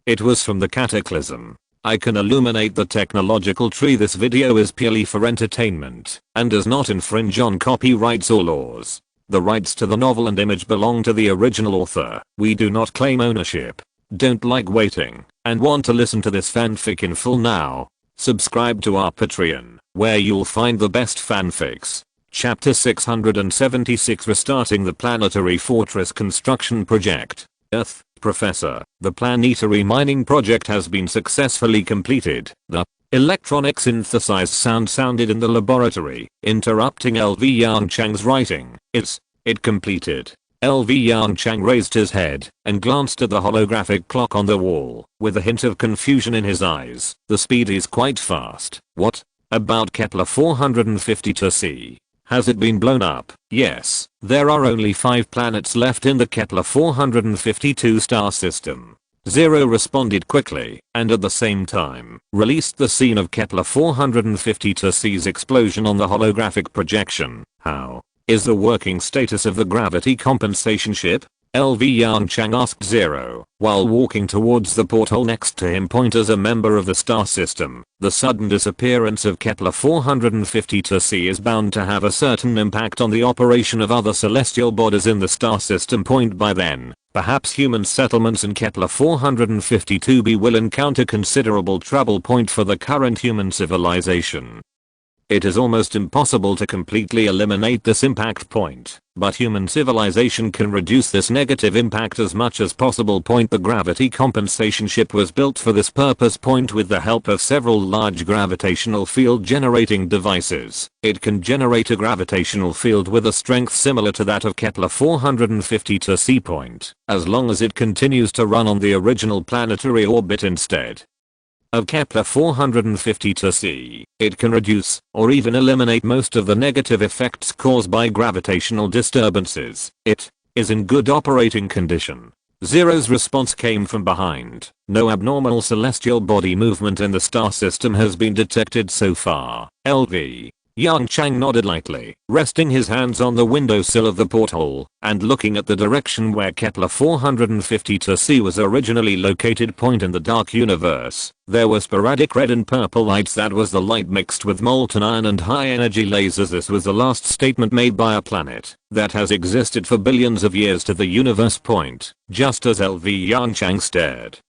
It was from the Cataclysm. I can illuminate the technological tree. This video is purely for entertainment and does not infringe on copyrights or laws. The rights to the novel and image belong to the original author. We do not claim ownership. Don't like waiting and want to listen to this fanfic in full now? Subscribe to our Patreon, where you'll find the best fanfics. Chapter 676, Restarting the Planetary Fortress Construction Project. Earth, Professor, the planetary mining project has been successfully completed. The electronic synthesized sound sounded in the laboratory, interrupting LV Yongchang's writing. It completed. LV Yongchang raised his head and glanced at the holographic clock on the wall, with a hint of confusion in his eyes. The speed is quite fast. What about Kepler 452c? Has it been blown up? Yes, there are only 5 planets left in the Kepler 452 star system. Zero responded quickly, and at the same time, released the scene of Kepler 452c's explosion on the holographic projection. How is the working status of the gravity compensation ship? LV Yongchang asked Zero, while walking towards the porthole next to him. Point as a member of the star system, the sudden disappearance of Kepler 452c is bound to have a certain impact on the operation of other celestial bodies in the star system. Point by then, perhaps human settlements in Kepler 452b will encounter considerable trouble. Point for the current human civilization. It is almost impossible to completely eliminate this impact point, but human civilization can reduce this negative impact as much as possible. Point the gravity compensation ship was built for this purpose. Point with the help of several large gravitational field generating devices, it can generate a gravitational field with a strength similar to that of Kepler 452c. Point, as long as it continues to run on the original planetary orbit instead of Kepler 452c, it can reduce or even eliminate most of the negative effects caused by gravitational disturbances. It is in good operating condition. Zero's response came from behind. No abnormal celestial body movement in the star system has been detected so far. LV Yongchang nodded lightly, resting his hands on the windowsill of the porthole and looking at the direction where Kepler 452c was originally located. Point in the dark universe, there were sporadic red and purple lights. That was the light mixed with molten iron and high energy lasers. This was the last statement made by a planet that has existed for billions of years to the universe. Point, just as LV Yongchang stared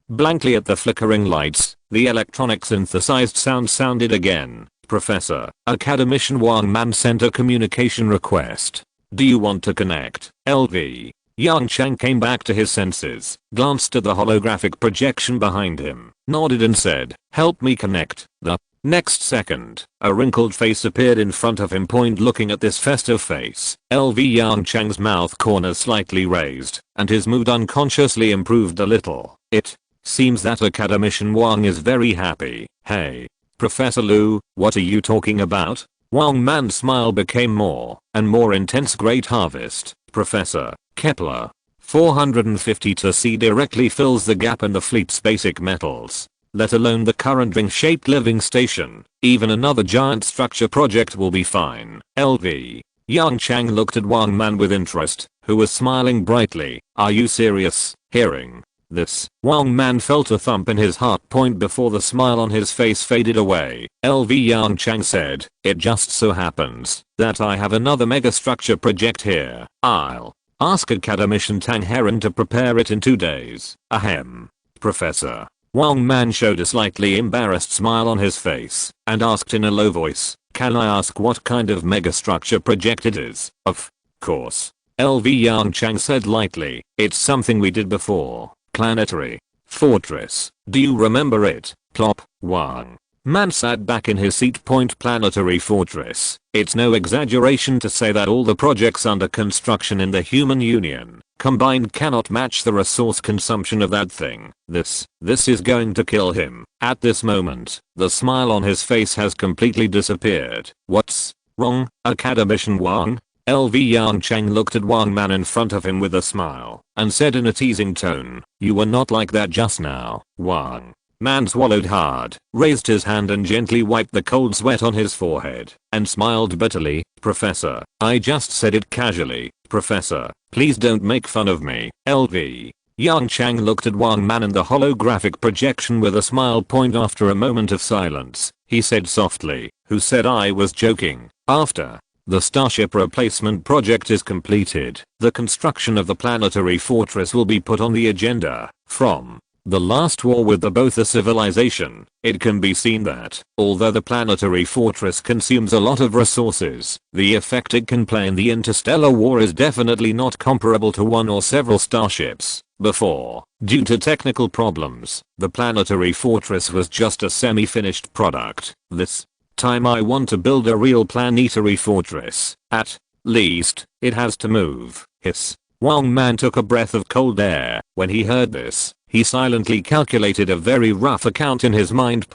blankly at the flickering lights, the electronic synthesized sound sounded again. Professor, Academician Wang Man sent a communication request. Do you want to connect? LV Yongchang came back to his senses, glanced at the holographic projection behind him, nodded and said, help me connect. The next second, a wrinkled face appeared in front of him. Point looking at this festive face, LV Yongchang's mouth corners slightly raised, and his mood unconsciously improved a little. It seems that Academician Wang is very happy. Hey, Professor Lu, what are you talking about? Wang Man's smile became more and more intense. Great harvest, Professor. Kepler 452c directly fills the gap in the fleet's basic metals, let alone the current ring-shaped living station. Even another giant structure project will be fine. LV Yongchang looked at Wang Man with interest, who was smiling brightly. Are you serious? Hearing this, Wang Man felt a thump in his heart. Point before the smile on his face faded away, LV Yongchang said, it just so happens that I have another megastructure project here. I'll ask Academician Tang Heron to prepare it in 2 days. Ahem. Professor. Wang Man showed a slightly embarrassed smile on his face and asked in a low voice, can I ask what kind of megastructure project it is? Of course. LV Yongchang said lightly, it's something we did before. Planetary fortress. Do you remember it? Plop. Wang Man sat back in his seat. Point planetary fortress. It's no exaggeration to say that all the projects under construction in the human union combined cannot match the resource consumption of that thing. This is going to kill him. At this moment, the smile on his face has completely disappeared. What's wrong, Academician Wang? LV Yongchang looked at Wang Man in front of him with a smile and said in a teasing tone, you were not like that just now. Wang Man swallowed hard, raised his hand and gently wiped the cold sweat on his forehead, and smiled bitterly. Professor, I just said it casually. Professor, please don't make fun of me. LV Yongchang looked at Wang Man and the holographic projection with a smile. After a moment of silence, he said softly, "Who said I was joking?" After the Starship replacement project is completed, the construction of the planetary fortress will be put on the agenda. From the last war with the Botha civilization, it can be seen that, although the planetary fortress consumes a lot of resources, the effect it can play in the interstellar war is definitely not comparable to one or several starships before. Due to technical problems, the planetary fortress was just a semi-finished product. This time I want to build a real planetary fortress. At least, it has to move. Hiss. Wang Man took a breath of cold air. When he heard this, he silently calculated a very rough account in his mind.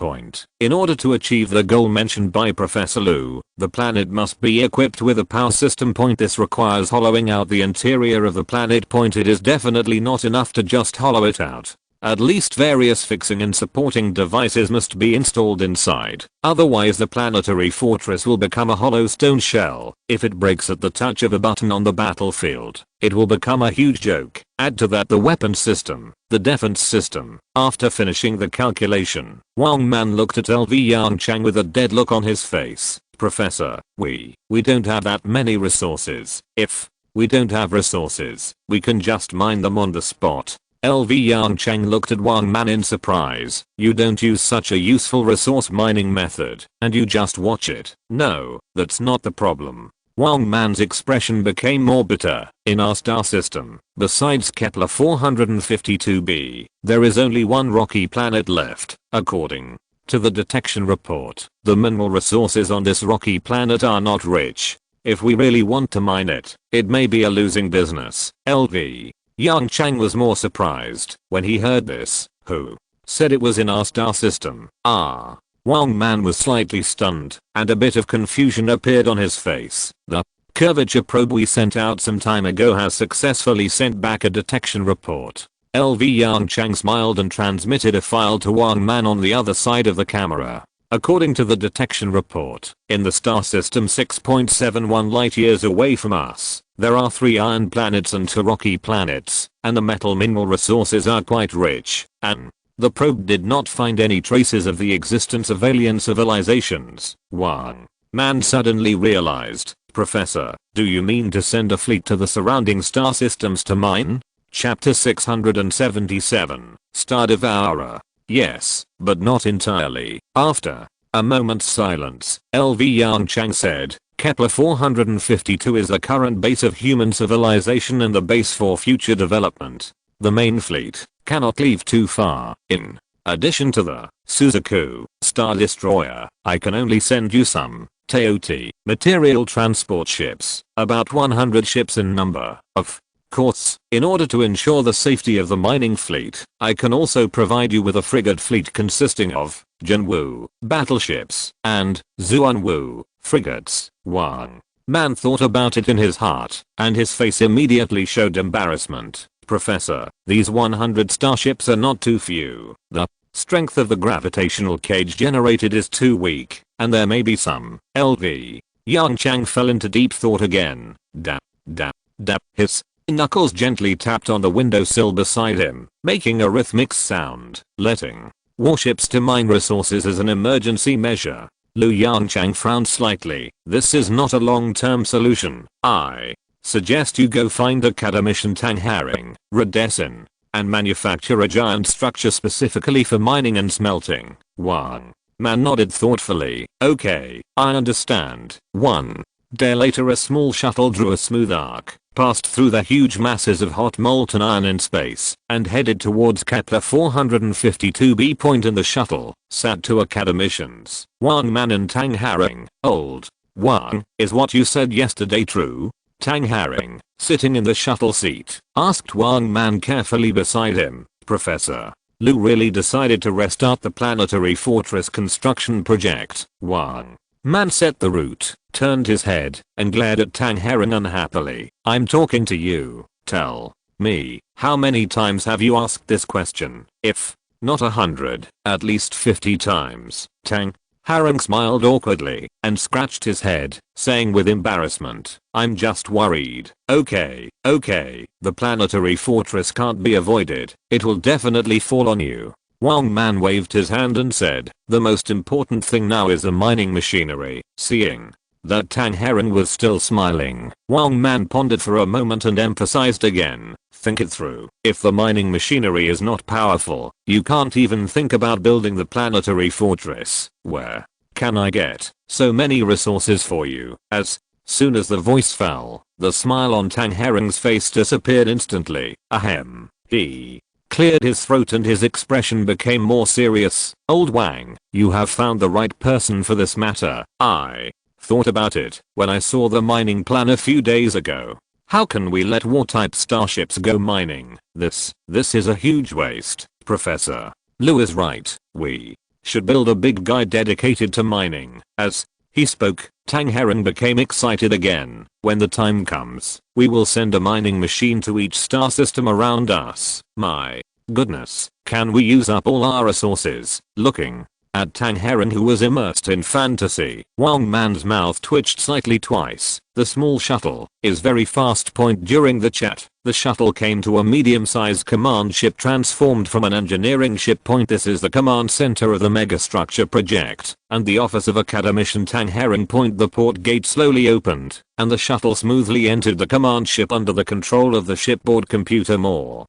In order to achieve the goal mentioned by Professor Liu, the planet must be equipped with a power system. This requires hollowing out the interior of the planet. It is definitely not enough to just hollow it out. At least various fixing and supporting devices must be installed inside. Otherwise the planetary fortress will become a hollow stone shell. If it breaks at the touch of a button on the battlefield, it will become a huge joke. Add to that the weapon system, the defense system. After finishing the calculation, Wang Man looked at LV Yongchang with a dead look on his face. "Professor, we don't have that many resources. If we don't have resources, we can just mine them on the spot." LV Yongchang looked at Wang Man in surprise. "You don't use such a useful resource mining method, and you just watch it." "No, that's not the problem." Wang Man's expression became more bitter. "In our star system, besides Kepler 452b, there is only one rocky planet left. According to the detection report, the mineral resources on this rocky planet are not rich. If we really want to mine it, it may be a losing business." LV Yongchang was more surprised when he heard this. "Who said it was in our star system?" Wang Man was slightly stunned, and a bit of confusion appeared on his face. "The curvature probe we sent out some time ago has successfully sent back a detection report." LV Yongchang smiled and transmitted a file to Wang Man on the other side of the camera. According to the detection report, in the star system 6.71 light years away from us, there are 3 iron planets and 2 rocky planets, and the metal mineral resources are quite rich, and the probe did not find any traces of the existence of alien civilizations. Wang Man suddenly realized. "Professor, do you mean to send a fleet to the surrounding star systems to mine?" Chapter 677, Star Devourer. "Yes, but not entirely." After a moment's silence, LV Yongchang said, "Kepler 452 is the current base of human civilization and the base for future development. The main fleet cannot leave too far. In addition to the Suzaku Star Destroyer, I can only send you some TOT material transport ships, about 100 ships in number. Of course, in order to ensure the safety of the mining fleet, I can also provide you with a frigate fleet consisting of Junwu battleships and Zuanwu frigates." Wang Man thought about it in his heart, and his face immediately showed embarrassment. "Professor, these 100 starships are not too few. The strength of the gravitational cage generated is too weak, and there may be some." LV Yongchang fell into deep thought again. Dap, dap, dap. His knuckles gently tapped on the windowsill beside him, making a rhythmic sound. "Letting warships to mine resources is an emergency measure." Liu Yongchang frowned slightly. "This is not a long-term solution. I suggest you go find academician Tang Haring, Redesin, and manufacture a giant structure specifically for mining and smelting." Wang Man nodded thoughtfully. "Okay, I understand." One day later, a small shuttle drew a smooth arc, passed through the huge masses of hot molten iron in space, and headed towards Kepler 452b. In the shuttle sat 2 academicians, Wang Man and Tang Haring. "Old Wang, is what you said yesterday true?" Tang Haring, sitting in the shuttle seat, asked Wang Man carefully beside him. "Professor Liu really decided to restart the planetary fortress construction project." Wang Man set the route, turned his head, and glared at Tang Haring unhappily. "I'm talking to you. Tell me, how many times have you asked this question? If not 100, at least 50 times." Tang Hareng smiled awkwardly and scratched his head, saying with embarrassment, "I'm just worried." Okay, the planetary fortress can't be avoided. It will definitely fall on you." Wang Man waved his hand and said, "The most important thing now is the mining machinery." Seeing that Tang Herring was still smiling, Wang Man pondered for a moment and emphasized again, "Think it through. If the mining machinery is not powerful, you can't even think about building the planetary fortress. Where can I get so many resources for you?" As soon as the voice fell, the smile on Tang Herring's face disappeared instantly. Ahem. He cleared his throat and his expression became more serious. "Old Wang, you have found the right person for this matter. I thought about it when I saw the mining plan a few days ago. How can we let war-type starships go mining? This is a huge waste. Professor Liu is right. We should build a big guy dedicated to mining." As he spoke, Tang Herring became excited again. "When the time comes, we will send a mining machine to each star system around us. My goodness, can we use up all our resources?" Looking at Tang Herring, who was immersed in fantasy, Wang Man's mouth twitched slightly twice. "The small shuttle is very fast." During the chat, the shuttle came to a medium-sized command ship transformed from an engineering ship. This is the command center of the megastructure project and the office of academician Tang Herring. The port gate slowly opened and the shuttle smoothly entered the command ship under the control of the shipboard computer. More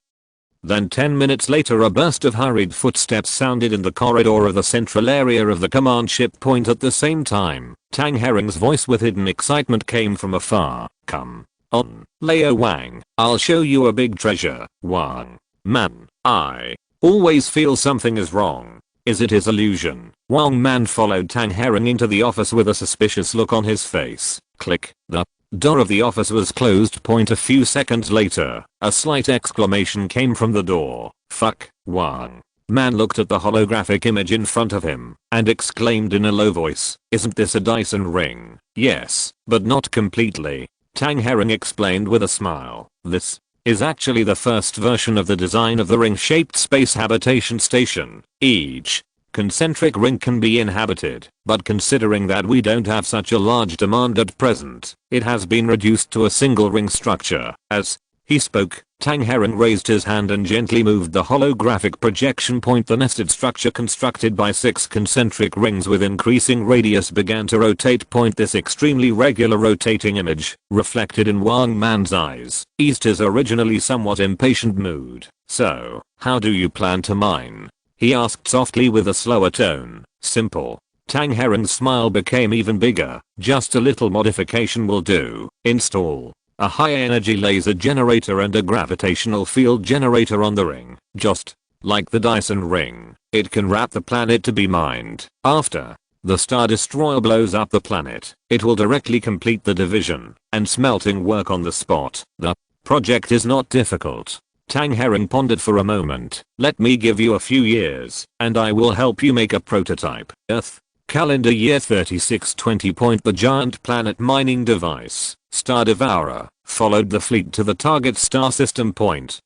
than 10 minutes later, a burst of hurried footsteps sounded in the corridor of the central area of the command ship. At the same time, Tang Herring's voice with hidden excitement came from afar. "Come on, Leo Wang, I'll show you a big treasure." Wang Man, I always feel something is wrong. Is it his illusion? Wang Man followed Tang Herring into the office with a suspicious look on his face. Click. The door of the office was closed. A few seconds later, a slight exclamation came from the door. "Fuck." Wang Man looked at the holographic image in front of him and exclaimed in a low voice, "Isn't this a Dyson ring?" "Yes, but not completely," Tang Herring explained with a smile. "This is actually the first version of the design of the ring-shaped space habitation station. Each concentric ring can be inhabited, but considering that we don't have such a large demand at present, it has been reduced to a single ring structure." As he spoke, Tang Herring raised his hand and gently moved the holographic projection. The nested structure constructed by 6 concentric rings with increasing radius began to rotate. This extremely regular rotating image reflected in Wang Man's eyes eased his originally somewhat impatient mood. "So, how do you plan to mine?" he asked softly with a slower tone. "Simple." Tang Herring's smile became even bigger. "Just a little modification will do. Install a high energy laser generator and a gravitational field generator on the ring. Just like the Dyson ring, it can wrap the planet to be mined. After the Star Destroyer blows up the planet, it will directly complete the division and smelting work on the spot. The project is not difficult." Tang Herring pondered for a moment. "Let me give you a few years, and I will help you make a prototype." Earth, calendar year 3620. The giant planet mining device, Star Devourer, followed the fleet to the target star system.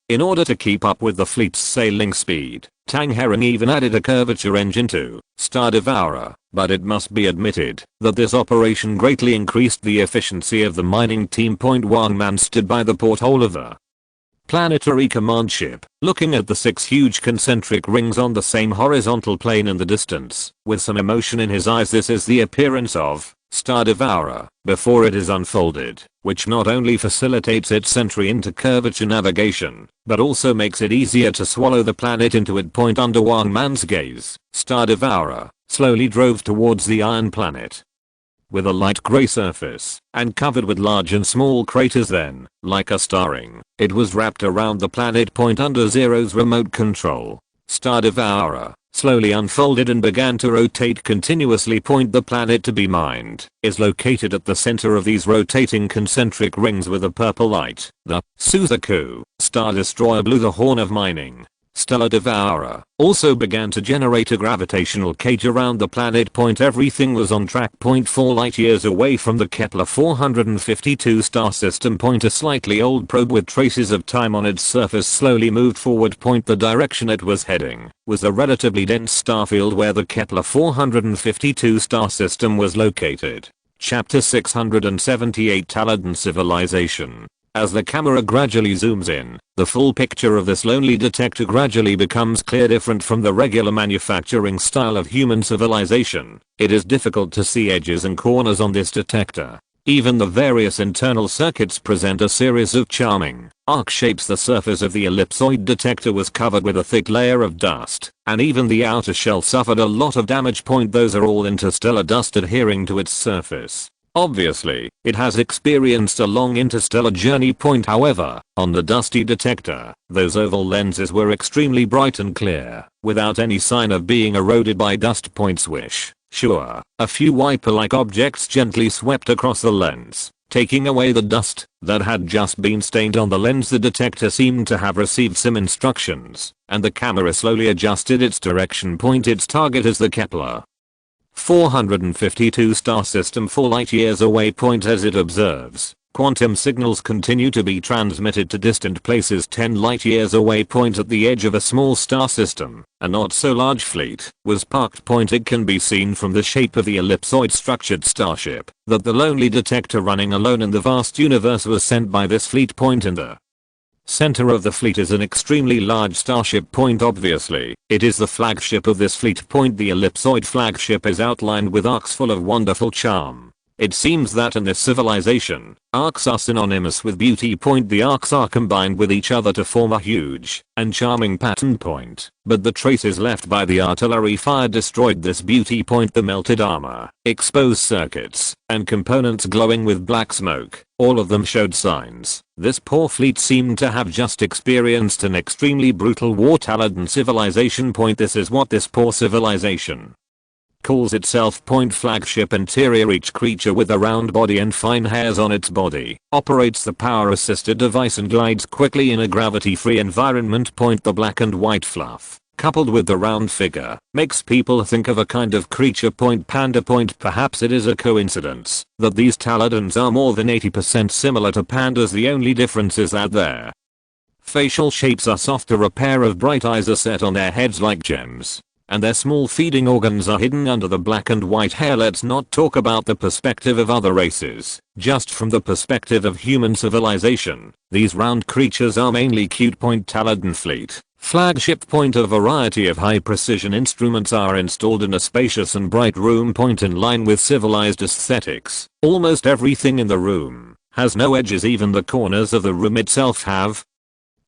In order to keep up with the fleet's sailing speed, Tang Herring even added a curvature engine to Star Devourer, but it must be admitted that this operation greatly increased the efficiency of the mining team. Wang Man stood by the porthole of the planetary command ship, looking at the 6 huge concentric rings on the same horizontal plane in the distance, with some emotion in his eyes. This is the appearance of Star Devourer before it is unfolded, which not only facilitates its entry into curvature navigation, but also makes it easier to swallow the planet into it. Under Wang Man's gaze, Star Devourer slowly drove towards the iron planet. With a light gray surface and covered with large and small craters, then, like a star ring, it was wrapped around the planet. Under Zero's remote control, Star Devourer slowly unfolded and began to rotate continuously. The planet to be mined is located at the center of these rotating concentric rings with a purple light. The Suzaku Star Destroyer blew the horn of mining stellar devourer, also began to generate a gravitational cage around the planet. Everything was on track. 4 light years away from the Kepler 452 star system. A slightly old probe with traces of time on its surface slowly moved forward. The direction it was heading was a relatively dense star field where the Kepler 452 star system was located. Chapter 678, Taladan Civilization. As the camera gradually zooms in, the full picture of this lonely detector gradually becomes clear. Different from the regular manufacturing style of human civilization, it is difficult to see edges and corners on this detector. Even the various internal circuits present a series of charming arc shapes. The surface of the ellipsoid detector was covered with a thick layer of dust, and even the outer shell suffered a lot of damage. Those are all interstellar dust adhering to its surface. Obviously, it has experienced a long interstellar journey. However, on the dusty detector, those oval lenses were extremely bright and clear, without any sign of being eroded by dust. Swish. Sure, a few wiper-like objects gently swept across the lens, taking away the dust that had just been stained on the lens. The detector seemed to have received some instructions, and the camera slowly adjusted its direction. Its target is the Kepler 452 star system 4 light years away. As it observes, quantum signals continue to be transmitted to distant places 10 light years away. At the edge of a small star system, a not so large fleet was parked. It can be seen from the shape of the ellipsoid structured starship that the lonely detector running alone in the vast universe was sent by this fleet. In the center of the fleet is an extremely large starship. Obviously, it is the flagship of this fleet. The ellipsoid flagship is outlined with arcs full of wonderful charm. It seems that in this civilization, arcs are synonymous with beauty. The arcs are combined with each other to form a huge and charming pattern. But the traces left by the artillery fire destroyed this beauty. The melted armor, exposed circuits, and components glowing with black smoke, all of them showed signs this poor fleet seemed to have just experienced an extremely brutal war. Taladan civilization. This is what this poor civilization calls itself. Flagship interior. Each creature with a round body and fine hairs on its body operates the power assisted device and glides quickly in a gravity-free environment. The black and white fluff, coupled with the round figure, makes people think of a kind of creature. Panda. Perhaps it is a coincidence that these Taladans are more than 80% similar to pandas. The only difference is that their facial shapes are softer. A pair of bright eyes are set on their heads like gems, and their small feeding organs are hidden under the black and white hair. Let's not talk about the perspective of other races. Just from the perspective of human civilization, these round creatures are mainly cute. Taladan fleet flagship. A variety of high precision instruments are installed in a spacious and bright room. In line with civilized aesthetics, almost everything in the room has no edges. Even the corners of the room itself have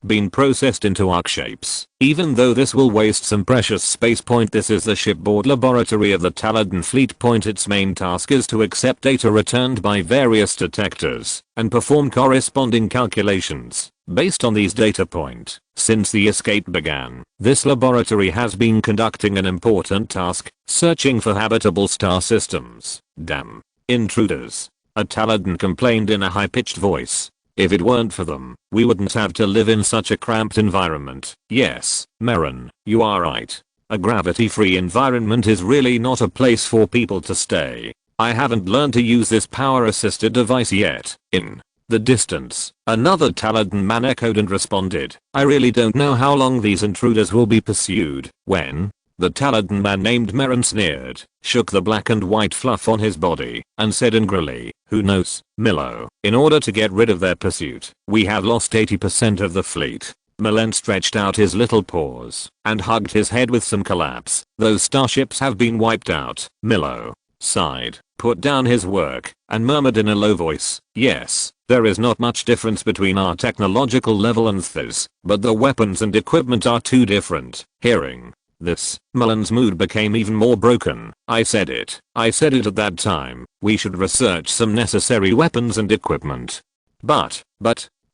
been processed into arc shapes, even though this will waste some precious space. This is the shipboard laboratory of the Taladan fleet. Its main task is to accept data returned by various detectors and perform corresponding calculations based on these data. Since the escape began, this laboratory has been conducting an important task, searching for habitable star systems. Damn intruders, a Taladan complained in a high-pitched voice. If it weren't for them, we wouldn't have to live in such a cramped environment. Yes, Marin, you are right. A gravity-free environment is really not a place for people to stay. I haven't learned to use this power-assisted device yet. In the distance, another Taladan man echoed and responded, I really don't know how long these intruders will be pursued. When the Taladan man named Marin sneered, shook the black and white fluff on his body, and said angrily, who knows, Milo, in order to get rid of their pursuit, we have lost 80% of the fleet. Milan stretched out his little paws and hugged his head with some collapse. Those starships have been wiped out. Milo sighed, put down his work, and murmured in a low voice, yes, there is not much difference between our technological level and theirs, but the weapons and equipment are too different. Hearing this, Milan's mood became even more broken. I said it at that time, we should research some necessary weapons and equipment. But,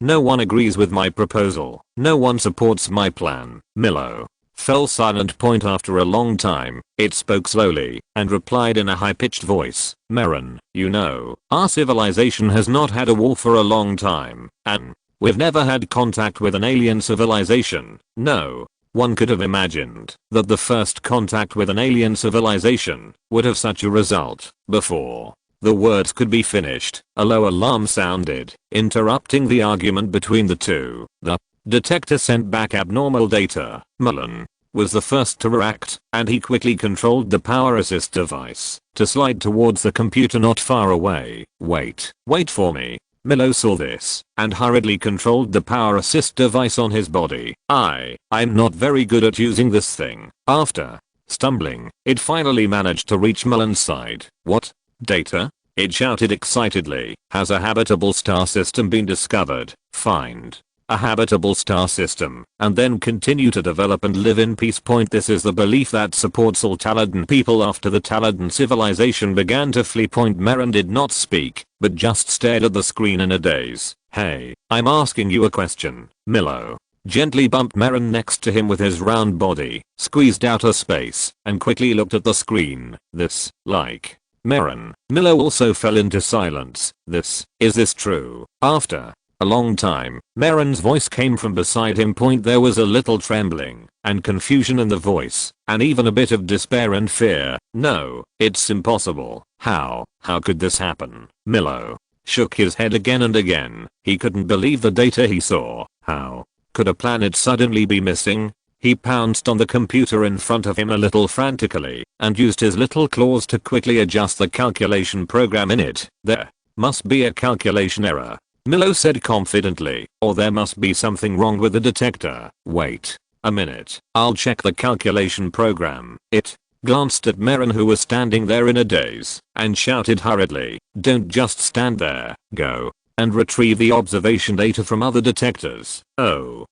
no one agrees with my proposal. No one supports my plan. Milo fell silent. After a long time, it spoke slowly and replied in a high-pitched voice, Marin, you know, our civilization has not had a war for a long time, and we've never had contact with an alien civilization. No. One could have imagined that the first contact with an alien civilization would have such a result. Before the words could be finished, a low alarm sounded, interrupting the argument between the two. The detector sent back abnormal data. Mullen was the first to react, and he quickly controlled the power assist device to slide towards the computer not far away. Wait for me. Milo saw this and hurriedly controlled the power assist device on his body. I'm not very good at using this thing. After stumbling, it finally managed to reach Mullen's side. What? Data? It shouted excitedly. Has a habitable star system been discovered? Find a habitable star system, and then continue to develop and live in peace. This is the belief that supports all Taladan people. After the Taladan civilization began to flee. Merrin did not speak, but just stared at the screen in a daze. Hey, I'm asking you a question. Milo gently bumped Merrin next to him with his round body, squeezed out a space, and quickly looked at the screen. This, like Merrin. Milo also fell into silence. Is this true? After a long time, Merrin's voice came from beside him. There was a little trembling and confusion in the voice, and even a bit of despair and fear. No, it's impossible. How could this happen? Milo shook his head again and again. He couldn't believe the data he saw. How could a planet suddenly be missing? He pounced on the computer in front of him a little frantically and used his little claws to quickly adjust the calculation program in it. There must be a calculation error, Milo said confidently, or there must be something wrong with the detector. Wait a minute, I'll check the calculation program. It glanced at Merrin, who was standing there in a daze, and shouted hurriedly, don't just stand there, go and retrieve the observation data from other detectors. Oh,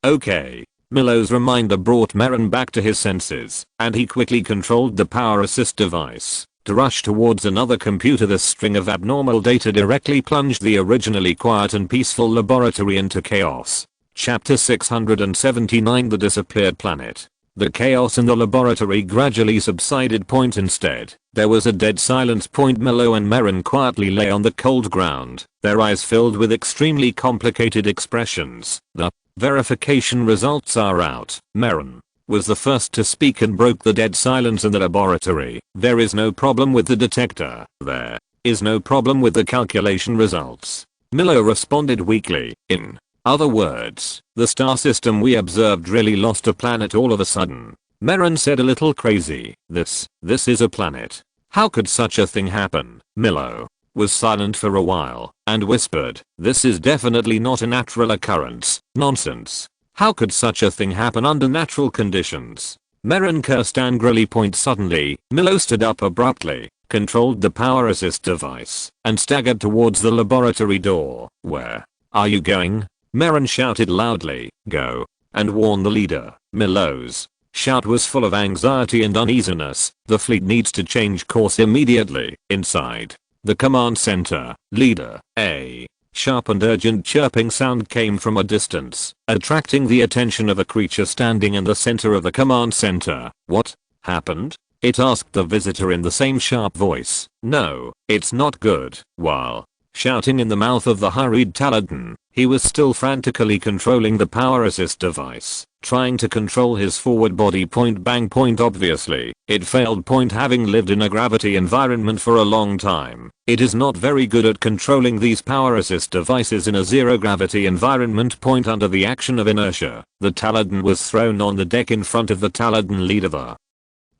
okay. Milo's reminder brought Merrin back to his senses, and he quickly controlled the power assist device to rush towards another computer. The string of abnormal data directly plunged the originally quiet and peaceful laboratory into chaos. Chapter 679, The Disappeared Planet. The chaos in the laboratory gradually subsided. Instead, there was a dead silence. Milo and Merrin quietly lay on the cold ground, their eyes filled with extremely complicated expressions. The verification results are out. Merrin was the first to speak and broke the dead silence in the laboratory. There is no problem with the detector. There is no problem with the calculation results, Milo responded weakly. In other words, the star system we observed really lost a planet all of a sudden. Merrin said, a little crazy. This is a planet. How could such a thing happen? Milo was silent for a while and whispered, this is definitely not a natural occurrence. Nonsense. How could such a thing happen under natural conditions? Merrin cursed angrily. Suddenly, Milo stood up abruptly, controlled the power assist device, and staggered towards the laboratory door. Where are you going? Merrin shouted loudly. Go and warn the leader. Milo's shout was full of anxiety and uneasiness. The fleet needs to change course immediately. Inside the command center, leader, a sharp and urgent chirping sound came from a distance, attracting the attention of a creature standing in the center of the command center. What happened? It asked the visitor in the same sharp voice. No, it's not good. While shouting in the mouth of the hurried Taladan, he was still frantically controlling the power assist device, trying to control his forward body. Bang. Obviously, it failed. Having lived in a gravity environment for a long time, it is not very good at controlling these power assist devices in a zero gravity environment. Under the action of inertia, the Taladan was thrown on the deck in front of the Taladan leader. The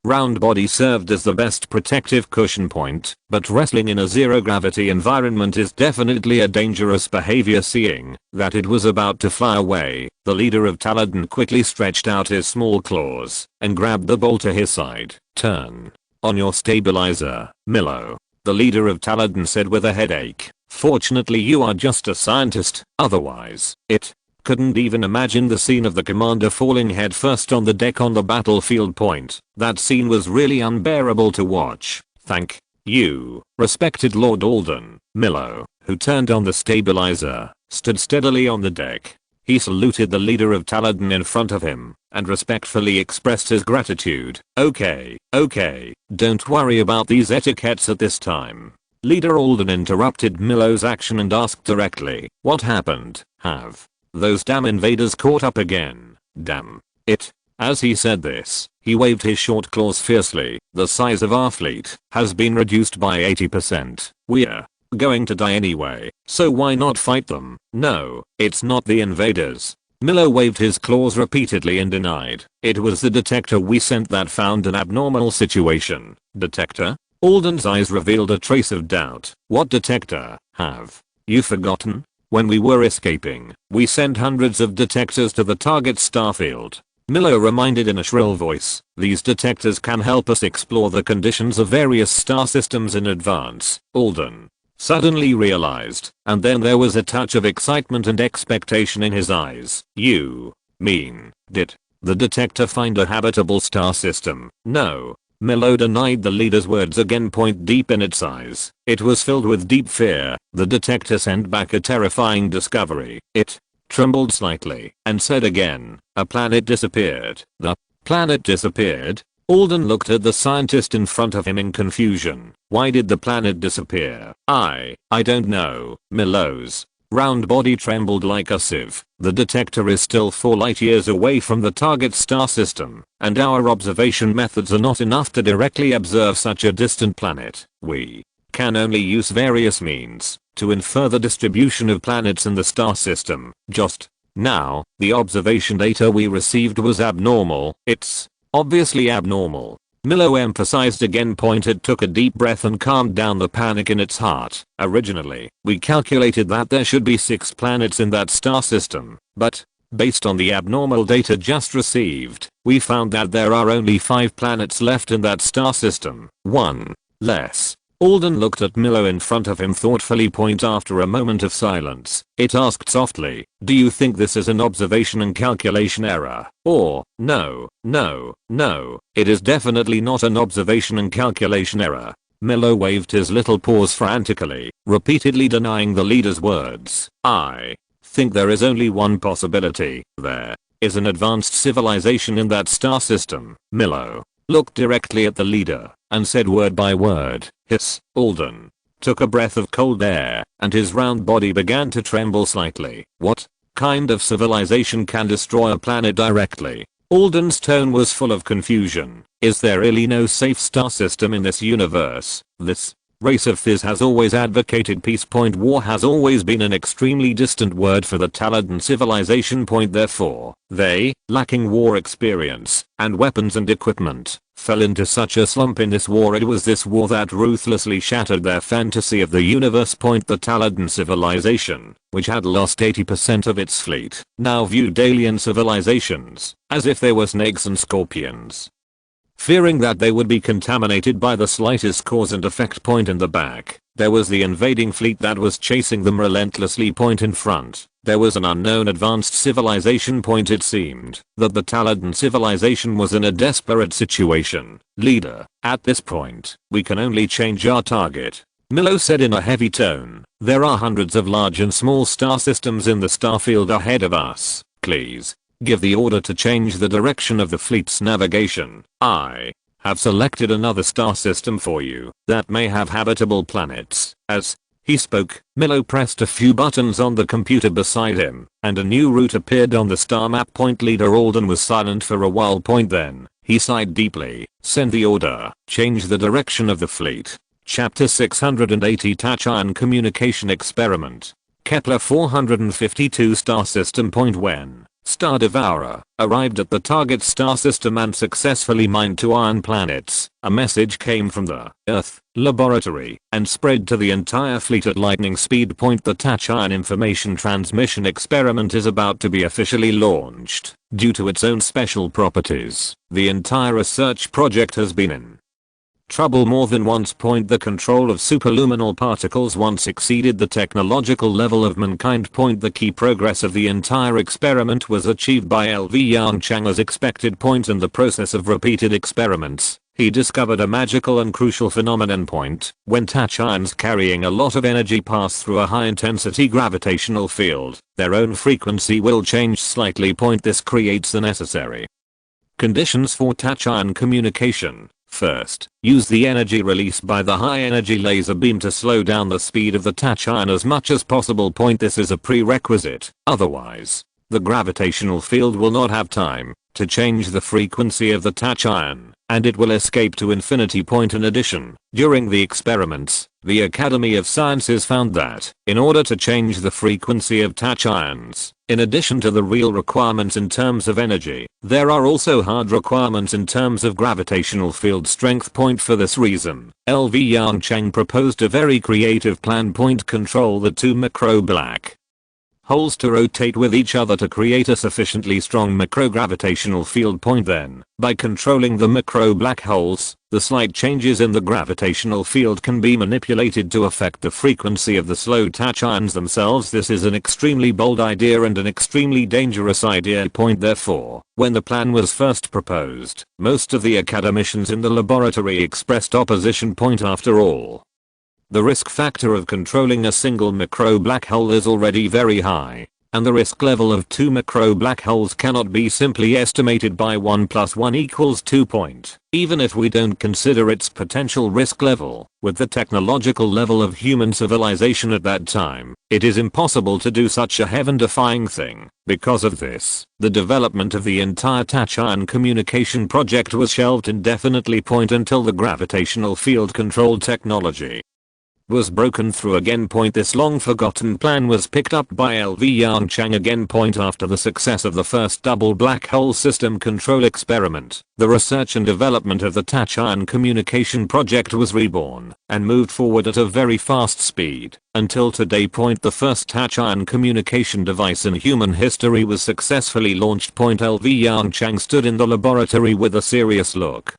round body served as the best protective cushion point, but wrestling in a zero gravity environment is definitely a dangerous behavior. Seeing that it was about to fly away, the leader of Taladan quickly stretched out his small claws and grabbed the ball to his side. Turn on your stabilizer, Milo, the leader of Taladan said with a headache. Fortunately you are just a scientist, otherwise, it couldn't even imagine the scene of the commander falling headfirst on the deck on the battlefield. That scene was really unbearable to watch. Thank you, respected Lord Alden. Milo, who turned on the stabilizer, stood steadily on the deck. He saluted the leader of Taladan in front of him and respectfully expressed his gratitude. Okay, don't worry about these etiquettes at this time. Leader Alden interrupted Milo's action and asked directly, what happened? Have those damn invaders caught up again? Damn It. As he said this, he waved his short claws fiercely. The size of our fleet has been reduced by 80%. We're going to die anyway, so why not fight them? No, it's not the invaders. Miller waved his claws repeatedly and denied. It was the detector we sent that found an abnormal situation. Detector? Alden's eyes revealed a trace of doubt. What detector? Have you forgotten? When we were escaping, we sent hundreds of detectors to the target starfield. Miller reminded in a shrill voice. These detectors can help us explore the conditions of various star systems in advance. Alden suddenly realized, and then there was a touch of excitement and expectation in his eyes. You mean, did the detector find a habitable star system? No. Miller denied the leader's words again, point deep in its eyes. It was filled with deep fear. The detector sent back a terrifying discovery. It trembled slightly and said again, a planet disappeared. The planet disappeared? Alden looked at the scientist in front of him in confusion. Why did the planet disappear? I don't know. Miller's round body trembled like a sieve. The detector is still 4 light years away from the target star system, and our observation methods are not enough to directly observe such a distant planet. We can only use various means to infer the distribution of planets in the star system. Just now, the observation data we received was abnormal. It's obviously abnormal. Miller emphasized again. It took a deep breath and calmed down the panic in its heart. Originally, we calculated that there should be 6 planets in that star system, but based on the abnormal data just received, we found that there are only 5 planets left in that star system. 1 less. Alden looked at Miller in front of him thoughtfully. After a moment of silence, it asked softly, do you think this is an observation and calculation error? Or, no, it is definitely not an observation and calculation error. Miller waved his little paws frantically, repeatedly denying the leader's words. I think there is only one possibility. There is an advanced civilization in that star system. Miller looked directly at the leader and said word by word, hiss. Alden took a breath of cold air, and his round body began to tremble slightly. What kind of civilization can destroy a planet directly? Alden's tone was full of confusion. Is there really no safe star system in this universe? This race of Fizz has always advocated peace. War has always been an extremely distant word for the Taladan civilization. Therefore, they, lacking war experience and weapons and equipment, fell into such a slump in this war. It was this war that ruthlessly shattered their fantasy of the universe. The Taladan civilization, which had lost 80% of its fleet, now viewed alien civilizations as if they were snakes and scorpions. Fearing that they would be contaminated by the slightest cause and effect. In the back, there was the invading fleet that was chasing them relentlessly. In front, there was an unknown advanced civilization. It seemed that the Taladan civilization was in a desperate situation. Leader, at this point, we can only change our target. Miller said in a heavy tone. There are hundreds of large and small star systems in the starfield ahead of us. Please give the order to change the direction of the fleet's navigation. I have selected another star system for you that may have habitable planets. As he spoke, Miller pressed a few buttons on the computer beside him, and a new route appeared on the star map. Leader Alden was silent for a while. Then he sighed deeply. Send the order. Change the direction of the fleet. Chapter 680 Tachyon Communication Experiment. Kepler 452 Star System. When Star Devourer arrived at the target star system and successfully mined 2 iron planets, a message came from the Earth laboratory and spread to the entire fleet at lightning speed. The Tachyon information transmission experiment is about to be officially launched. Due to its own special properties, the entire research project has been in trouble more than once. The control of superluminal particles once exceeded the technological level of mankind. The key progress of the entire experiment was achieved by LV Yongchang as expected. In the process of repeated experiments, he discovered a magical and crucial phenomenon. When tachyons carrying a lot of energy pass through a high-intensity gravitational field, their own frequency will change slightly. This creates the necessary conditions for tachyon communication. First, use the energy released by the high-energy laser beam to slow down the speed of the tachyon as much as possible. This is a prerequisite, otherwise, the gravitational field will not have time to change the frequency of the tachyon, and it will escape to infinity point. In addition, during the experiments, the Academy of Sciences found that, in order to change the frequency of tachyons, in addition to the real requirements in terms of energy, there are also hard requirements in terms of gravitational field strength. For this reason, LV Yongchang proposed a very creative plan. Control the two macro black holes to rotate with each other to create a sufficiently strong macrogravitational field. Then, by controlling the macro black holes, the slight changes in the gravitational field can be manipulated to affect the frequency of the slow tachyons themselves. This is an extremely bold idea and an extremely dangerous idea. Therefore, when the plan was first proposed, most of the academicians in the laboratory expressed opposition. After all, the risk factor of controlling a single macro black hole is already very high, and the risk level of two macro black holes cannot be simply estimated by 1 + 1 = 2. Even if we don't consider its potential risk level, with the technological level of human civilization at that time, it is impossible to do such a heaven-defying thing. Because of this, the development of the entire tachyon communication project was shelved indefinitely. Until the gravitational field control technology was broken through again. This long forgotten plan was picked up by LV Yongchang again. After the success of the first double black hole system control experiment, the research and development of the tachyon communication project was reborn and moved forward at a very fast speed. Until today. The first tachyon communication device in human history was successfully launched. LV Yongchang stood in the laboratory with a serious look,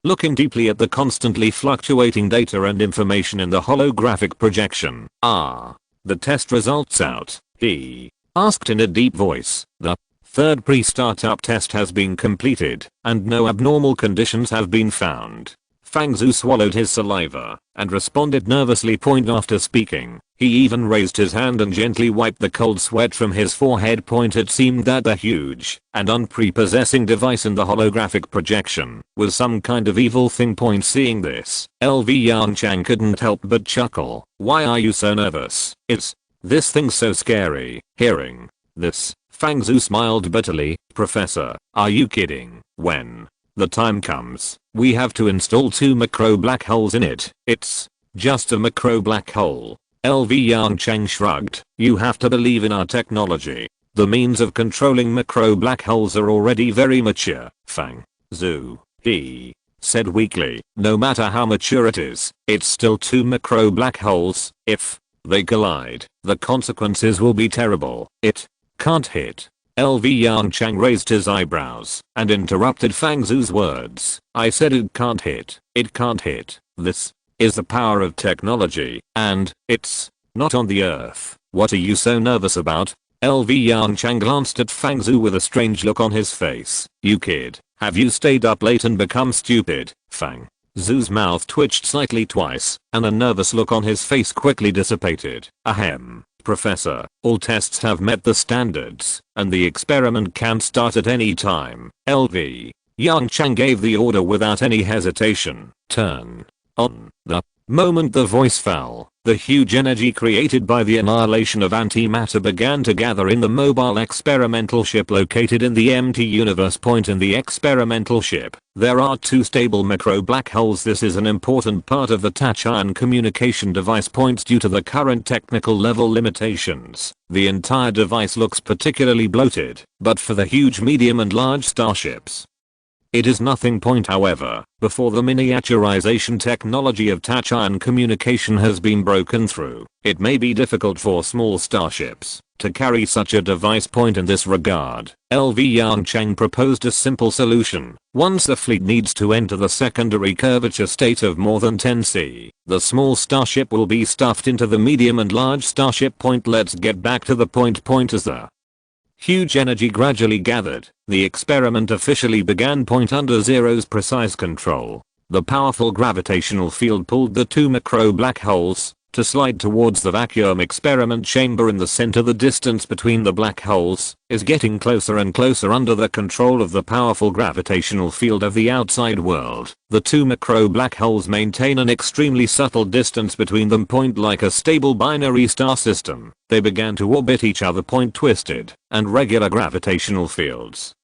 looking deeply at the constantly fluctuating data and information in the holographic projection. "Are the test results out?" he asked in a deep voice. "The third pre-startup test has been completed, and no abnormal conditions have been found." Fang Zhu swallowed his saliva and responded nervously. After speaking, he even raised his hand and gently wiped the cold sweat from his forehead. It seemed that the huge and unprepossessing device in the holographic projection was some kind of evil thing. Seeing this, LV Yongchang couldn't help but chuckle. "Why are you so nervous? Is this thing so scary?" Hearing this, Fang Zhu smiled bitterly. "Professor, are you kidding? When the time comes, we have to install two macro black holes in it. It's just a macro black hole." LV Yongchang shrugged. "You have to believe in our technology. The means of controlling macro black holes are already very mature." "Fang Zhu," he said weakly, "no matter how mature it is, it's still two macro black holes. If they collide, the consequences will be terrible. It can't hit." LV Yongchang raised his eyebrows and interrupted Fang Zhu's words. "I said it can't hit. It can't hit. This is the power of technology, and it's not on the earth. What are you so nervous about?" LV Yongchang glanced at Fang Zhu with a strange look on his face. "You kid, have you stayed up late and become stupid?" Fang Zhu's mouth twitched slightly twice, and a nervous look on his face quickly dissipated. "Ahem. Professor, all tests have met the standards, and the experiment can start at any time." LV Yongchang gave the order without any hesitation. "Turn on." The moment the voice fell, the huge energy created by the annihilation of antimatter began to gather in the mobile experimental ship located in the empty universe. In the experimental ship, there are two stable macro black holes. This is an important part of the tachyon communication device. Due to the current technical level limitations, the entire device looks particularly bloated, but for the huge, medium and large starships, it is nothing. However, before the miniaturization technology of tachyon communication has been broken through, it may be difficult for small starships to carry such a device. In this regard, LV Yongchang proposed a simple solution. Once the fleet needs to enter the secondary curvature state of more than 10 C, the small starship will be stuffed into the medium and large starship. Let's get back to the point. As the huge energy gradually gathered, the experiment officially began. Under Zero's precise control, the powerful gravitational field pulled the two macro black holes to slide towards the vacuum experiment chamber in the center. The distance between the black holes is getting closer and closer under the control of the powerful gravitational field of the outside world. The two macro black holes maintain an extremely subtle distance between them. Like a stable binary star system, they began to orbit each other. Twisted and regular gravitational fields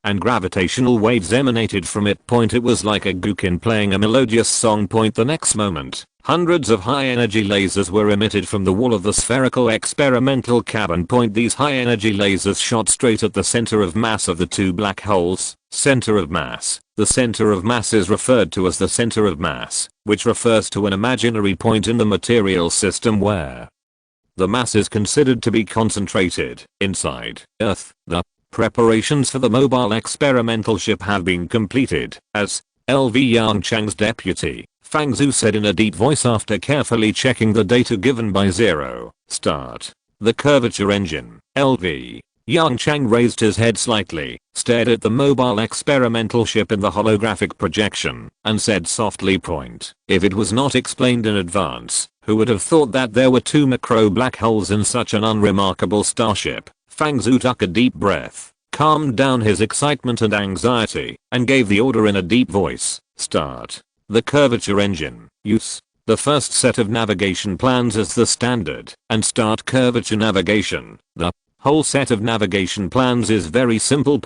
and gravitational waves emanated from it. It was like a gookin playing a melodious song. The next moment, hundreds of high-energy lasers were emitted from the wall of the spherical experimental cabin. These high-energy lasers shot straight at the center of mass of the two black holes. Center of mass. The center of mass is referred to as the center of mass, which refers to an imaginary point in the material system where the mass is considered to be concentrated inside Earth. The preparations for the mobile experimental ship have been completed, as LV Yongchang's deputy, Fang Zhu, said in a deep voice after carefully checking the data given by Zero. Start the curvature engine. LV Yongchang raised his head slightly, stared at the mobile experimental ship in the holographic projection, and said softly, If it was not explained in advance, who would have thought that there were two macro black holes in such an unremarkable starship? Fang Zhu took a deep breath, calmed down his excitement and anxiety, and gave the order in a deep voice. Start the curvature engine. Use the first set of navigation plans as the standard, and start curvature navigation. The whole set of navigation plans is very simple.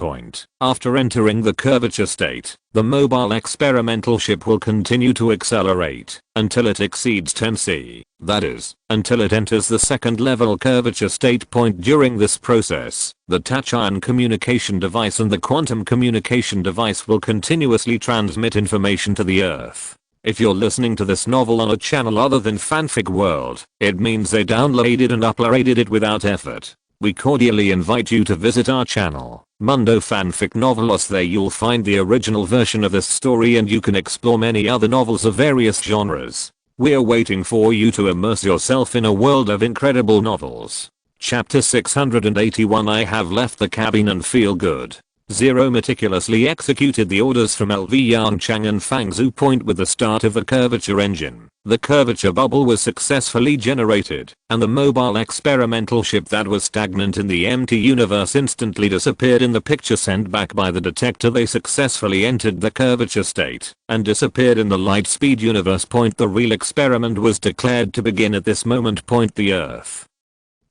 After entering the curvature state, the mobile experimental ship will continue to accelerate until it exceeds 10c, that is, until it enters the second level curvature state. During this process, the tachyon communication device and the quantum communication device will continuously transmit information to the Earth. If you're listening to this novel on a channel other than Fanfic World, it means they downloaded and uploaded it without effort. We cordially invite you to visit our channel, Mundo Fanfic Novelos. There you'll find the original version of this story and you can explore many other novels of various genres. We're waiting for you to immerse yourself in a world of incredible novels. Chapter 681. I have left the cabin and feel good. Zero meticulously executed the orders from LV Yongchang and Fang Zhu. With the start of the curvature engine, the curvature bubble was successfully generated, and the mobile experimental ship that was stagnant in the empty universe instantly disappeared in the picture sent back by the detector. They successfully entered the curvature state and disappeared in the light speed universe. The real experiment was declared to begin at this moment. The Earth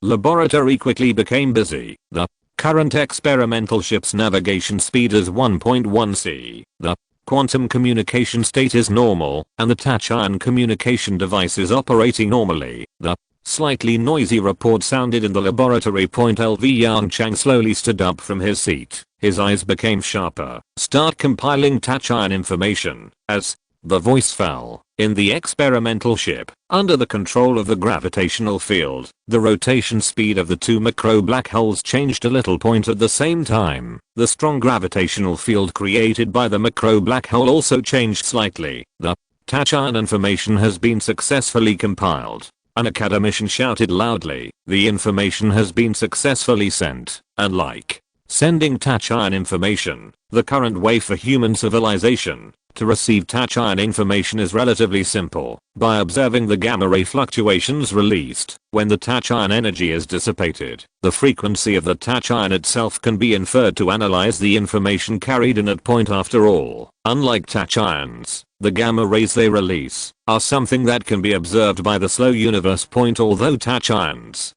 laboratory quickly became busy. The current experimental ship's navigation speed is 1.1 c. The quantum communication state is normal, and the tachyon communication device is operating normally. The slightly noisy report sounded in the laboratory. LV Yongchang slowly stood up from his seat. His eyes became sharper. Start compiling tachyon information. As the voice fell, in the experimental ship, under the control of the gravitational field, the rotation speed of the two macro black holes changed a little. At the same time, the strong gravitational field created by the macro black hole also changed slightly. The tachyon information has been successfully compiled. An academician shouted loudly. The information has been successfully sent, and like sending tachyon information, the current way for human civilization to receive tachyon information is relatively simple. By observing the gamma ray fluctuations released when the tachyon energy is dissipated, the frequency of the tachyon itself can be inferred to analyze the information carried in it. After all, unlike tachyons, the gamma rays they release are something that can be observed by the slow universe. Although tachyons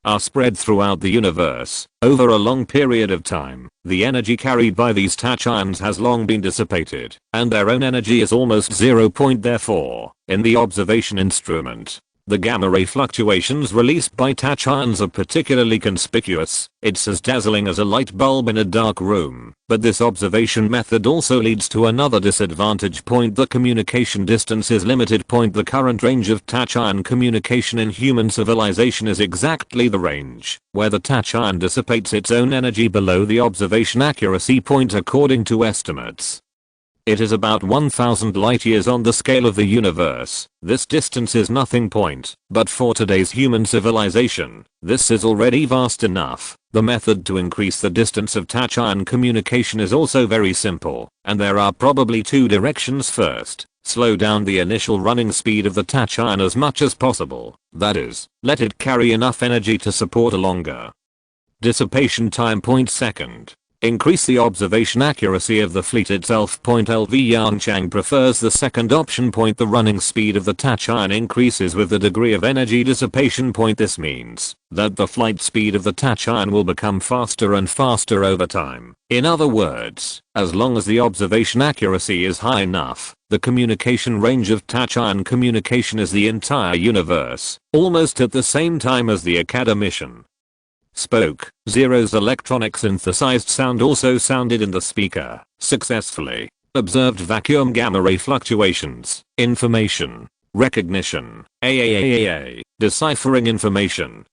are spread throughout the universe over a long period of time, the energy carried by these tachyons has long been dissipated, and their own energy is almost zero. Therefore, in the observation instrument, the gamma ray fluctuations released by tachyons are particularly conspicuous. It's as dazzling as a light bulb in a dark room. But this observation method also leads to another disadvantage. The communication distance is limited. The current range of tachyon communication in human civilization is exactly the range where the tachyon dissipates its own energy below the observation accuracy point. According to estimates, it is about 1000 light years on the scale of the universe. This distance is nothing. But for today's human civilization, this is already vast enough. The method to increase the distance of tachyon communication is also very simple, and there are probably two directions. First, slow down the initial running speed of the tachyon as much as possible. That is, let it carry enough energy to support a longer dissipation time. Second, increase the observation accuracy of the fleet itself. LV Yongchang prefers the second option. The running speed of the tachyon increases with the degree of energy dissipation. This means that the flight speed of the tachyon will become faster and faster over time. In other words, as long as the observation accuracy is high enough, the communication range of tachyon communication is the entire universe, almost at the same time as the academician spoke. Zero's electronic synthesized sound also sounded in the speaker, successfully observed vacuum gamma ray fluctuations, information recognition, AAAA, deciphering information,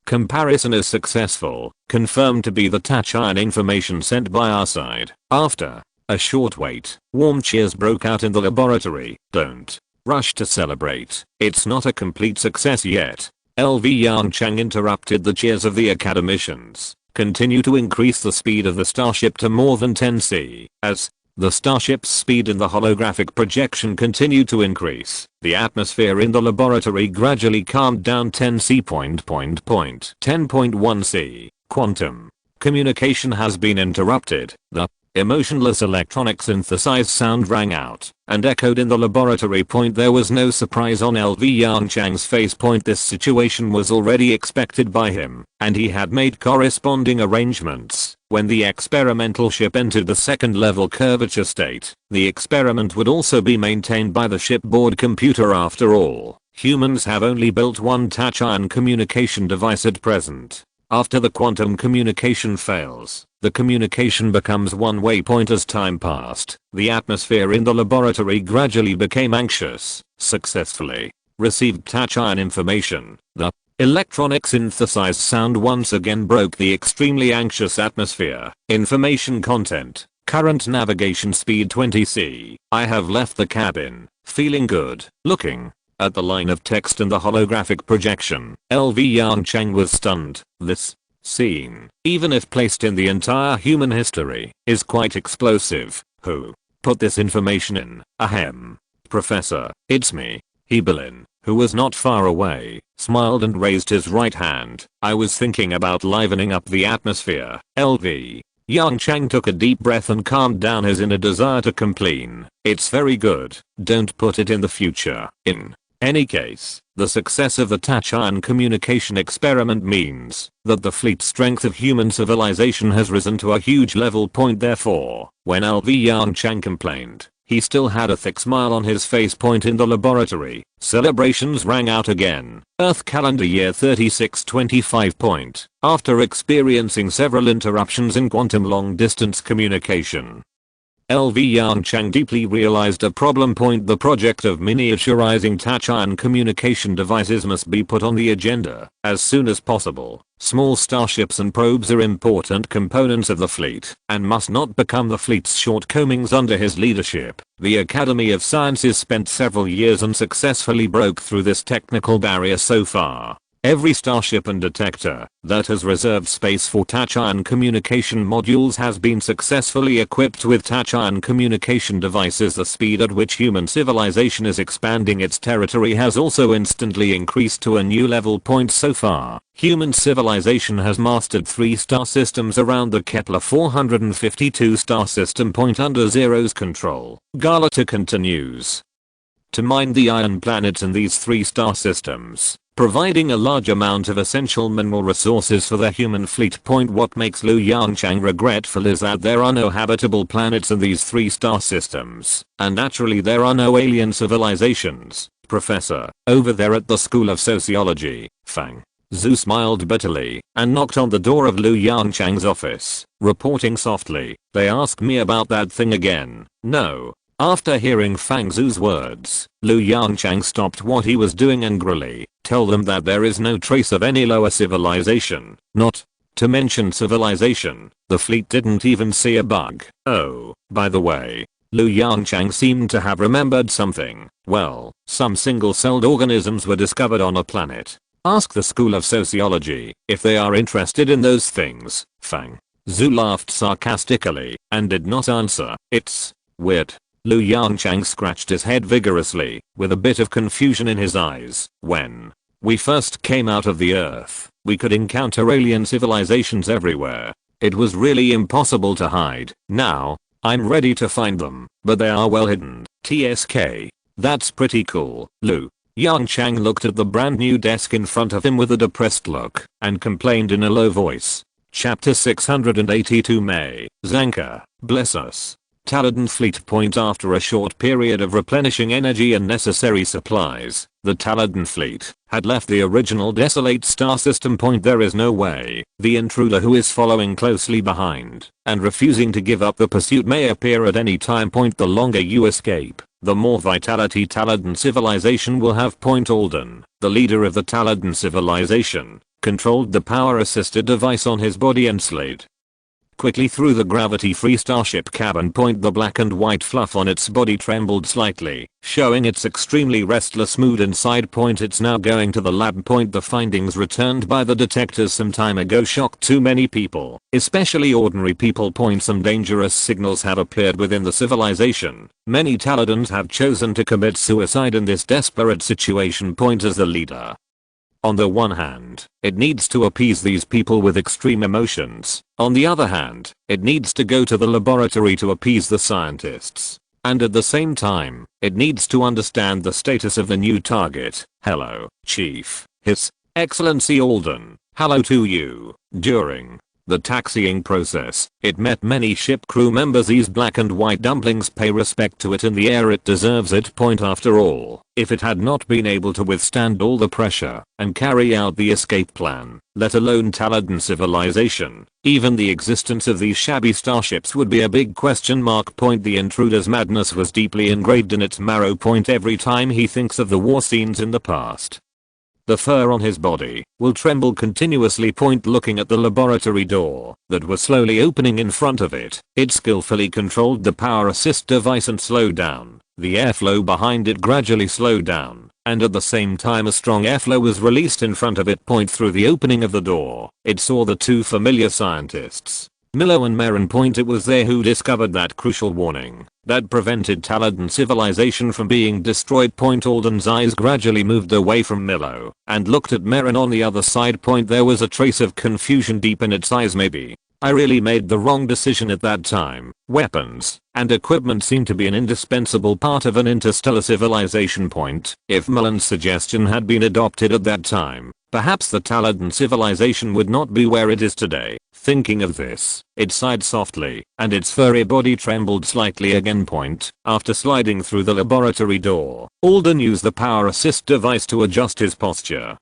comparison is successful, confirmed to be the tachyon information sent by our side. After a short wait, warm cheers broke out in the laboratory. Don't rush to celebrate, it's not a complete success yet. LV Yongchang interrupted the cheers of the academicians. Continue to increase the speed of the starship to more than 10 c. As the starship's speed in the holographic projection continued to increase, the atmosphere in the laboratory gradually calmed down. 10 c. 10.1 c. Quantum communication has been interrupted. The emotionless electronic synthesized sound rang out and echoed in the laboratory. There was no surprise on LV Yongchang's face. This situation was already expected by him, and he had made corresponding arrangements. When the experimental ship entered the second level curvature state, the experiment would also be maintained by the shipboard computer. After all, humans have only built one tachyon communication device at present. After the quantum communication fails, the communication becomes one-way. As time passed, the atmosphere in the laboratory gradually became anxious. Successfully received tachyon information. The electronic synthesized sound once again broke the extremely anxious atmosphere. Information content. Current navigation speed 20 c. I have left the cabin, feeling good. Looking at the line of text in the holographic projection, LV Yongchang was stunned. This scene, even if placed in the entire human history, is quite explosive. Who put this information in? Ahem. Professor, it's me. Hebelin, who was not far away, smiled and raised his right hand. I was thinking about livening up the atmosphere. LV Yongchang took a deep breath and calmed down his inner desire to complain. It's very good. Don't put it in the future. In any case, the success of the tachyon communication experiment means that the fleet strength of human civilization has risen to a huge level. Therefore, when LV Yongchang complained, he still had a thick smile on his face. In the laboratory, celebrations rang out again. Earth calendar year 3625. After experiencing several interruptions in quantum long-distance communication, LV Yongchang deeply realized a problem. The project of miniaturizing tachyon communication devices must be put on the agenda as soon as possible. Small starships and probes are important components of the fleet and must not become the fleet's shortcomings. Under his leadership, the Academy of Sciences spent several years and successfully broke through this technical barrier. So far, every starship and detector that has reserved space for tachyon communication modules has been successfully equipped with tachyon communication devices. The speed at which human civilization is expanding its territory has also instantly increased to a new level. So far, human civilization has mastered 3 star systems around the Kepler 452 star system. Under Zero's control, Galata continues to mine the iron planets in these 3 star systems, providing a large amount of essential mineral resources for the human fleet. What makes Lu Yongchang regretful is that there are no habitable planets in these 3 star systems, and naturally there are no alien civilizations. Professor, over there at the School of Sociology, Fang Zhu smiled bitterly and knocked on the door of Lu Yongchang's office, reporting softly, they ask me about that thing again. No. After hearing Fang Zhu's words, Lu Yongchang stopped what he was doing angrily. Tell them that there is no trace of any lower civilization, not to mention civilization. The fleet didn't even see a bug. Oh, by the way, Lu Yongchang seemed to have remembered something. Well, some single-celled organisms were discovered on a planet. Ask the School of Sociology if they are interested in those things. Fang Zhu laughed sarcastically and did not answer. It's weird. Lu Yongchang scratched his head vigorously, with a bit of confusion in his eyes. When we first came out of the Earth, we could encounter alien civilizations everywhere. It was really impossible to hide. Now, I'm ready to find them, but they are well hidden. TSK. That's pretty cool, Lou. Yongchang looked at the brand new desk in front of him with a depressed look and complained in a low voice. Chapter 682 May, Zanka, bless us. Taladan Fleet Point. After a short period of replenishing energy and necessary supplies, the Taladan fleet had left the original desolate star system point. There is no way the intruder who is following closely behind and refusing to give up the pursuit may appear at any time. Point. The longer you escape, the more vitality Taladan civilization will have. Point. Alden, the leader of the Taladan civilization, controlled the power-assisted device on his body and slid quickly through the gravity-free starship cabin. Point. The black and white fluff on its body trembled slightly, showing its extremely restless mood inside. Point. It's now going to the lab. Point. The findings returned by the detectors some time ago shocked too many people, especially ordinary people. Point. Some dangerous signals have appeared within the civilization. Many Taladans have chosen to commit suicide in this desperate situation. Point. As the leader, on the one hand, it needs to appease these people with extreme emotions. On the other hand, it needs to go to the laboratory to appease the scientists. And at the same time, it needs to understand the status of the new target. Hello, Chief. His Excellency Alden. Hello to you. During the taxiing process, it met many ship crew members. These black and white dumplings pay respect to it in the air. It deserves it. Point. After all, if it had not been able to withstand all the pressure and carry out the escape plan, let alone Taladan civilization, even the existence of these shabby starships would be a big question mark. Point. The intruder's madness was deeply ingrained in its marrow. Point. Every time he thinks of the war scenes in the past, the fur on his body will tremble continuously. Point. Looking at the laboratory door that was slowly opening in front of it, it skillfully controlled the power assist device and slowed down. The airflow behind it gradually slowed down, and at the same time a strong airflow was released in front of it. Point. Through the opening of the door, it saw the two familiar scientists, Milo and Marin. Point. It was they who discovered that crucial warning that prevented Taladan civilization from being destroyed. Point. Alden's eyes gradually moved away from Milo and looked at Marin on the other side. Point. There was a trace of confusion deep in its eyes. Maybe I really made the wrong decision at that time. Weapons and equipment seemed to be an indispensable part of an interstellar civilization. Point. If Milan's suggestion had been adopted at that time, perhaps the Taladan civilization would not be where it is today. Thinking of this, it sighed softly, and its furry body trembled slightly again. Point. After sliding through the laboratory door, Alden used the power assist device to adjust his posture,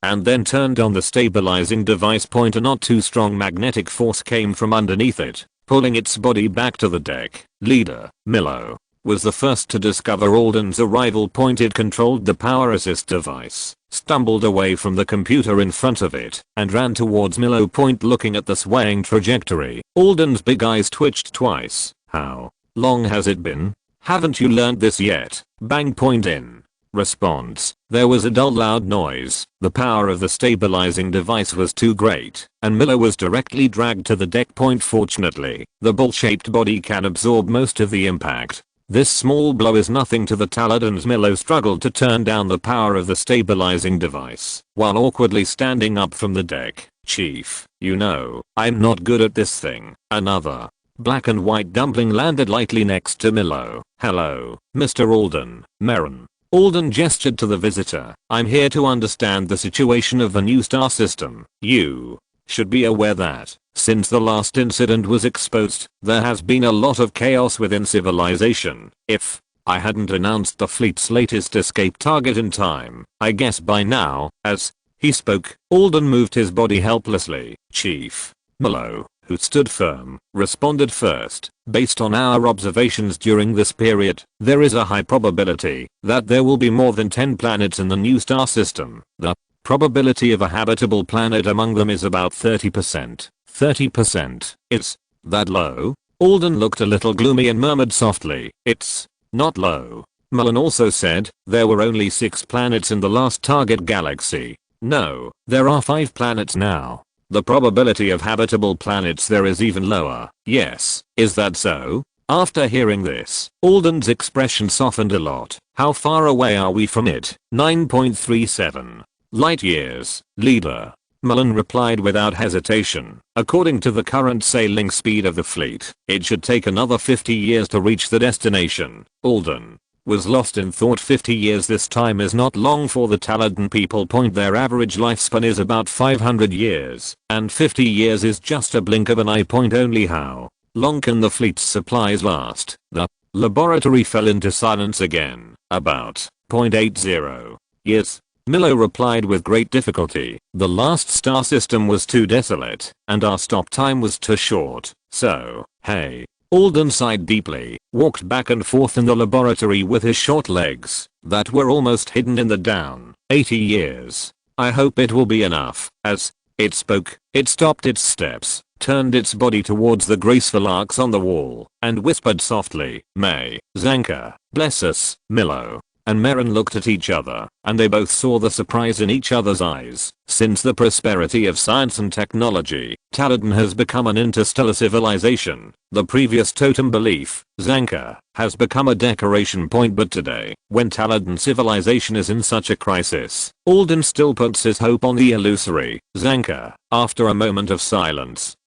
and then turned on the stabilizing device. Point. A not too strong magnetic force came from underneath it, pulling its body back to the deck. Leader, Milo, was the first to discover Alden's arrival. Point. It controlled the power assist device, stumbled away from the computer in front of it, and ran towards Milo. Point. Looking at the swaying trajectory, Alden's big eyes twitched twice. How long has it been? Haven't you learned this yet? Bang. Point. In response, there was a dull loud noise. The power of the stabilizing device was too great, and Milo was directly dragged to the deck. Point. Fortunately, the ball-shaped body can absorb most of the impact. This small blow is nothing to the Taladans. Milo struggled to turn down the power of the stabilizing device while awkwardly standing up from the deck. Chief, you know, I'm not good at this thing. Another black and white dumpling landed lightly next to Milo. Hello, Mr. Alden. Marin. Alden gestured to the visitor. I'm here to understand the situation of the new star system. You should be aware that, since the last incident was exposed, there has been a lot of chaos within civilization. If I hadn't announced the fleet's latest escape target in time, I guess by now, as he spoke, Alden moved his body helplessly. Chief, Milo, who stood firm, responded first. Based on our observations during this period, there is a high probability that there will be more than 10 planets in the new star system. The probability of a habitable planet among them is about 30%. 30%? Is that low? Alden looked a little gloomy and murmured softly, it's not low. Mullen also said, there were only 6 planets in the last target galaxy. No, there are 5 planets now. The probability of habitable planets there is even lower. Yes, is that so? After hearing this, Alden's expression softened a lot. How far away are we from it? 9.37 light years, leader. Mullen replied without hesitation. According to the current sailing speed of the fleet, it should take another 50 years to reach the destination. Alden was lost in thought. 50 years, this time is not long for the Taladan people. Their average lifespan is about 500 years, and 50 years is just a blink of an eye. Only how long can the fleet's supplies last? The laboratory fell into silence again. About 0.80 years. Milo replied with great difficulty. The last star system was too desolate, and our stop time was too short, so, hey. Alden sighed deeply, walked back and forth in the laboratory with his short legs that were almost hidden in the down. 80 years. I hope it will be enough. As it spoke, it stopped its steps, turned its body towards the graceful arcs on the wall, and whispered softly, May, Zanka, bless us. Milo and Merrin looked at each other, and they both saw the surprise in each other's eyes. Since the prosperity of science and technology, Taladan has become an interstellar civilization. The previous totem belief, Zanka, has become a decoration point. But today, when Taladan civilization is in such a crisis, Alden still puts his hope on the illusory Zanka. After a moment of silence,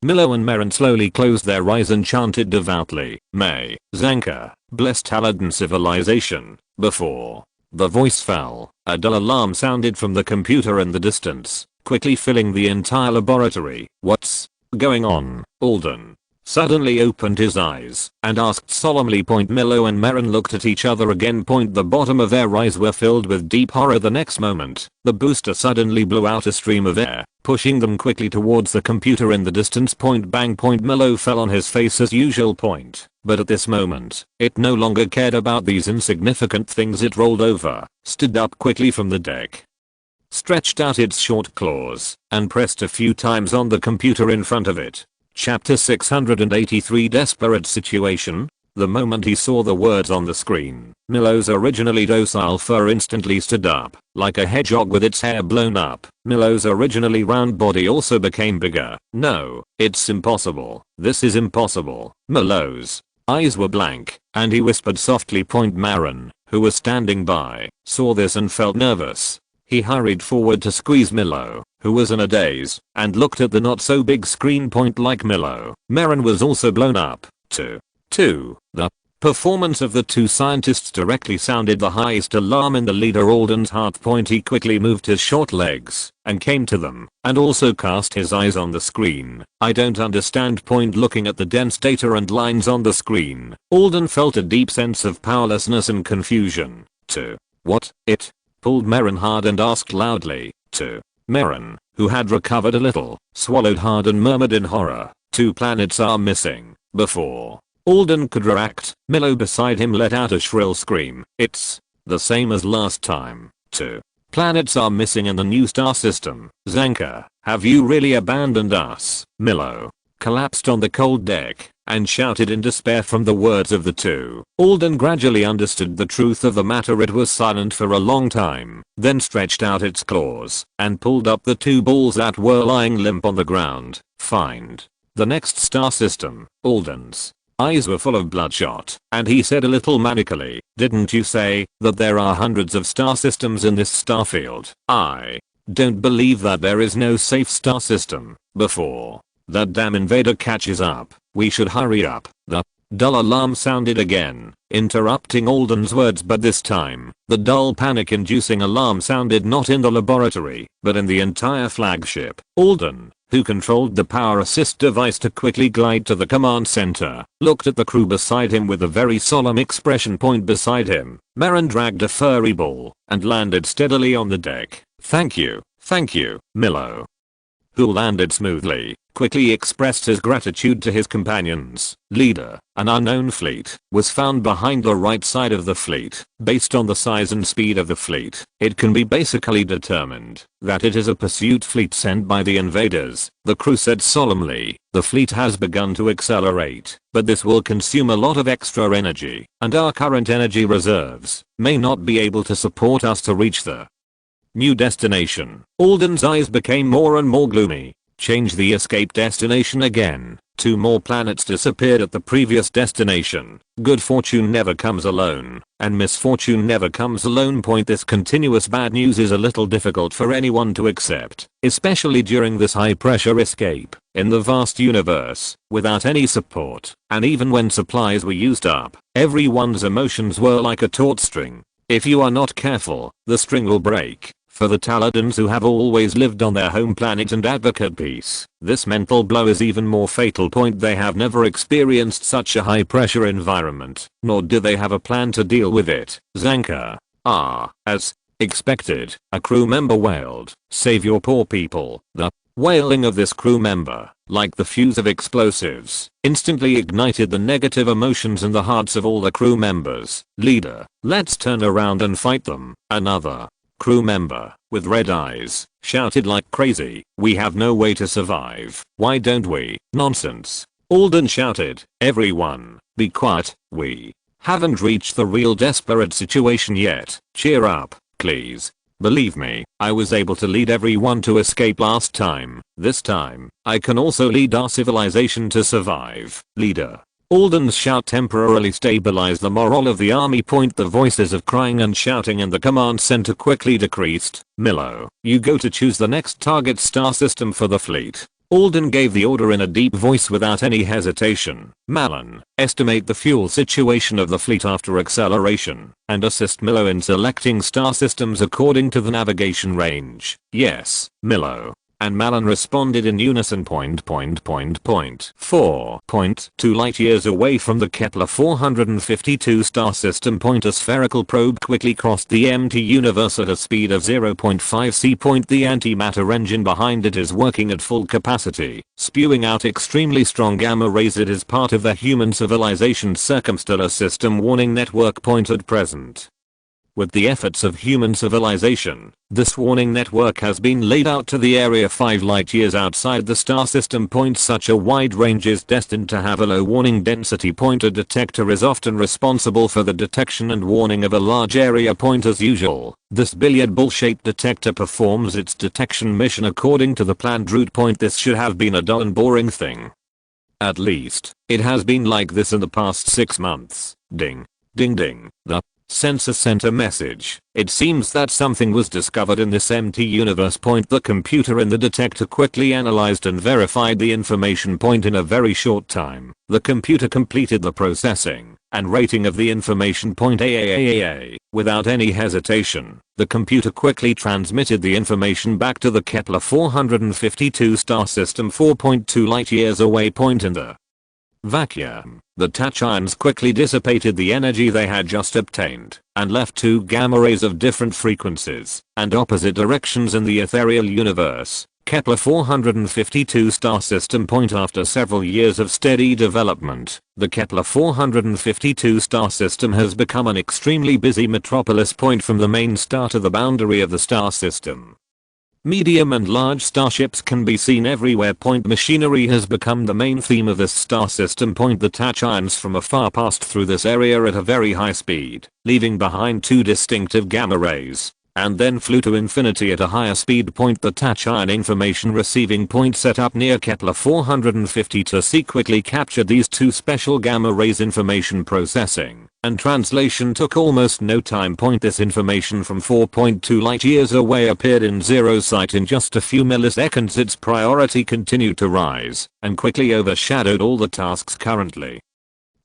Milo and Merrin slowly closed their eyes and chanted devoutly, May, Zanka, bless Taladan civilization. Before the voice fell, a dull alarm sounded from the computer in the distance, quickly filling the entire laboratory. What's going on? Alden suddenly opened his eyes and asked solemnly. Milo and Merrin looked at each other again. The bottom of their eyes were filled with deep horror. The next moment, the booster suddenly blew out a stream of air, pushing them quickly towards the computer in the distance. Bang. Milo fell on his face as usual. But at this moment, it no longer cared about these insignificant things. It rolled over, stood up quickly from the deck, stretched out its short claws, and pressed a few times on the computer in front of it. Chapter 683, Desperate Situation. The moment he saw the words on the screen, Milo's originally docile fur instantly stood up, like a hedgehog with its hair blown up. Milo's originally round body also became bigger. No, it's impossible. This is impossible. Milo's eyes were blank, and he whispered softly. Marin, who was standing by, saw this and felt nervous. He hurried forward to squeeze Milo, who was in a daze, and looked at the not so big screen. Like Milo, Merrin was also blown up, too. The performance of the two scientists directly sounded the highest alarm in the leader Alden's heart. He quickly moved his short legs and came to them, and also cast his eyes on the screen. I don't understand. Looking at the dense data and lines on the screen, Alden felt a deep sense of powerlessness and confusion. What? It pulled Merrin hard and asked loudly. Merrin, who had recovered a little, swallowed hard and murmured in horror, 2 planets are missing. Before Alden could react, Milo beside him let out a shrill scream. It's the same as last time. 2 planets are missing in the new star system. Zanka, have you really abandoned us? Milo collapsed on the cold deck and shouted in despair from the words of the two. Alden gradually understood the truth of the matter. It was silent for a long time, then stretched out its claws and pulled up the 2 balls that were lying limp on the ground. Find the next star system. Alden's eyes were full of bloodshot, and he said a little manically, didn't you say that there are hundreds of star systems in this starfield? I don't believe that there is no safe star system. Before that damn invader catches up, we should hurry up. The dull alarm sounded again, interrupting Alden's words, but this time, the dull panic-inducing alarm sounded not in the laboratory, but in the entire flagship. Alden, who controlled the power assist device to quickly glide to the command center, looked at the crew beside him with a very solemn expression. Beside him, Merrin dragged a furry ball and landed steadily on the deck. Thank you, Milo, who landed smoothly, quickly expressed his gratitude to his companions. Leader, an unknown fleet, was found behind the right side of the fleet. Based on the size and speed of the fleet, it can be basically determined that it is a pursuit fleet sent by the invaders. The crew said solemnly, the fleet has begun to accelerate, but this will consume a lot of extra energy, and our current energy reserves may not be able to support us to reach the new destination. Alden's eyes became more and more gloomy. Change the escape destination again. 2 more planets disappeared at the previous destination. Good fortune never comes alone, and misfortune never comes alone. This continuous bad news is a little difficult for anyone to accept, especially during this high pressure escape, in the vast universe, without any support, and even when supplies were used up, everyone's emotions were like a taut string. If you are not careful, the string will break. For the Taladins who have always lived on their home planet and advocate peace, this mental blow is even more fatal. They have never experienced such a high pressure environment, nor do they have a plan to deal with it. Zanka. As expected, a crew member wailed, "Save your poor people." The wailing of this crew member, like the fuse of explosives, instantly ignited the negative emotions in the hearts of all the crew members. "Leader, let's turn around and fight them." Another crew member, with red eyes, shouted like crazy, "We have no way to survive. Why don't we?" "Nonsense." Alden shouted, "Everyone, be quiet. We haven't reached the real desperate situation yet. Cheer up, please. Believe me, I was able to lead everyone to escape last time. This time, I can also lead our civilization to survive." Leader. Alden's shout temporarily stabilized the morale of the army. The voices of crying and shouting in the command center quickly decreased. "Milo, you go to choose the next target star system for the fleet." Alden gave the order in a deep voice without any hesitation. "Malin, estimate the fuel situation of the fleet after acceleration, and assist Milo in selecting star systems according to the navigation range." "Yes, Milo." And Malin responded in unison. 4.2 light years away from the Kepler 452 star system. A spherical probe quickly crossed the empty universe at a speed of 0.5 c. The antimatter engine behind it is working at full capacity, spewing out extremely strong gamma rays. It is part of the human civilization's circumstellar system warning network. At present, with the efforts of human civilization, this warning network has been laid out to the area 5 light years outside the star system. Such a wide range is destined to have a low warning density. A detector is often responsible for the detection and warning of a large area. As usual, this billiard ball shaped detector performs its detection mission according to the planned route. This should have been a dull and boring thing. At least, it has been like this in the past 6 months. Ding. Ding ding. The sensor sent a message. It seems that something was discovered in this empty universe. The computer in the detector quickly analyzed and verified the information. In a very short time, the computer completed the processing and rating of the information. Without any hesitation, the computer quickly transmitted the information back to the Kepler 452 star system 4.2 light years away. In the vacuum, the tachyons quickly dissipated the energy they had just obtained and left 2 gamma rays of different frequencies and opposite directions in the ethereal universe. Kepler 452 star system. After several years of steady development, the Kepler 452 star system has become an extremely busy metropolis. From the main star to the boundary of the star system, medium and large starships can be seen everywhere. Machinery has become the main theme of this star system. The tachyons from afar passed through this area at a very high speed, leaving behind 2 distinctive gamma rays, and then flew to infinity at a higher speed. The tachyon information receiving point set up near Kepler 452c quickly captured these 2 special gamma rays. Information processing and translation took almost no time. This information from 4.2 light years away appeared in zero sight in just a few milliseconds. Its priority continued to rise and quickly overshadowed all the tasks currently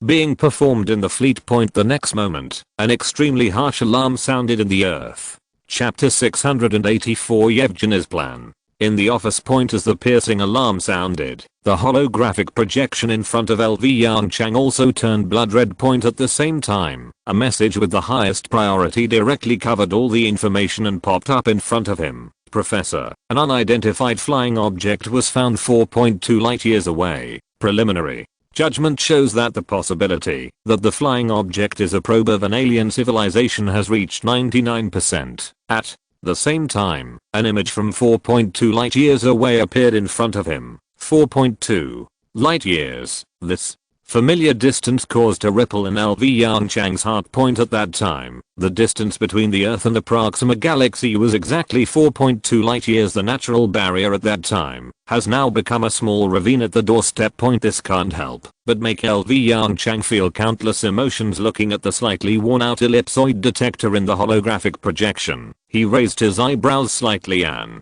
being performed in the fleet. The next moment, an extremely harsh alarm sounded in the earth. Chapter 684 Yevgeny's Plan. In the office. As the piercing alarm sounded, the holographic projection in front of LV Yongchang also turned blood red. At the same time, a message with the highest priority directly covered all the information and popped up in front of him. "Professor, an unidentified flying object was found 4.2 light years away. Preliminary judgment shows that the possibility that the flying object is a probe of an alien civilization has reached 99%. At the same time, an image from 4.2 light years away appeared in front of him. 4.2 light years. This Familiar distance caused a ripple in LV Yongchang's heart point at that time. The distance between the Earth and the Proxima Galaxy was exactly 4.2 light years. The natural barrier at that time has now become a small ravine at the doorstep point. This can't help but make LV Yongchang feel countless emotions looking at the slightly worn out ellipsoid detector in the holographic projection. He raised his eyebrows slightly and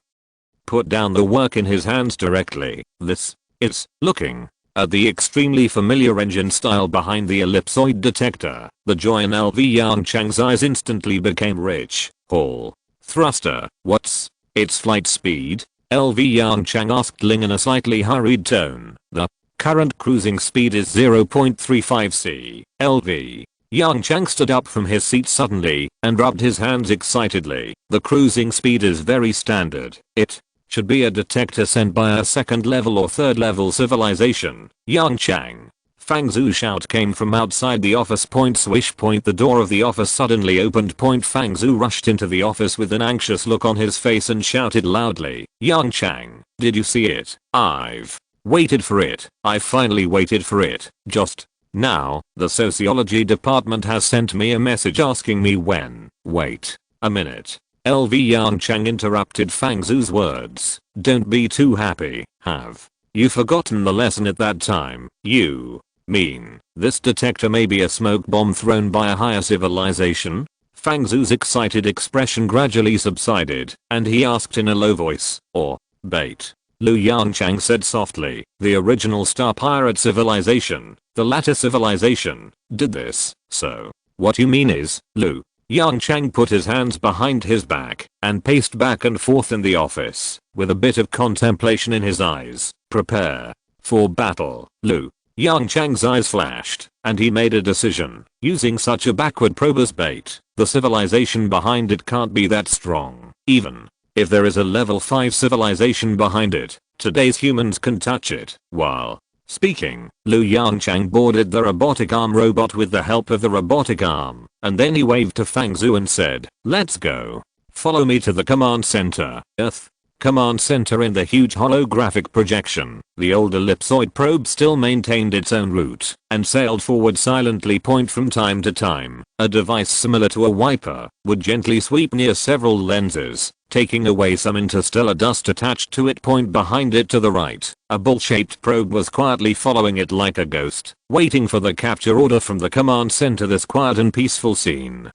put down the work in his hands directly. This is looking at the extremely familiar engine style behind the ellipsoid detector. The joy in LV Yongchang's eyes instantly became rich. Hall thruster. What's its flight speed? LV Yongchang asked Ling in a slightly hurried tone. The current cruising speed is 0.35 c. LV Yongchang stood up from his seat suddenly and rubbed his hands excitedly. The cruising speed is very standard. It should be a detector sent by a second level or third level civilization. Yongchang. Fang Zhu's shout came from outside the office. Point swish point. The door of the office suddenly opened. Point Fang Zhu rushed into the office with an anxious look on his face and shouted loudly, Yongchang, did you see it? I've waited for it. I finally waited for it. Just now, the sociology department has sent me a message asking me when. Wait a minute. LV Yongchang interrupted Fang Zhu's words. Don't be too happy. Have you forgotten the lesson at that time? You mean this detector may be a smoke bomb thrown by a higher civilization? Fang Zhu's excited expression gradually subsided, and he asked in a low voice, or bait? Lu Yongchang said softly, the original star pirate civilization, the latter civilization, did this. So, what you mean is, Lu Yongchang put his hands behind his back and paced back and forth in the office with a bit of contemplation in his eyes. Prepare for battle. Lu Yongchang's eyes flashed and he made a decision. Using such a backward probe as bait, the civilization behind it can't be that strong. Even if there is a level 5 civilization behind it, today's humans can touch it. While speaking, Lu Yongchang boarded the robotic arm robot with the help of the robotic arm, and then he waved to Fang Zhu and said, let's go. Follow me to the command center. Earth command center. In the huge holographic projection, the old ellipsoid probe still maintained its own route and sailed forward silently. Point from time to time, a device similar to a wiper would gently sweep near several lenses, taking away some interstellar dust attached to it. Point behind it to the right, a ball-shaped probe was quietly following it like a ghost, waiting for the capture order from the command center. This quiet and peaceful scene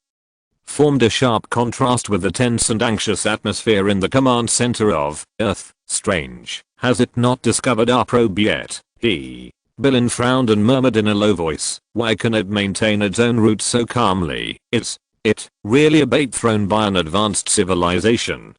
formed a sharp contrast with the tense and anxious atmosphere in the command center of Earth. Strange, has it not discovered our probe yet? Bilin frowned and murmured in a low voice, why can it maintain its own route so calmly? Is it really a bait thrown by an advanced civilization?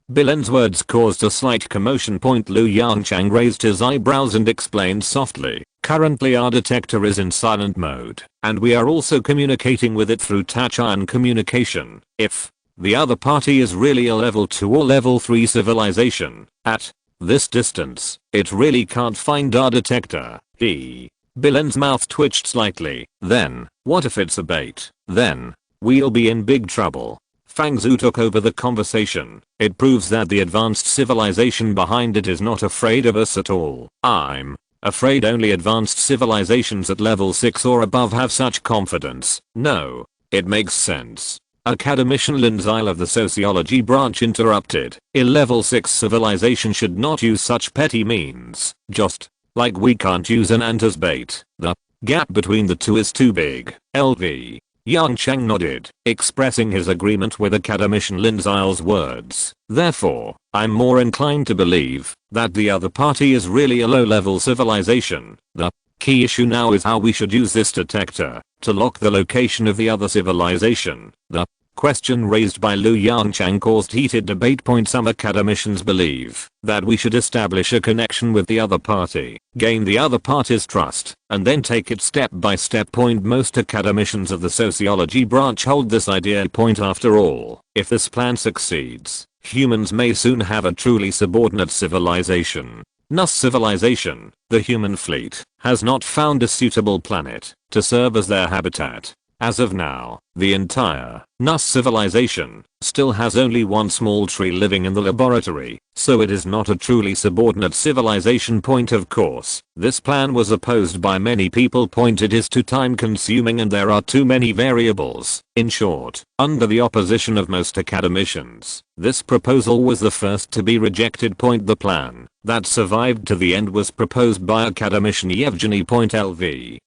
Bilin's words caused a slight commotion. Point Lu Yongchang raised his eyebrows and explained softly, currently our detector is in silent mode, and we are also communicating with it through touch ion communication. If the other party is really a level 2 or level 3 civilization, at this distance, it really can't find our detector. Bilin's mouth twitched slightly. Then, what if it's a bait? Then we'll be in big trouble. Fang Zhu took over the conversation. It proves that the advanced civilization behind it is not afraid of us at all. I'm afraid only advanced civilizations at level 6 or above have such confidence. No, it makes sense. Academician Lin Zile of the sociology branch interrupted. A level 6 civilization should not use such petty means, just like we can't use an ant as bait. The gap between the two is too big. LV Yongchang nodded, expressing his agreement with Academician Lin Zile's words. Therefore, I'm more inclined to believe that the other party is really a low-level civilization. The key issue now is how we should use this detector to lock the location of the other civilization. The question raised by Lu Yongchang caused heated debate. Some academicians believe that we should establish a connection with the other party, gain the other party's trust, and then take it step by step. Most academicians of the sociology branch hold this idea. After all, if this plan succeeds, humans may soon have a truly subordinate civilization. Nus civilization, the human fleet, has not found a suitable planet to serve as their habitat. As of now, the entire NUS civilization still has only one small tree living in the laboratory, so it is not a truly subordinate civilization. Point of course, this plan was opposed by many people. It is too time consuming and there are too many variables. In short, under the opposition of most academicians, this proposal was the first to be rejected. The plan that survived to the end was proposed by academician Yevgeny Lv.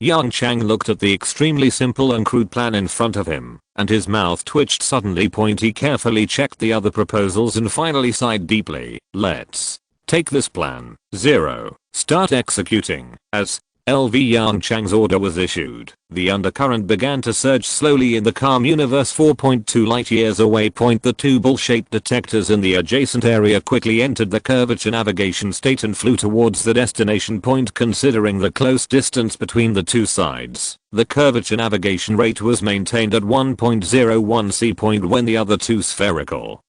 Yongchang looked at the extremely simple and crude plan in front of him, and his mouth twitched suddenly. He carefully checked the other proposals and finally sighed deeply. Let's take this plan. 0. Start executing. As Lv Yongchang's order was issued, the undercurrent began to surge slowly in the calm universe 4.2 light years away. The two ball-shaped detectors in the adjacent area quickly entered the curvature navigation state and flew towards the destination point. Considering the close distance between the two sides, the curvature navigation rate was maintained at 1.01 c. When the other two spherical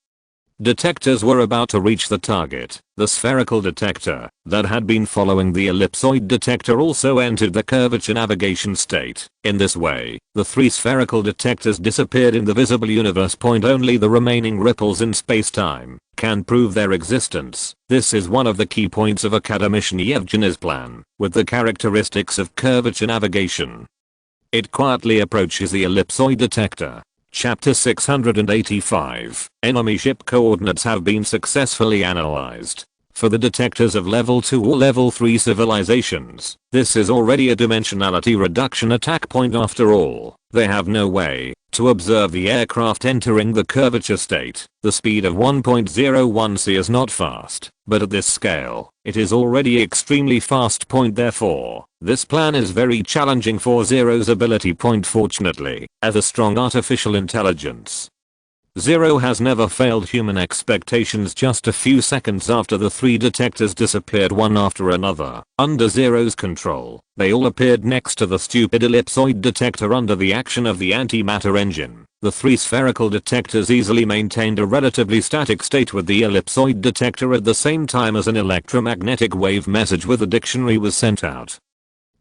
detectors were about to reach the target, the spherical detector that had been following the ellipsoid detector also entered the curvature navigation state. In this way, the three spherical detectors disappeared in the visible universe. Only the remaining ripples in space-time can prove their existence. This is one of the key points of academician Yevgeny's plan, with the characteristics of curvature navigation. It quietly approaches the ellipsoid detector. Chapter 685. Enemy ship coordinates have been successfully analyzed. For the detectors of level 2 or level 3 civilizations, this is already a dimensionality reduction attack. After all, they have no way to observe the aircraft entering the curvature state. The speed of 1.01 c is not fast, but at this scale, it is already extremely fast. Therefore, this plan is very challenging for Zero's ability. Fortunately, as a strong artificial intelligence, Zero has never failed human expectations. Just a few seconds after the three detectors disappeared one after another, under Zero's control, they all appeared next to the stupid ellipsoid detector under the action of the antimatter engine. The three spherical detectors easily maintained a relatively static state with the ellipsoid detector at the same time as an electromagnetic wave message with a dictionary was sent out.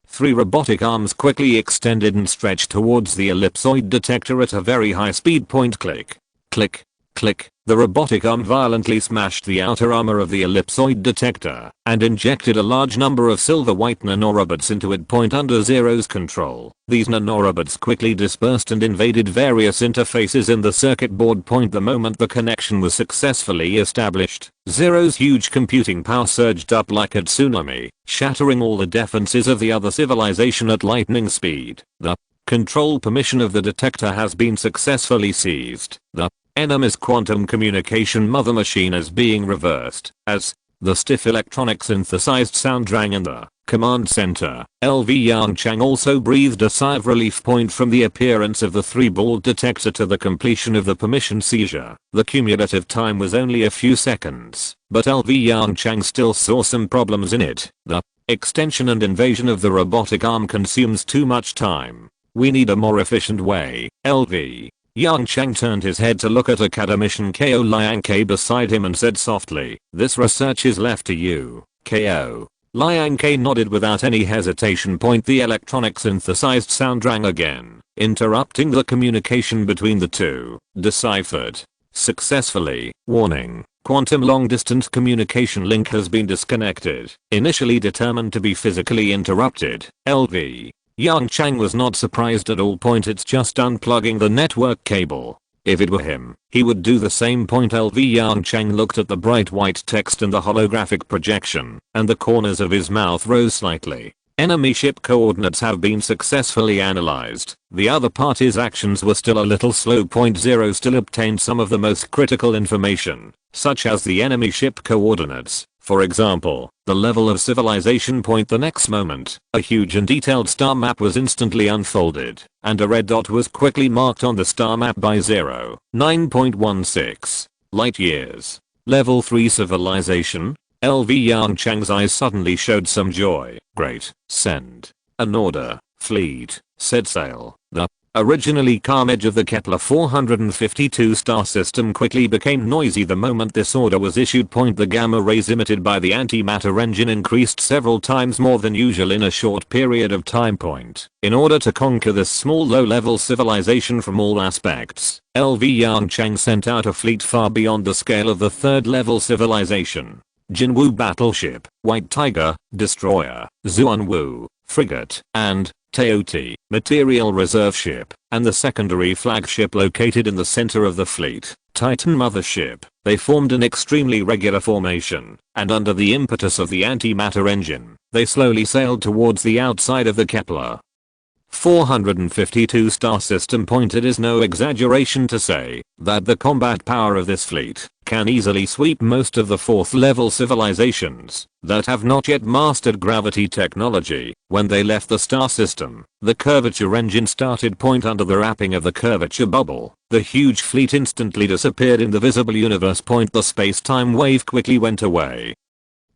Three robotic arms quickly extended and stretched towards the ellipsoid detector at a very high speed. Click. Click, click, the robotic arm violently smashed the outer armor of the ellipsoid detector and injected a large number of silver-white nanorobots into it. Under Zero's control, these nanorobots quickly dispersed and invaded various interfaces in the circuit board. The moment the connection was successfully established, Zero's huge computing power surged up like a tsunami, shattering all the defenses of the other civilization at lightning speed. The control permission of the detector has been successfully seized. The enemy's quantum communication mother machine is being reversed, as the stiff electronic synthesized sound rang in the command center. Lv Yongchang also breathed a sigh of relief. From the appearance of the three-ball detector to the completion of the permission seizure, the cumulative time was only a few seconds, but Lv Yongchang still saw some problems in it. The extension and invasion of the robotic arm consumes too much time. We need a more efficient way. Lv Yongchang turned his head to look at academician Ko Liang-K beside him and said softly, "This research is left to you, Ko." Liang-K nodded without any hesitation. The electronic synthesized sound rang again, interrupting the communication between the two. Deciphered successfully. Warning. Quantum long-distance communication link has been disconnected. Initially determined to be physically interrupted. Lv Yongchang was not surprised at all. It's just unplugging the network cable. If it were him, he would do the same. Lv Yongchang looked at the bright white text in the holographic projection, and the corners of his mouth rose slightly. Enemy ship coordinates have been successfully analyzed. The other party's actions were still a little slow. Zero still obtained some of the most critical information, such as the enemy ship coordinates. For example, the level of civilization. The next moment, a huge and detailed star map was instantly unfolded, and a red dot was quickly marked on the star map by 9.16 light years. Level 3 civilization? Lv Yongchang's eyes suddenly showed some joy. Great. Send an order. Fleet. Set sail. The originally calm edge of the Kepler 452 star system quickly became noisy the moment this order was issued. The gamma rays emitted by the antimatter engine increased several times more than usual in a short period of time. In order to conquer this small low-level civilization from all aspects, LV Yongchang sent out a fleet far beyond the scale of the third-level civilization. Jinwu battleship, White Tiger, destroyer, Zuanwu, frigate, and Teoti, material reserve ship, and the secondary flagship located in the center of the fleet, Titan mothership. They formed an extremely regular formation, and under the impetus of the antimatter engine, they slowly sailed towards the outside of the Kepler 452 star system. It is no exaggeration to say that the combat power of this fleet can easily sweep most of the fourth level civilizations that have not yet mastered gravity technology. When they left the star system, the curvature engine started. Under the wrapping of the curvature bubble, the huge fleet instantly disappeared in the visible universe. The space-time wave quickly went away,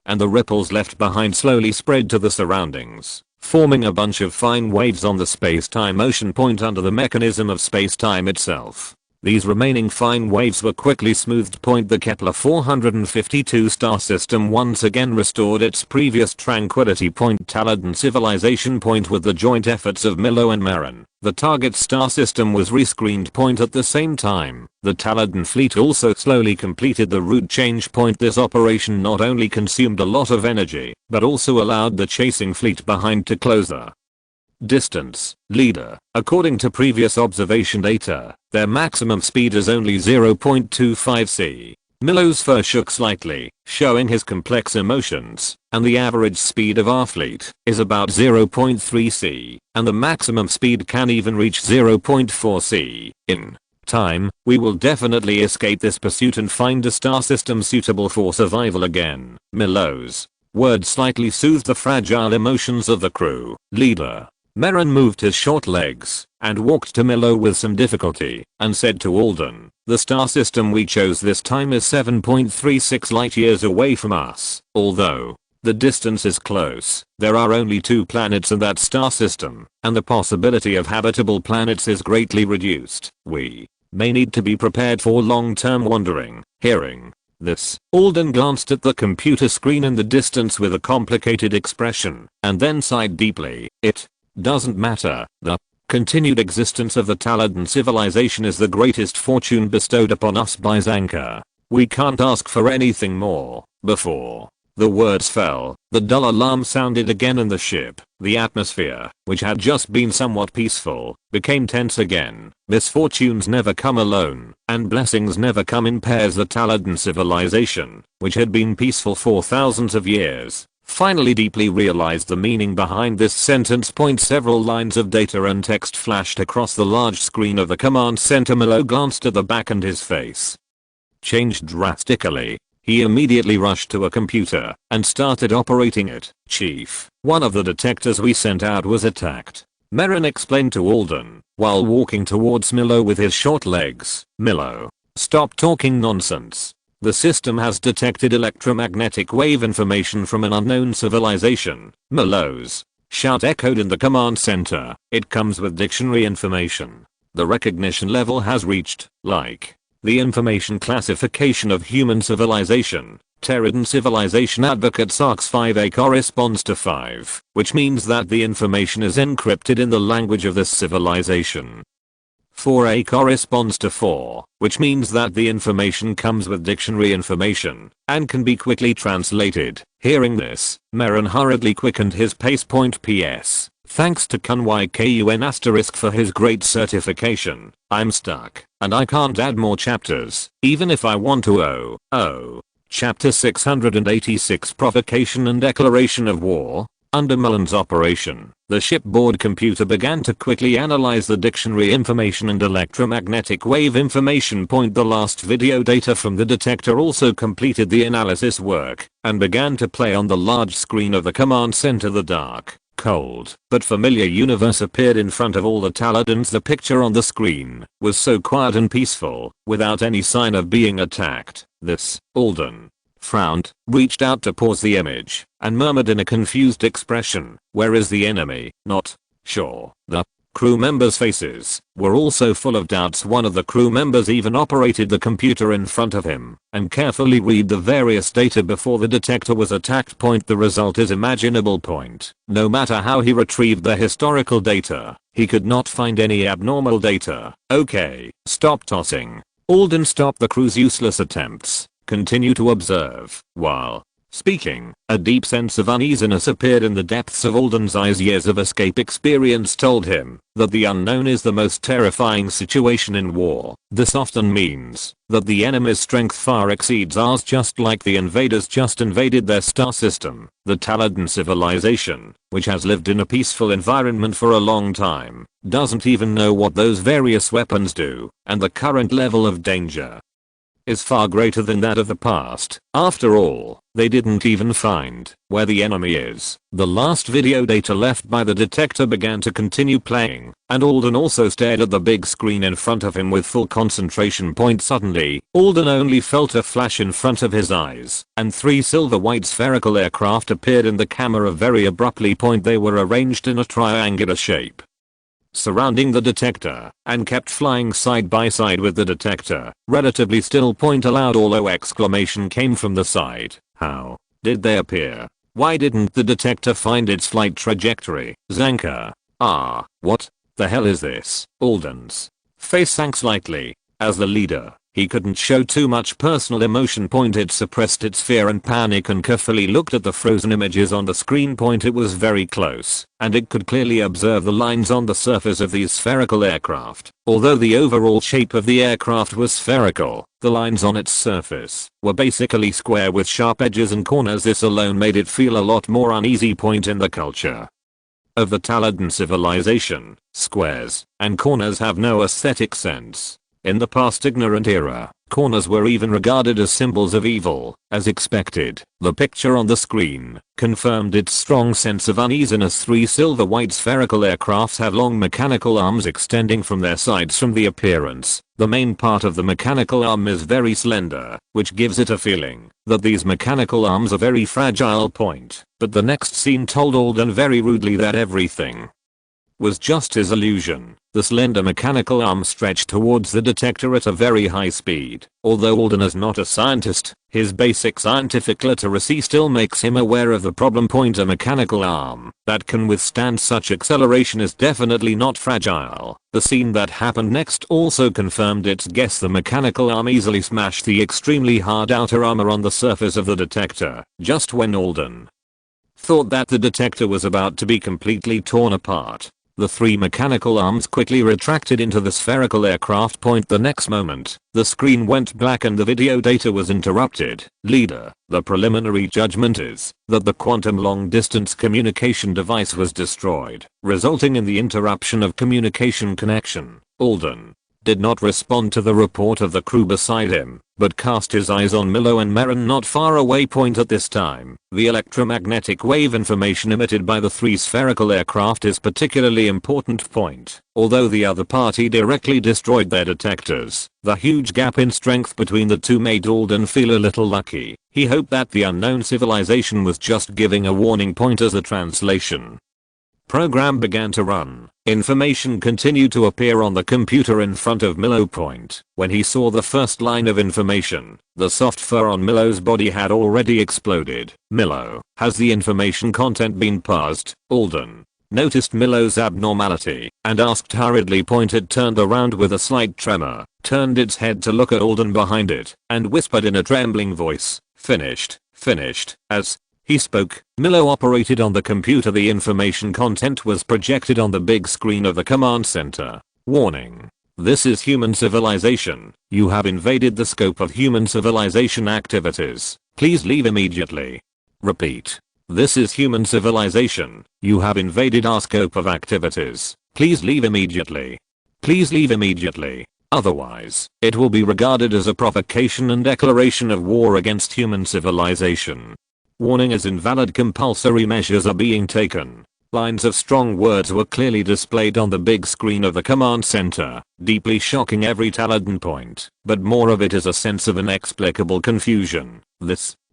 and the ripples left behind slowly spread to the surroundings, forming a bunch of fine waves on the space-time ocean. Under the mechanism of space-time itself, these remaining fine waves were quickly smoothed. The Kepler 452 star system once again restored its previous tranquility. Taladan civilization. With the joint efforts of Milo and Marin, the target star system was rescreened. At the same time, the Taladan fleet also slowly completed the route change. This operation not only consumed a lot of energy, but also allowed the chasing fleet behind to close the distance. Leader, according to previous observation data, their maximum speed is only 0.25 c. Milo's fur shook slightly, showing his complex emotions, and the average speed of our fleet is about 0.3 c, and the maximum speed can even reach 0.4 c. In time, we will definitely escape this pursuit and find a star system suitable for survival again. Milo's words slightly soothed the fragile emotions of the crew. Leader Marin moved his short legs and walked to Milo with some difficulty and said to Alden, "The star system we chose this time is 7.36 light years away from us. Although the distance is close, there are only 2 planets in that star system, and the possibility of habitable planets is greatly reduced. We may need to be prepared for long-term wandering." Hearing this, Alden glanced at the computer screen in the distance with a complicated expression, and then sighed deeply. It doesn't matter. The continued existence of the Taladan civilization is the greatest fortune bestowed upon us by Zanka. We can't ask for anything more. Before the words fell, the dull alarm sounded again in the ship. The atmosphere, which had just been somewhat peaceful, became tense again. Misfortunes never come alone, and blessings never come in pairs. The Taladan civilization, which had been peaceful for thousands of years, finally deeply realized the meaning behind this sentence. Several lines of data and text flashed across the large screen of the command center. Milo glanced at the back and his face changed drastically. He immediately rushed to a computer and started operating it. "Chief, one of the detectors we sent out was attacked," Marin explained to Alden while walking towards Milo with his short legs. "Milo, stop talking nonsense. The system has detected electromagnetic wave information from an unknown civilization." Milo's shout echoed in the command center. "It comes with dictionary information. The recognition level has reached, like, the information classification of human civilization. Terridan civilization advocate SARX 5A corresponds to 5, which means that the information is encrypted in the language of this civilization. 4A corresponds to 4, which means that the information comes with dictionary information and can be quickly translated." Hearing this, Marin hurriedly quickened his pace. PS. Thanks to Kun for his great certification. I'm stuck, and I can't add more chapters, even if I want to. Chapter 686 Provocation and Declaration of War. Under Mullen's operation, the shipboard computer began to quickly analyze the dictionary information and electromagnetic wave information. The last video data from the detector also completed the analysis work and began to play on the large screen of the command center. The dark, cold, but familiar universe appeared in front of all the Taladans. The picture on the screen was so quiet and peaceful, without any sign of being attacked. This, Alden frowned, reached out to pause the image, and murmured in a confused expression, "Where is the enemy?" "Not sure." The Crew members' faces were also full of doubts. One of the crew members even operated the computer in front of him and carefully read the various data before the detector was attacked. The result is imaginable. No matter how he retrieved the historical data, he could not find any abnormal data. Okay, stop tossing. Alden stopped the crew's useless attempts. Continue to observe. While speaking, a deep sense of uneasiness appeared in the depths of Alden's eyes. Years of escape experience told him that the unknown is the most terrifying situation in war. This often means that the enemy's strength far exceeds ours, just like the invaders just invaded their star system. The Taladan civilization, which has lived in a peaceful environment for a long time, doesn't even know what those various weapons do, and the current level of danger is far greater than that of the past. After all, they didn't even find where the enemy is. The last video data left by the detector began to continue playing, and Alden also stared at the big screen in front of him with full concentration. Suddenly, Alden only felt a flash in front of his eyes, and 3 silver white spherical aircraft appeared in the camera very abruptly. They were arranged in a triangular shape surrounding the detector and kept flying side by side with the detector, relatively still. A loud "Allo!" exclamation came from the side. How did they appear? Why didn't the detector find its flight trajectory? Zanka. What the hell is this? Alden's face sank slightly. As the leader, he couldn't show too much personal emotion. It suppressed its fear and panic and carefully looked at the frozen images on the screen. It was very close, and it could clearly observe the lines on the surface of these spherical aircraft. Although the overall shape of the aircraft was spherical, the lines on its surface were basically square with sharp edges and corners. This alone made it feel a lot more uneasy. In the culture of the Taladan civilization, squares and corners have no aesthetic sense. In the past ignorant era, corners were even regarded as symbols of evil. As expected, the picture on the screen confirmed its strong sense of uneasiness. 3 silver white spherical aircrafts have long mechanical arms extending from their sides. From the appearance, the main part of the mechanical arm is very slender, which gives it a feeling that these mechanical arms are very fragile. But the next scene told Alden very rudely that everything was just his illusion. The slender mechanical arm stretched towards the detector at a very high speed. Although Alden is not a scientist, his basic scientific literacy still makes him aware of the problem. A mechanical arm that can withstand such acceleration is definitely not fragile. The scene that happened next also confirmed its guess. The mechanical arm easily smashed the extremely hard outer armor on the surface of the detector. Just when Alden thought that the detector was about to be completely torn apart, the 3 mechanical arms quickly retracted into the spherical aircraft. The next moment, the screen went black and the video data was interrupted. Leader, the preliminary judgment is that the quantum long-distance communication device was destroyed, resulting in the interruption of communication connection. Alden did not respond to the report of the crew beside him, but cast his eyes on Milo and Marin not far away. At this time, the electromagnetic wave information emitted by the 3 spherical aircraft is particularly important. Although the other party directly destroyed their detectors, the huge gap in strength between the two made Alden feel a little lucky. He hoped that the unknown civilization was just giving a warning. As the translation program began to run, information continued to appear on the computer in front of Milo. When he saw the first line of information, the soft fur on Milo's body had already exploded. Milo, has the information content been parsed? Alden noticed Milo's abnormality and asked hurriedly. It turned around with a slight tremor, turned its head to look at Alden behind it, and whispered in a trembling voice, "Finished. As he spoke, Milo operated on the computer. The information content was projected on the big screen of the command center. Warning. This is human civilization. You have invaded the scope of human civilization activities. Please leave immediately. Repeat. This is human civilization. You have invaded our scope of activities. Please leave immediately. Please leave immediately. Otherwise, it will be regarded as a provocation and declaration of war against human civilization. Warning is invalid. Compulsory measures are being taken." Lines of strong words were clearly displayed on the big screen of the command center, deeply shocking every Taladan. But more of it is a sense of inexplicable confusion.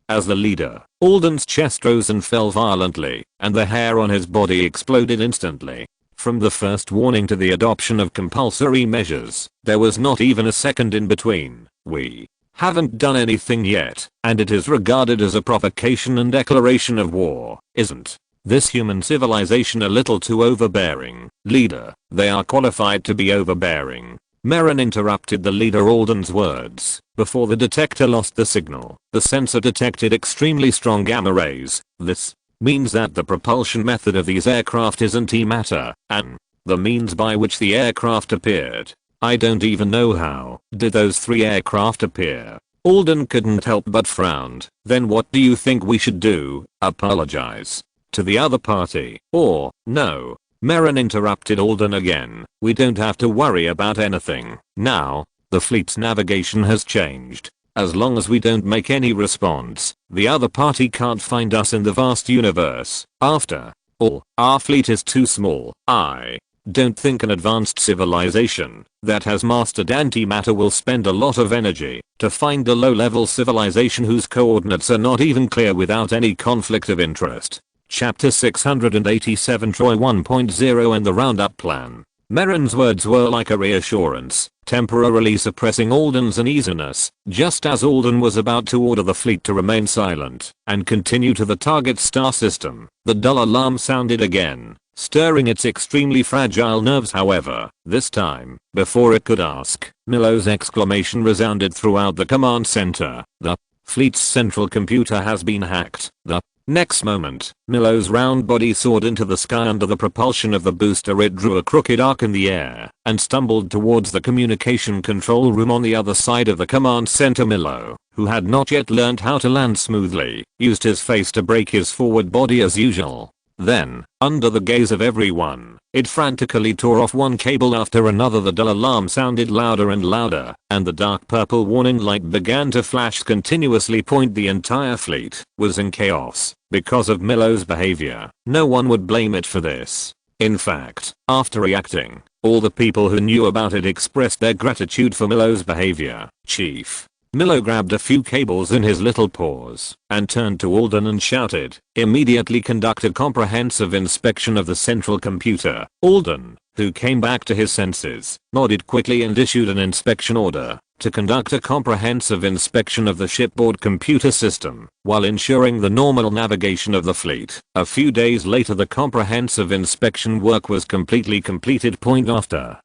As the leader, Alden's chest rose and fell violently, and the hair on his body exploded instantly. From the first warning to the adoption of compulsory measures, there was not even a second in between. We haven't done anything yet, and it is regarded as a provocation and declaration of war. Isn't this human civilization a little too overbearing? Leader, they are qualified to be overbearing. Merrin interrupted the leader Alden's words. Before the detector lost the signal, the sensor detected extremely strong gamma rays. This means that the propulsion method of these aircraft is antimatter, and the means by which the aircraft appeared. I don't even know how did those 3 aircraft appear. Alden couldn't help but frowned. Then what do you think we should do? Apologize to the other party? Or, no? Merrin interrupted Alden again. We don't have to worry about anything. Now, the fleet's navigation has changed. As long as we don't make any response, the other party can't find us in the vast universe. After all, our fleet is too small. I don't think an advanced civilization that has mastered antimatter will spend a lot of energy to find a low-level civilization whose coordinates are not even clear without any conflict of interest. Chapter 687 Troy 1.0 and the Roundup Plan. Merrin's words were like a reassurance, temporarily suppressing Alden's uneasiness, just as Alden was about to order the fleet to remain silent and continue to the target star system. The dull alarm sounded again, stirring its extremely fragile nerves. However, this time, before it could ask, Milo's exclamation resounded throughout the command center. The fleet's central computer has been hacked. The next moment, Milo's round body soared into the sky under the propulsion of the booster. It drew a crooked arc in the air and stumbled towards the communication control room on the other side of the command center. Milo, who had not yet learned how to land smoothly, used his face to brake his forward body as usual. Then, under the gaze of everyone, it frantically tore off one cable after another. The dull alarm sounded louder and louder, and the dark purple warning light began to flash continuously. The entire fleet was in chaos because of Milo's behavior. No one would blame it for this. In fact, after reacting, all the people who knew about it expressed their gratitude for Milo's behavior. Chief Milo grabbed a few cables in his little paws and turned to Alden and shouted, "Immediately conduct a comprehensive inspection of the central computer." Alden, who came back to his senses, nodded quickly and issued an inspection order to conduct a comprehensive inspection of the shipboard computer system while ensuring the normal navigation of the fleet. A few days later, the comprehensive inspection work was completely completed. After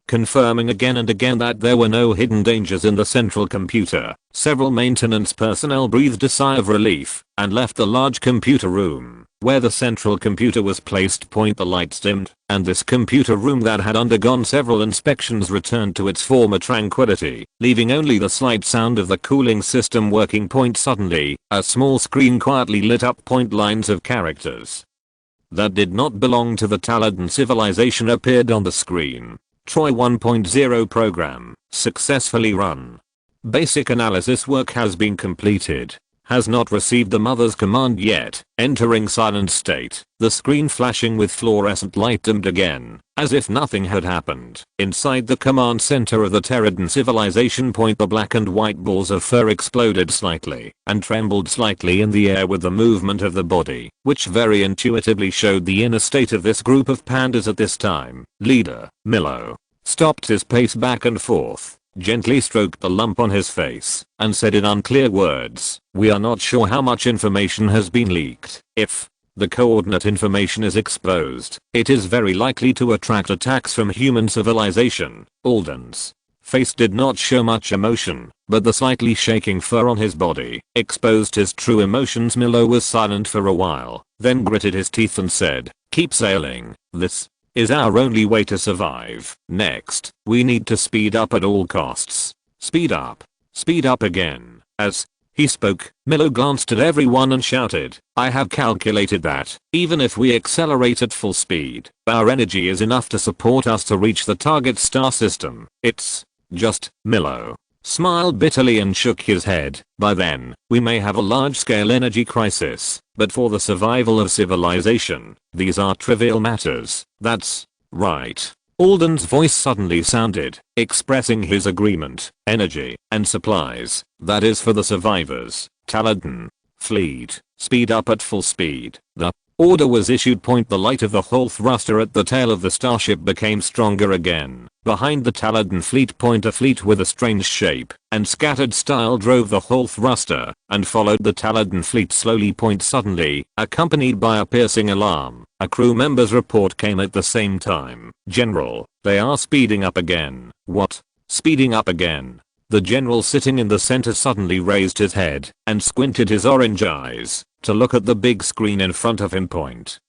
confirming again and again that there were no hidden dangers in the central computer, several maintenance personnel breathed a sigh of relief and left the large computer room where the central computer was placed. The lights dimmed, and this computer room that had undergone several inspections returned to its former tranquility, leaving only the slight sound of the cooling system working. Suddenly, a small screen quietly lit up. Lines of characters that did not belong to the Taladan civilization appeared on the screen. Troy 1.0 program successfully run. Basic analysis work has been completed. Has not received the mother's command yet. Entering silent state. The screen flashing with fluorescent light dimmed again, as if nothing had happened. Inside the command center of the Terridan civilization. The black and white balls of fur exploded slightly and trembled slightly in the air with the movement of the body, which very intuitively showed the inner state of this group of pandas at this time. Leader Milo stopped his pace back and forth, gently stroked the lump on his face, and said in unclear words, "We are not sure how much information has been leaked. If the coordinate information is exposed, it is very likely to attract attacks from human civilization." Alden's face did not show much emotion, but the slightly shaking fur on his body exposed his true emotions. Milo was silent for a while, then gritted his teeth and said, "Keep sailing. This is our only way to survive. Next, we need to speed up at all costs. Speed up. Speed up again." As he spoke, Milo glanced at everyone and shouted, "I have calculated that, even if we accelerate at full speed, our energy is enough to support us to reach the target star system. It's just..." Milo smiled bitterly and shook his head. "By then, we may have a large-scale energy crisis, but for the survival of civilization, these are trivial matters." "That's right." Alden's voice suddenly sounded, expressing his agreement. "Energy and supplies, that is for the survivors. Taladan fleet, speed up at full speed." The Order was issued. The light of the hull thruster at the tail of the starship became stronger again. Behind the Taladan fleet. A fleet with a strange shape and scattered style drove the hull thruster and followed the Taladan fleet slowly. Suddenly, accompanied by a piercing alarm, a crew member's report came at the same time. General, they are speeding up again. What? Speeding up again? The general sitting in the center suddenly raised his head and squinted his orange eyes to look at the big screen in front of him.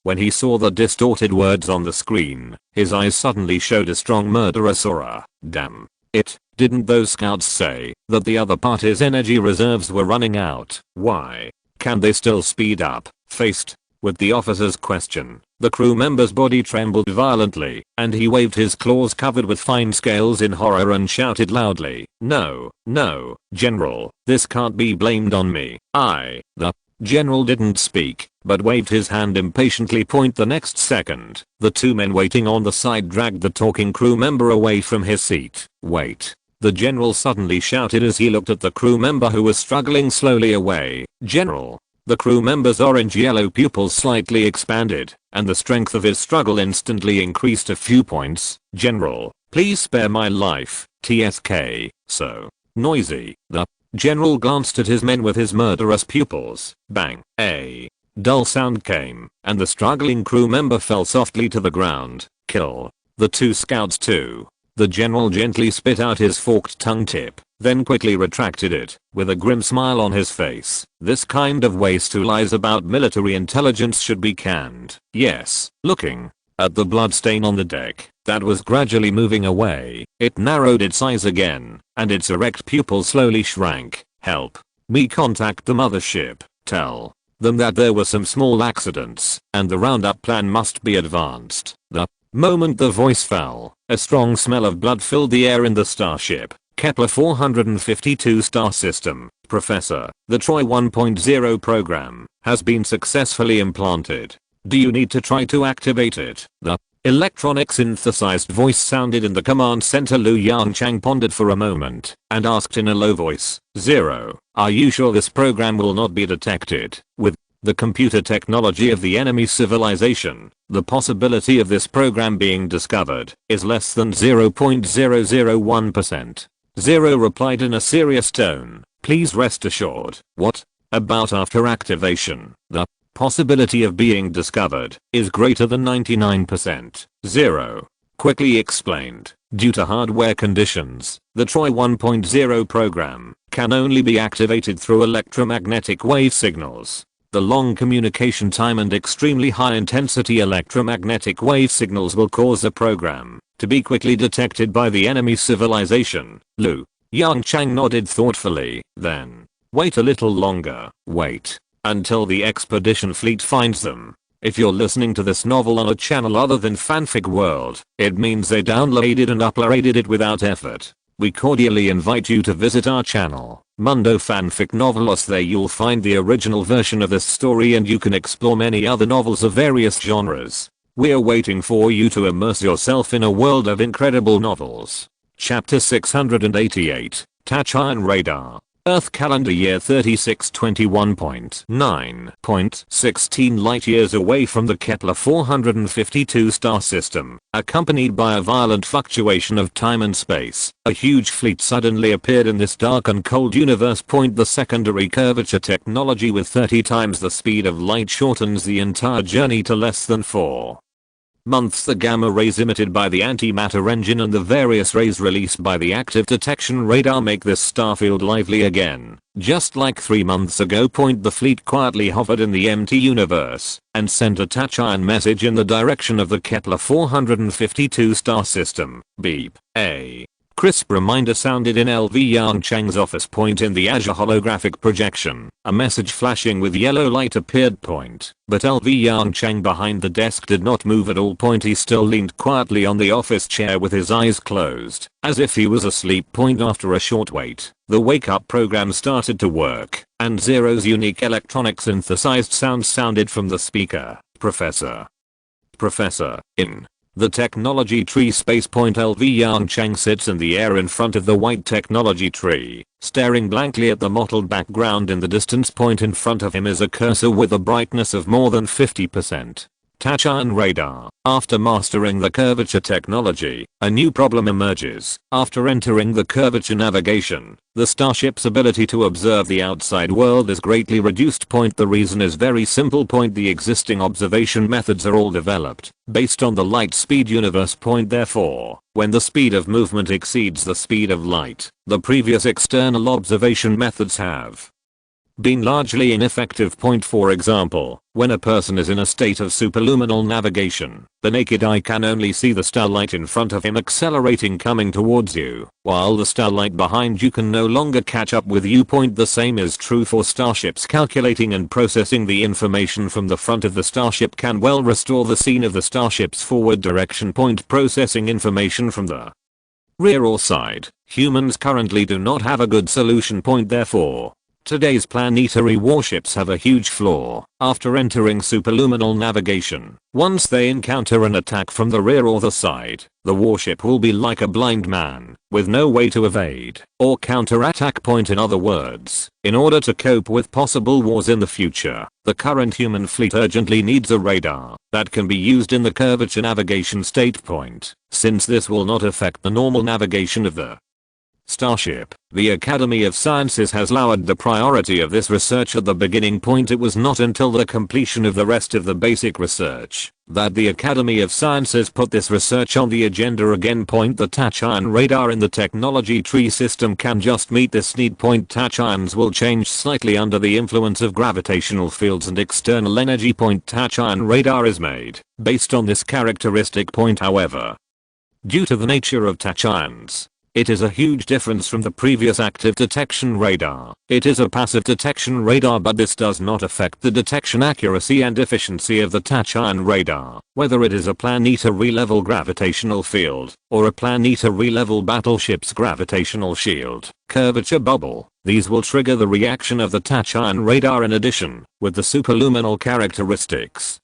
When he saw the distorted words on the screen, his eyes suddenly showed a strong murderous aura. Damn it, didn't those scouts say that the other party's energy reserves were running out? Why can they still speed up? Faced with the officer's question, the crew member's body trembled violently, and he waved his claws covered with fine scales in horror and shouted loudly, "No, no, General, this can't be blamed on me. The general didn't speak, but waved his hand impatiently. The next second, the two men waiting on the side dragged the talking crew member away from his seat. Wait. The general suddenly shouted as he looked at the crew member who was struggling slowly away. General. The crew member's orange-yellow pupils slightly expanded, and the strength of his struggle instantly increased a few points. General, please spare my life. TSK, so noisy. The general glanced at his men with his murderous pupils. Bang. A dull sound came, and the struggling crew member fell softly to the ground. Kill the two scouts too. The general gently spit out his forked tongue tip, then quickly retracted it, with a grim smile on his face. This kind of waste who lies about military intelligence should be canned. Yes. Looking at the bloodstain on the deck that was gradually moving away, it narrowed its eyes again, and its erect pupil slowly shrank. Help me contact the mothership. Tell them that there were some small accidents, and the roundup plan must be advanced. The moment the voice fell, a strong smell of blood filled the air in the starship. Kepler 452 star system. Professor, the Troy 1.0 program has been successfully implanted. Do you need to try to activate it? The electronic synthesized voice sounded in the command center. Yongchang pondered for a moment and asked in a low voice, "Zero, are you sure this program will not be detected? With the computer technology of the enemy civilization, the possibility of this program being discovered is less than 0.001%. Zero replied in a serious tone, "Please rest assured." What about after activation? The possibility of being discovered is greater than 99%. Zero quickly explained. Due to hardware conditions, the Troy 1.0 program can only be activated through electromagnetic wave signals. The long communication time and extremely high intensity electromagnetic wave signals will cause a program to be quickly detected by the enemy civilization. Yongchang nodded thoughtfully. Then, wait a little longer. Wait until the expedition fleet finds them. If you're listening to this novel on a channel other than Fanfic World, it means they downloaded and uploaded it without effort. We cordially invite you to visit our channel, Mundo Fanfic Novelos. There you'll find the original version of this story and you can explore many other novels of various genres. We're waiting for you to immerse yourself in a world of incredible novels. Chapter 688, Tachyon Radar. Earth calendar year 3621.9.16 light years away from the Kepler 452 star system, accompanied by a violent fluctuation of time and space, a huge fleet suddenly appeared in this dark and cold universe. The secondary curvature technology with 30 times the speed of light shortens the entire journey to less than 4 months. The gamma rays emitted by the antimatter engine and the various rays released by the active detection radar make this starfield lively again. Just like 3 months ago. The fleet quietly hovered in the empty universe and sent a Tachyon message in the direction of the Kepler 452 star system. Beep. A crisp reminder sounded in LV Yongchang's office. In the Azure holographic projection, a message flashing with yellow light appeared. But LV Yongchang behind the desk did not move at all. He still leaned quietly on the office chair with his eyes closed, as if he was asleep. After a short wait, the wake-up program started to work, and Zero's unique electronic synthesized sound sounded from the speaker. Professor, in The technology tree space point LV Yongchang sits in the air in front of the white technology tree, staring blankly at the mottled background. In the distance point in front of him is a cursor with a brightness of more than 50%. Tachyon radar. After mastering the curvature technology, a new problem emerges. After entering the curvature navigation, the starship's ability to observe the outside world is greatly reduced. The reason is very simple. The existing observation methods are all developed based on the light speed universe. Therefore, when the speed of movement exceeds the speed of light, the previous external observation methods have been largely ineffective. For example, when a person is in a state of superluminal navigation, the naked eye can only see the starlight in front of him accelerating coming towards you, while the starlight behind you can no longer catch up with you. The same is true for starships. Calculating and processing the information from the front of the starship can well restore the scene of the starship's forward direction. Processing information from the rear or side, humans currently do not have a good solution. Therefore, today's planetary warships have a huge flaw. After entering superluminal navigation, once they encounter an attack from the rear or the side, the warship will be like a blind man, with no way to evade or counterattack. In other words, in order to cope with possible wars in the future, the current human fleet urgently needs a radar that can be used in the curvature navigation state. Since this will not affect the normal navigation of the starship, the Academy of Sciences has lowered the priority of this research at the beginning. It was not until the completion of the rest of the basic research that the Academy of Sciences put this research on the agenda again. The Tachyon radar in the technology tree system can just meet this need. Tachyons will change slightly under the influence of gravitational fields and external energy. Tachyon radar is made based on this characteristic. However, due to the nature of tachyons, it is a huge difference from the previous active detection radar. It is a passive detection radar, but this does not affect the detection accuracy and efficiency of the tachyon radar. Whether it is a planetary level gravitational field or a planetary level battleship's gravitational shield, curvature bubble, these will trigger the reaction of the tachyon radar. In addition, with the superluminal characteristics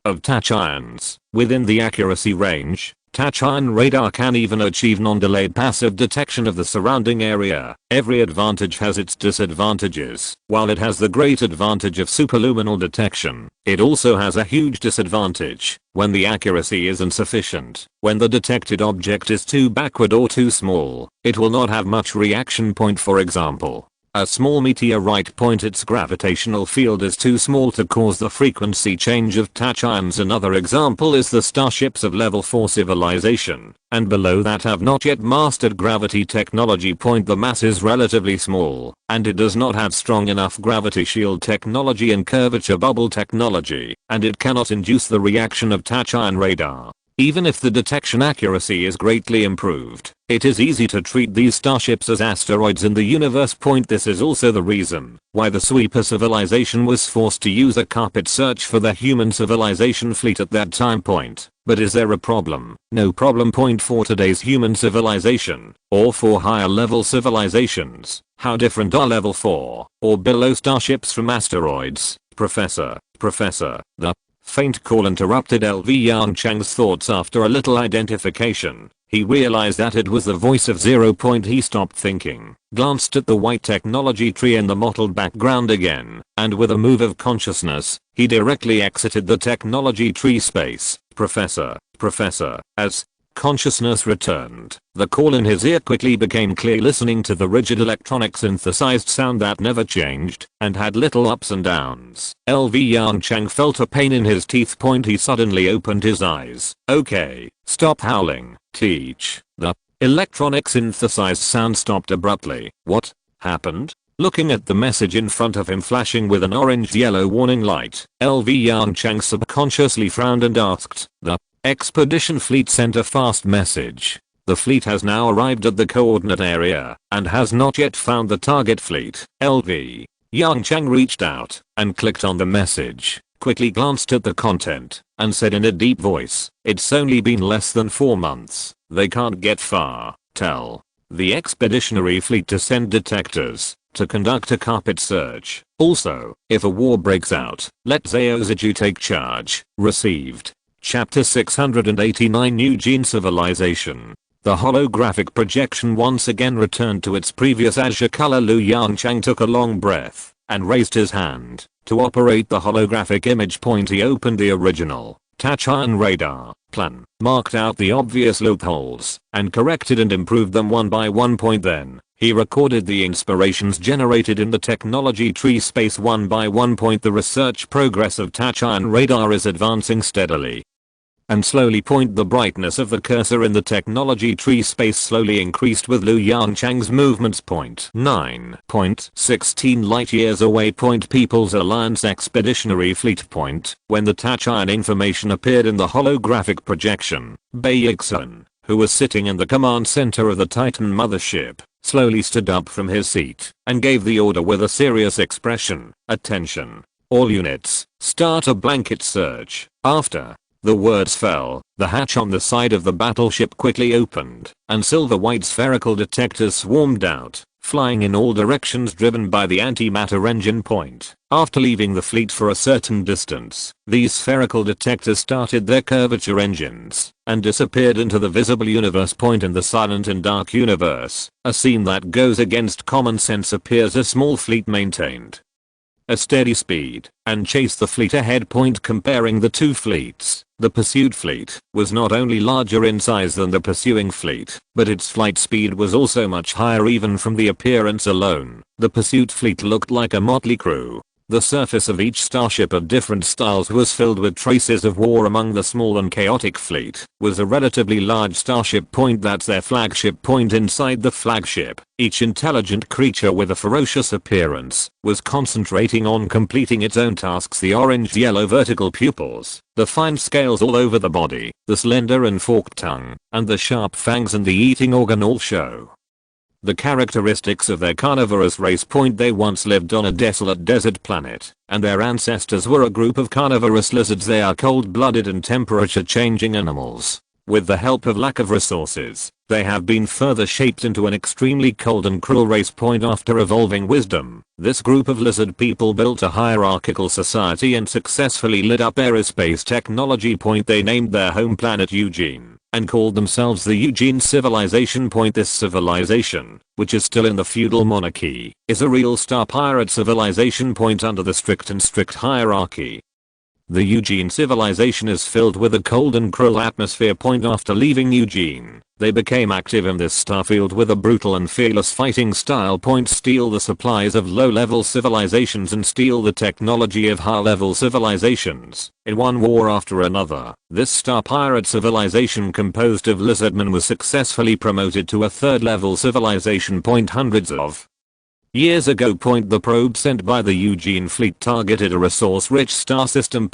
of tachyons within the accuracy range, Tachyon radar can even achieve non-delayed passive detection of the surrounding area. Every advantage has its disadvantages. While it has the great advantage of superluminal detection, it also has a huge disadvantage when the accuracy is insufficient. When the detected object is too backward or too small, it will not have much reaction. For example, a small meteorite. Its gravitational field is too small to cause the frequency change of tachyons. Another example is the starships of level 4 civilization, and below that have not yet mastered gravity technology. The mass is relatively small, and it does not have strong enough gravity shield technology and curvature bubble technology, and it cannot induce the reaction of tachyon radar. Even if the detection accuracy is greatly improved, it is easy to treat these starships as asteroids in the universe. This is also the reason why the sweeper civilization was forced to use a carpet search for the human civilization fleet at that time. But is there a problem? No problem. For today's human civilization, or for higher level civilizations, how different are level 4 or below starships from asteroids? Professor, the faint call interrupted LV Yongchang's thoughts. After a little identification, he realized that it was the voice of Zero. He stopped thinking, glanced at the white technology tree in the mottled background again, and with a move of consciousness, he directly exited the technology tree space. Professor, as consciousness returned, the call in his ear quickly became clear. Listening to the rigid electronic synthesized sound that never changed and had little ups and downs, LV Yongchang felt a pain in his teeth. He suddenly opened his eyes. Okay, stop howling, teach. The electronic synthesized sound stopped abruptly. What happened? Looking at the message in front of him flashing with an orange-yellow warning light, LV Yongchang subconsciously frowned and asked, the expedition fleet sent a fast message. The fleet has now arrived at the coordinate area and has not yet found the target fleet. LV Yongchang reached out and clicked on the message, quickly glanced at the content, and said in a deep voice, it's only been less than 4 months. They can't get far. Tell the expeditionary fleet to send detectors to conduct a carpet search. Also, if a war breaks out, let Zaoziju take charge. Received. Chapter 689 Eugene Civilization. The holographic projection once again returned to its previous azure color. Yongchang took a long breath and raised his hand. To operate the holographic image point, he opened the original Tachyon radar plan, marked out the obvious loopholes, and corrected and improved them one by one. Then he recorded the inspirations generated in the technology tree space one by one. The research progress of Tachyon radar is advancing steadily and slowly. The brightness of the cursor in the technology tree space slowly increased with Yongchang's movements. 9.16 light years away. People's Alliance Expeditionary Fleet. When the Tachyon information appeared in the holographic projection, Baeksun, who was sitting in the command center of the Titan mothership, slowly stood up from his seat and gave the order with a serious expression. Attention. All units, start a blanket search. After the words fell, the hatch on the side of the battleship quickly opened, and silver-white spherical detectors swarmed out, flying in all directions driven by the antimatter engine. After leaving the fleet for a certain distance, these spherical detectors started their curvature engines and disappeared into the visible universe. In the silent and dark universe, a scene that goes against common sense appears. A small fleet maintained a steady speed and chased the fleet ahead. Comparing the two fleets, the pursued fleet was not only larger in size than the pursuing fleet, but its flight speed was also much higher. Even from the appearance alone, the pursuit fleet looked like a motley crew. The surface of each starship of different styles was filled with traces of war. Among the small and chaotic fleet was a relatively large starship. That's their flagship. Inside the flagship, each intelligent creature with a ferocious appearance was concentrating on completing its own tasks. The orange-yellow vertical pupils, the fine scales all over the body, the slender and forked tongue, and the sharp fangs and the eating organ all show the characteristics of their carnivorous race. They once lived on a desolate desert planet, and their ancestors were a group of carnivorous lizards. They are cold-blooded and temperature-changing animals. With the help of lack of resources, they have been further shaped into an extremely cold and cruel race. After evolving wisdom, this group of lizard people built a hierarchical society and successfully lit up aerospace technology. They named their home planet Eugene and called themselves the Eugene Civilization. This civilization, which is still in the feudal monarchy, is a real star pirate civilization. Under the strict hierarchy, the Eugene Civilization is filled with a cold and cruel atmosphere. After leaving Eugene, they became active in this starfield with a brutal and fearless fighting style. Steal the supplies of low-level civilizations and steal the technology of high-level civilizations. In one war after another, this star pirate civilization composed of lizardmen was successfully promoted to a third-level civilization. Hundreds of years ago. The probe sent by the Eugene fleet targeted a resource-rich star system.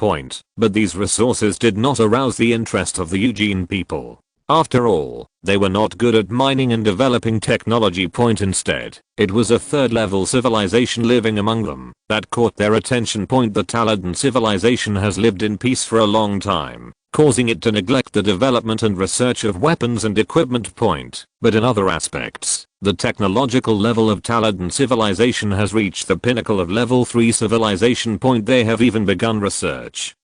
But these resources did not arouse the interest of the Eugene people. After all, they were not good at mining and developing technology. Instead, it was a third-level civilization living among them that caught their attention. The Taladan civilization has lived in peace for a long time, causing it to neglect the development and research of weapons and equipment. But in other aspects, the technological level of Taladan civilization has reached the pinnacle of level 3 civilization. They have even begun research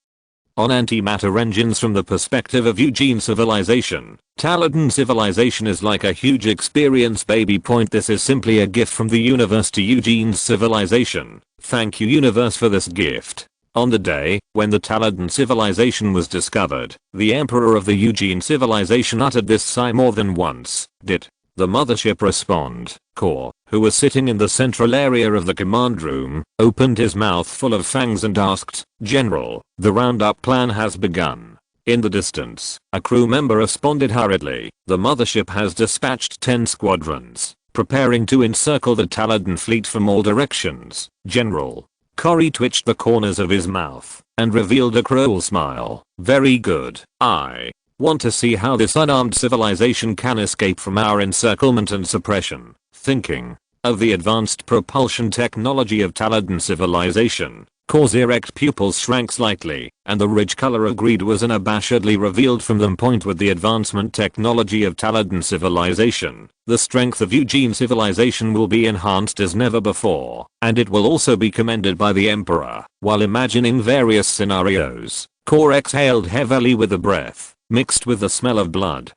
on antimatter engines. From the perspective of Eugene civilization, Taladan civilization is like a huge experience baby. This is simply a gift from the universe to Eugene's civilization. Thank you universe for this gift. On the day when the Taladan civilization was discovered, the emperor of the Eugene civilization uttered this sigh more than once. Did the mothership respond? Kor, who was sitting in the central area of the command room, opened his mouth full of fangs and asked, "General, the roundup plan has begun." In the distance, a crew member responded hurriedly, "The mothership has dispatched 10 squadrons, preparing to encircle the Taladan fleet from all directions, General." Cory twitched the corners of his mouth and revealed a cruel smile. "Very good. I want to see how this unarmed civilization can escape from our encirclement and suppression." Thinking of the advanced propulsion technology of Taladan civilization, Kor's erect pupils shrank slightly, and the rich color of greed was unabashedly revealed from them. With the advancement technology of Taladan civilization, the strength of Eugene civilization will be enhanced as never before, and it will also be commended by the Emperor. While imagining various scenarios, Core exhaled heavily with a breath, mixed with the smell of blood.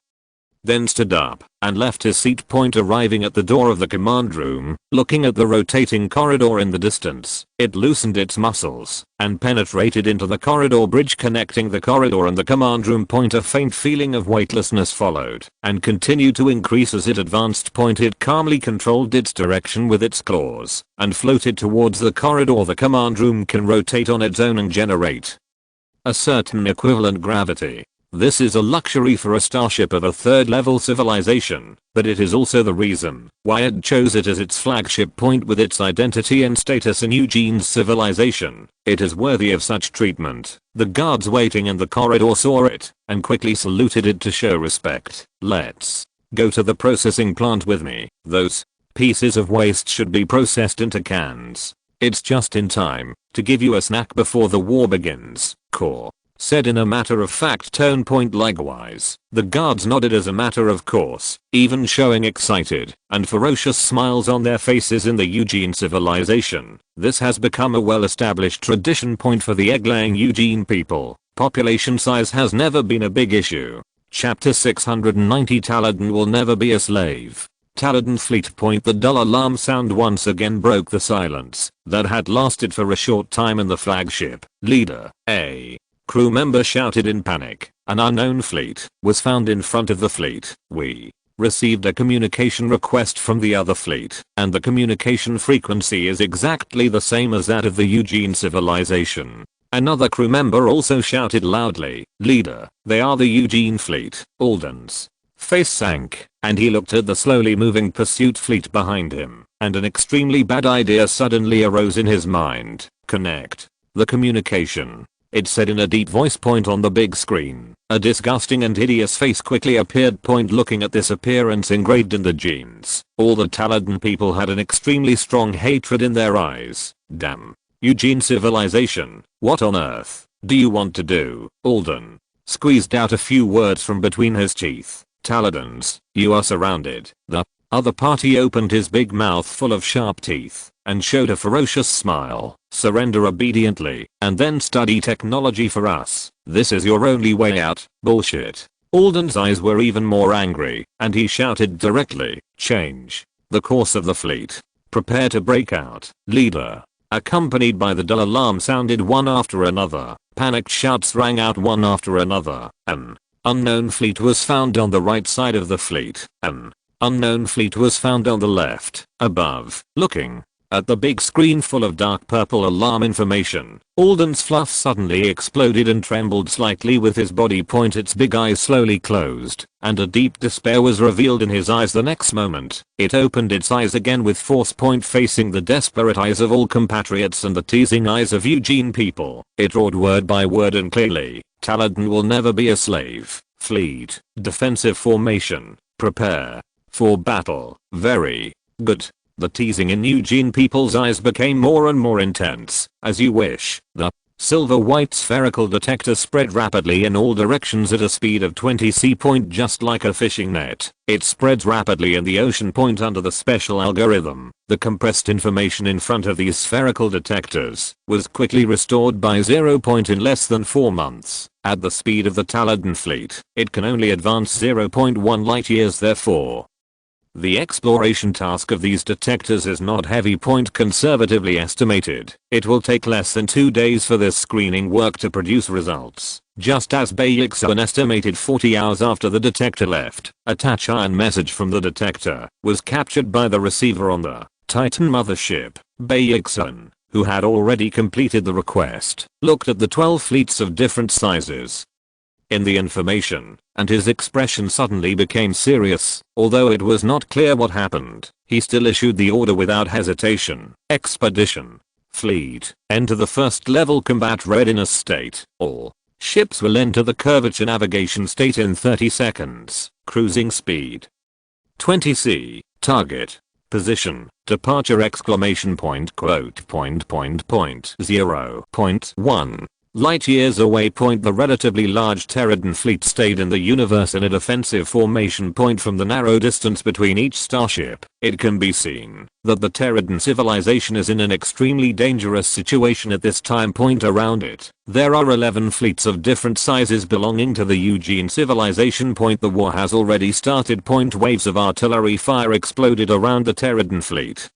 Then stood up and left his seat. Arriving at the door of the command room, looking at the rotating corridor in the distance, it loosened its muscles and penetrated into the corridor bridge connecting the corridor and the command room. A faint feeling of weightlessness followed and continued to increase as it advanced. It calmly controlled its direction with its claws and floated towards the corridor. The command room can rotate on its own and generate a certain equivalent gravity. This is a luxury for a starship of a third level civilization, but it is also the reason why it chose it as its flagship point with its identity and status in Eugene's civilization. It is worthy of such treatment. The guards waiting in the corridor saw it and quickly saluted it to show respect. Let's go to the processing plant with me. Those pieces of waste should be processed into cans. It's just in time to give you a snack before the war begins, Core said in a matter-of-fact tone. Likewise, the guards nodded as a matter of course, even showing excited and ferocious smiles on their faces in the Eugene civilization. This has become a well-established tradition. For the egg-laying Eugene people, population size has never been a big issue. Chapter 690 Taladan will never be a slave. Taladan fleet. The dull alarm sound once again broke the silence that had lasted for a short time in the flagship. Leader, A crew member shouted in panic. An unknown fleet was found in front of the fleet. We received a communication request from the other fleet, and the communication frequency is exactly the same as that of the Eugene civilization. Another crew member also shouted loudly, Leader, they are the Eugene fleet. Alden's face sank, and he looked at the slowly moving pursuit fleet behind him, and an extremely bad idea suddenly arose in his mind. Connect the communication, it said in a deep voice. On the big screen, a disgusting and hideous face quickly appeared. Looking at this appearance engraved in the genes, all the Taladan people had an extremely strong hatred in their eyes. Damn Eugene civilization, what on earth do you want to do? Alden squeezed out a few words from between his teeth. Taladans, you are surrounded. The other party opened his big mouth full of sharp teeth and showed a ferocious smile. Surrender obediently and then study technology for us. This is your only way out. Bullshit. Alden's eyes were even more angry and he shouted directly, change the course of the fleet. Prepare to break out. Leader. Accompanied by the dull alarm sounded one after another. Panicked shouts rang out one after another. An unknown fleet was found on the right side of the fleet. An unknown fleet was found on the left, above. Looking at the big screen full of dark purple alarm information, Alden's fluff suddenly exploded and trembled slightly with his body. Its big eyes slowly closed, and a deep despair was revealed in his eyes. The next moment, it opened its eyes again with force. Facing the desperate eyes of all compatriots and the teasing eyes of Eugene people, it roared word by word and clearly, Taladan will never be a slave. Fleet, defensive formation, prepare for battle. Very good. The teasing in Eugene people's eyes became more and more intense. As you wish. The silver-white spherical detector spread rapidly in all directions at a speed of 20 c. Just like a fishing net, it spreads rapidly in the ocean. Under the special algorithm, the compressed information in front of these spherical detectors was quickly restored by 0. In less than 4 months. At the speed of the Taladan fleet, it can only advance 0.1 light years. Therefore, the exploration task of these detectors is not heavy. Conservatively estimated, it will take less than 2 days for this screening work to produce results. Just as Bayexan estimated 40 hours after the detector left, a Tachan message from the detector was captured by the receiver on the Titan mothership. Bayexan, who had already completed the request, looked at the 12 fleets of different sizes in the information, and his expression suddenly became serious. Although it was not clear what happened, he still issued the order without hesitation. Expedition fleet, enter the first level combat readiness state. All ships will enter the curvature navigation state in 30 seconds. Cruising speed 20 c. Target position exclamation point 0.1 light years away. The relatively large Pterodon fleet stayed in the universe in a defensive formation. From the narrow distance between each starship, it can be seen that the Pterodon civilization is in an extremely dangerous situation at this time. Around it, there are 11 fleets of different sizes belonging to the Eugene civilization. The war has already started. Waves of artillery fire exploded around the Pterodon fleet,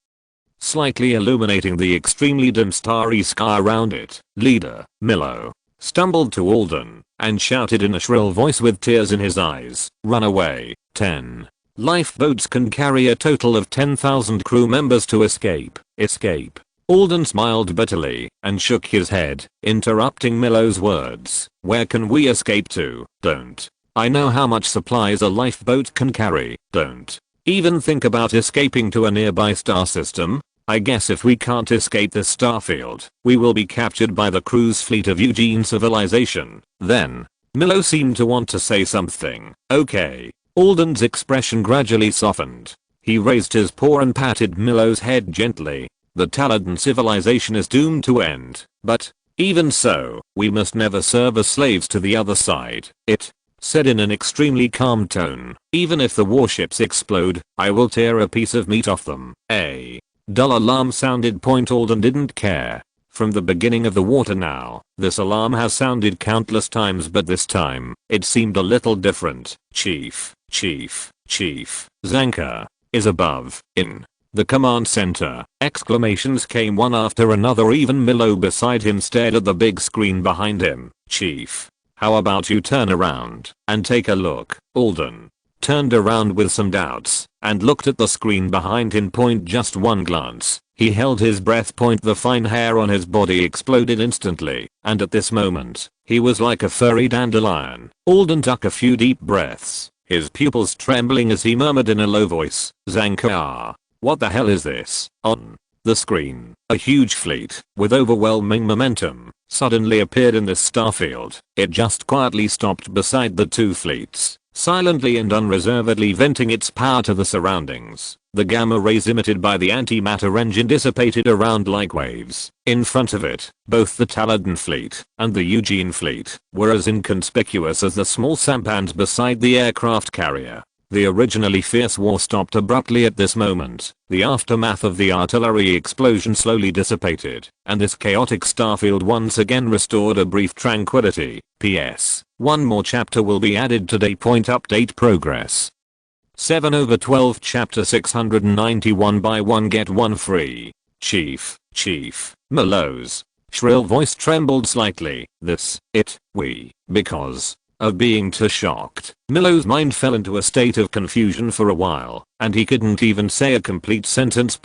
slightly illuminating the extremely dim starry sky around it. Leader, Milo, stumbled to Alden and shouted in a shrill voice with tears in his eyes, "Run away, 10 lifeboats can carry a total of 10,000 crew members to escape." Escape. Alden smiled bitterly and shook his head, interrupting Milo's words. "Where can we escape to? Don't I know how much supplies a lifeboat can carry? Don't even think about escaping to a nearby star system. I guess if we can't escape this starfield, we will be captured by the cruise fleet of Eugene civilization." Then, Milo seemed to want to say something. "Okay." Alden's expression gradually softened. He raised his paw and patted Milo's head gently. "The Pterodon civilization is doomed to end, but even so, we must never serve as slaves to the other side." It said in an extremely calm tone. "Even if the warships explode, I will tear a piece of meat off them." A dull alarm sounded. Alden didn't care. From the beginning of the war to now, this alarm has sounded countless times, but this time, it seemed a little different. Chief Zanka is above, in the command center." Exclamations came one after another. Even Milo beside him stared at the big screen behind him. "Chief, how about you turn around and take a look?" Alden turned around with some doubts and looked at the screen behind him. Just one glance. He held his breath. The fine hair on his body exploded instantly, and at this moment, he was like a furry dandelion. Alden took a few deep breaths, his pupils trembling as he murmured in a low voice, "Zanka, what the hell is this?" On the screen, a huge fleet, with overwhelming momentum, suddenly appeared in this starfield. It just quietly stopped beside the two fleets, silently and unreservedly venting its power to the surroundings. The gamma rays emitted by the antimatter engine dissipated around like waves. In front of it, both the Pterodon fleet and the Eugene fleet were as inconspicuous as the small sampans beside the aircraft carrier. The originally fierce war stopped abruptly at this moment. The aftermath of the artillery explosion slowly dissipated, and this chaotic starfield once again restored a brief tranquility. P.S. One more chapter will be added today. Update progress. 7/12 Chapter 691 Buy one get one free. Chief. Milo's shrill voice trembled slightly. Because of being too shocked, Milo's mind fell into a state of confusion for a while, and he couldn't even say a complete sentence.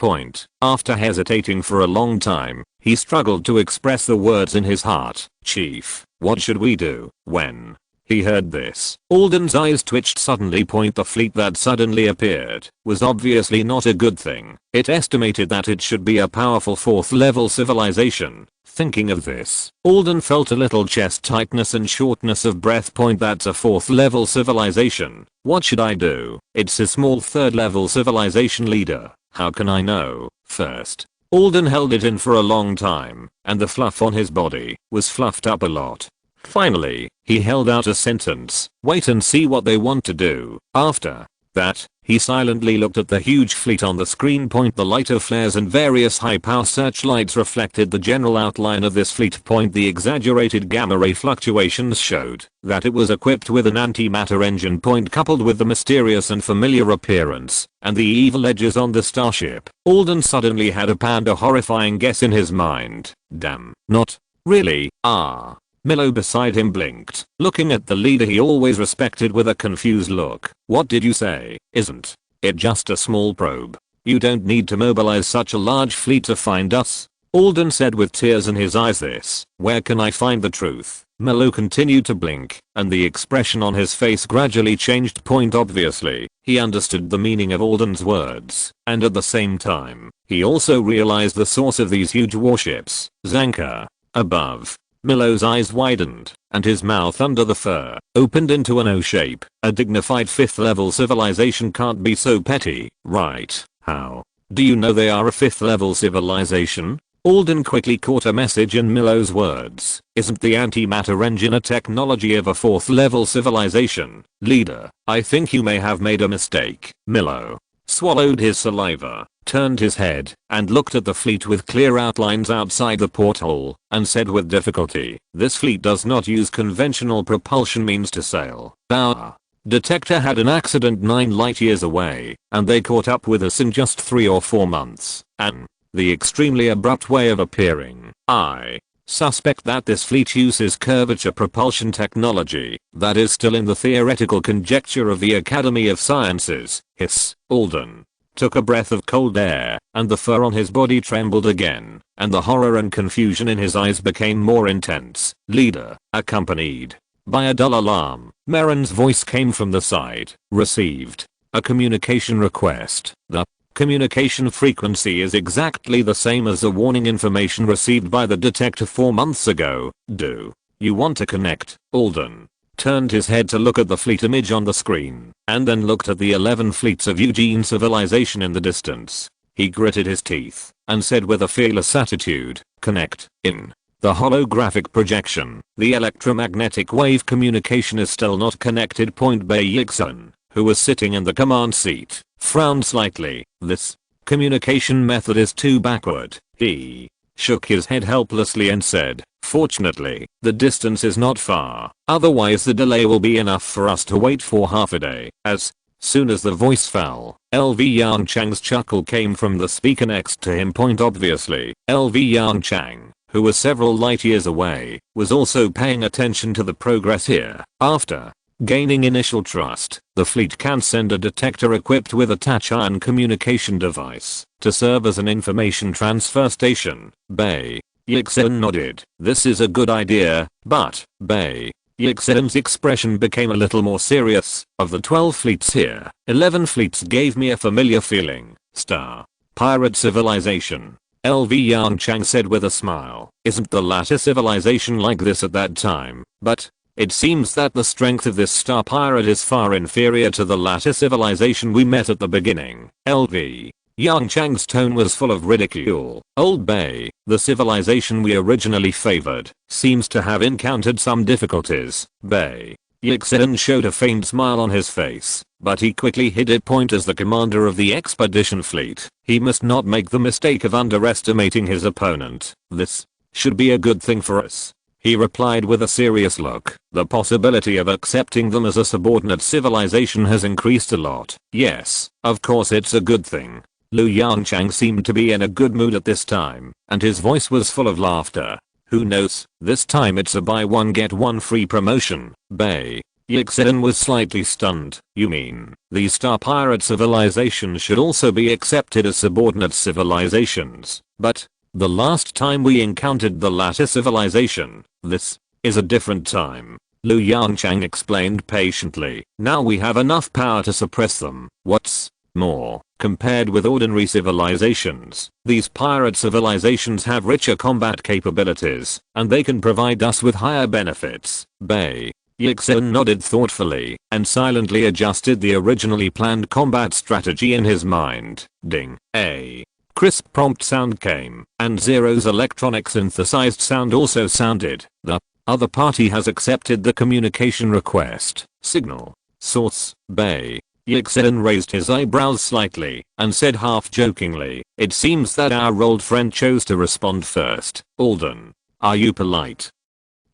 After hesitating for a long time, he struggled to express the words in his heart. "Chief, what should we do?" When he heard this, Alden's eyes twitched suddenly. The fleet that suddenly appeared was obviously not a good thing. It estimated that it should be a powerful 4th level civilization. Thinking of this, Alden felt a little chest tightness and shortness of breath. That's a 4th level civilization. What should I do? It's a small 3rd level civilization. Leader, how can I know? First, Alden held it in for a long time, and the fluff on his body was fluffed up a lot. Finally, he held out a sentence. "Wait and see what they want to do." After that, he silently looked at the huge fleet on the screen. The lighter flares and various high-power searchlights reflected the general outline of this fleet. The exaggerated gamma ray fluctuations showed that it was equipped with an antimatter engine. Coupled with the mysterious and familiar appearance and the evil edges on the starship, Alden suddenly had a horrifying guess in his mind. "Damn, not really, ah." Milo beside him blinked, looking at the leader he always respected with a confused look. "What did you say? Isn't it just a small probe? You don't need to mobilize such a large fleet to find us." Alden said with tears in his eyes. "Where can I find the truth?" Milo continued to blink, and the expression on his face gradually changed. Obviously, he understood the meaning of Alden's words, and at the same time, he also realized the source of these huge warships. "Zanka, above." Milo's eyes widened, and his mouth under the fur opened into an O shape. "A dignified 5th level civilization can't be so petty, right? How do you know they are a 5th level civilization?" Alden quickly caught a message in Milo's words. Isn't the antimatter engine a technology of a 4th level civilization? Leader, I think you may have made a mistake. Milo swallowed his saliva, turned his head, and looked at the fleet with clear outlines outside the porthole, and said with difficulty, this fleet does not use conventional propulsion means to sail. Our detector had an accident 9 light years away, and they caught up with us in just 3 or 4 months, and the extremely abrupt way of appearing. I suspect that this fleet uses curvature propulsion technology that is still in the theoretical conjecture of the Academy of Sciences. Hiss. Alden took a breath of cold air, and the fur on his body trembled again, and the horror and confusion in his eyes became more intense. Leader, accompanied by a dull alarm, Merrin's voice came from the side. Received a communication request. The communication frequency is exactly the same as the warning information received by the detector 4 months ago. Do you want to connect? Alden turned his head to look at the fleet image on the screen, and then looked at the 11 fleets of Eugene civilization in the distance. He gritted his teeth, and said with a fearless attitude, connect. In the holographic projection, the electromagnetic wave communication is still not connected. Bei Yixun, who was sitting in the command seat, frowned slightly. This communication method is too backward. He shook his head helplessly and said, fortunately, the distance is not far, otherwise the delay will be enough for us to wait for half a day. As soon as the voice fell, LV Yongchang's chuckle came from the speaker next to him. Obviously, LV Yongchang, who was several light years away, was also paying attention to the progress here. After gaining initial trust, the fleet can send a detector equipped with a touch-ion communication device to serve as an information transfer station. Bei Yixun nodded. This is a good idea, but Bei Yixun's expression became a little more serious. Of the 12 fleets here, 11 fleets gave me a familiar feeling. Star pirate civilization. LV Yongchang said with a smile. Isn't the latter civilization like this at that time? But it seems that the strength of this star pirate is far inferior to the latter civilization we met at the beginning. LV Yongchang's tone was full of ridicule. Old Bei, the civilization we originally favored, seems to have encountered some difficulties. Bei Yixun showed a faint smile on his face, but he quickly hid it. As the commander of the expedition fleet, he must not make the mistake of underestimating his opponent. This should be a good thing for us, he replied with a serious look. The possibility of accepting them as a subordinate civilization has increased a lot. Yes, of course it's a good thing. Lu Yongchang seemed to be in a good mood at this time, and his voice was full of laughter. Who knows, this time it's a buy one get one free promotion. Bei Yixun was slightly stunned. You mean, these star pirate civilizations should also be accepted as subordinate civilizations? But the last time we encountered the latter civilization, this is a different time. Lu Yongchang explained patiently. Now we have enough power to suppress them. What's more, compared with ordinary civilizations, these pirate civilizations have richer combat capabilities, and they can provide us with higher benefits. Bei Yixun nodded thoughtfully, and silently adjusted the originally planned combat strategy in his mind. Ding. A crisp prompt sound came, and Zero's electronic synthesized sound also sounded. The other party has accepted the communication request. Signal source. Bei Yixun raised his eyebrows slightly, and said half jokingly, it seems that our old friend chose to respond first. Alden, are you polite?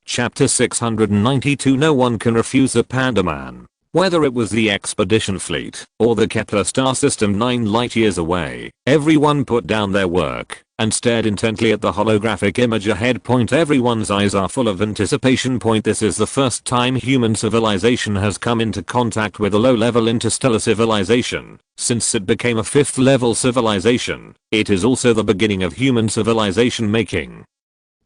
Chapter 692. No one can refuse a panda man. Whether it was the expedition fleet, or the Kepler star system 9 light years away, everyone put down their work, and stared intently at the holographic image ahead. Everyone's eyes are full of anticipation. This is the first time human civilization has come into contact with a low-level interstellar civilization. Since it became a 5th level civilization, it is also the beginning of human civilization making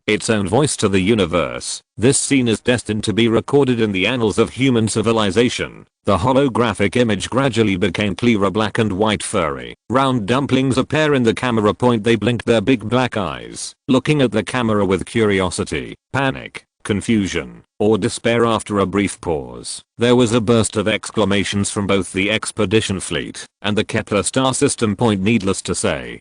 its own voice to the universe. This scene is destined to be recorded in the annals of human civilization. The holographic image gradually became clearer. Black and white furry, round dumplings appear in the camera. They blinked their big black eyes, looking at the camera with curiosity, panic, confusion, or despair. After a brief pause, there was a burst of exclamations from both the expedition fleet and the Kepler star system. Needless to say,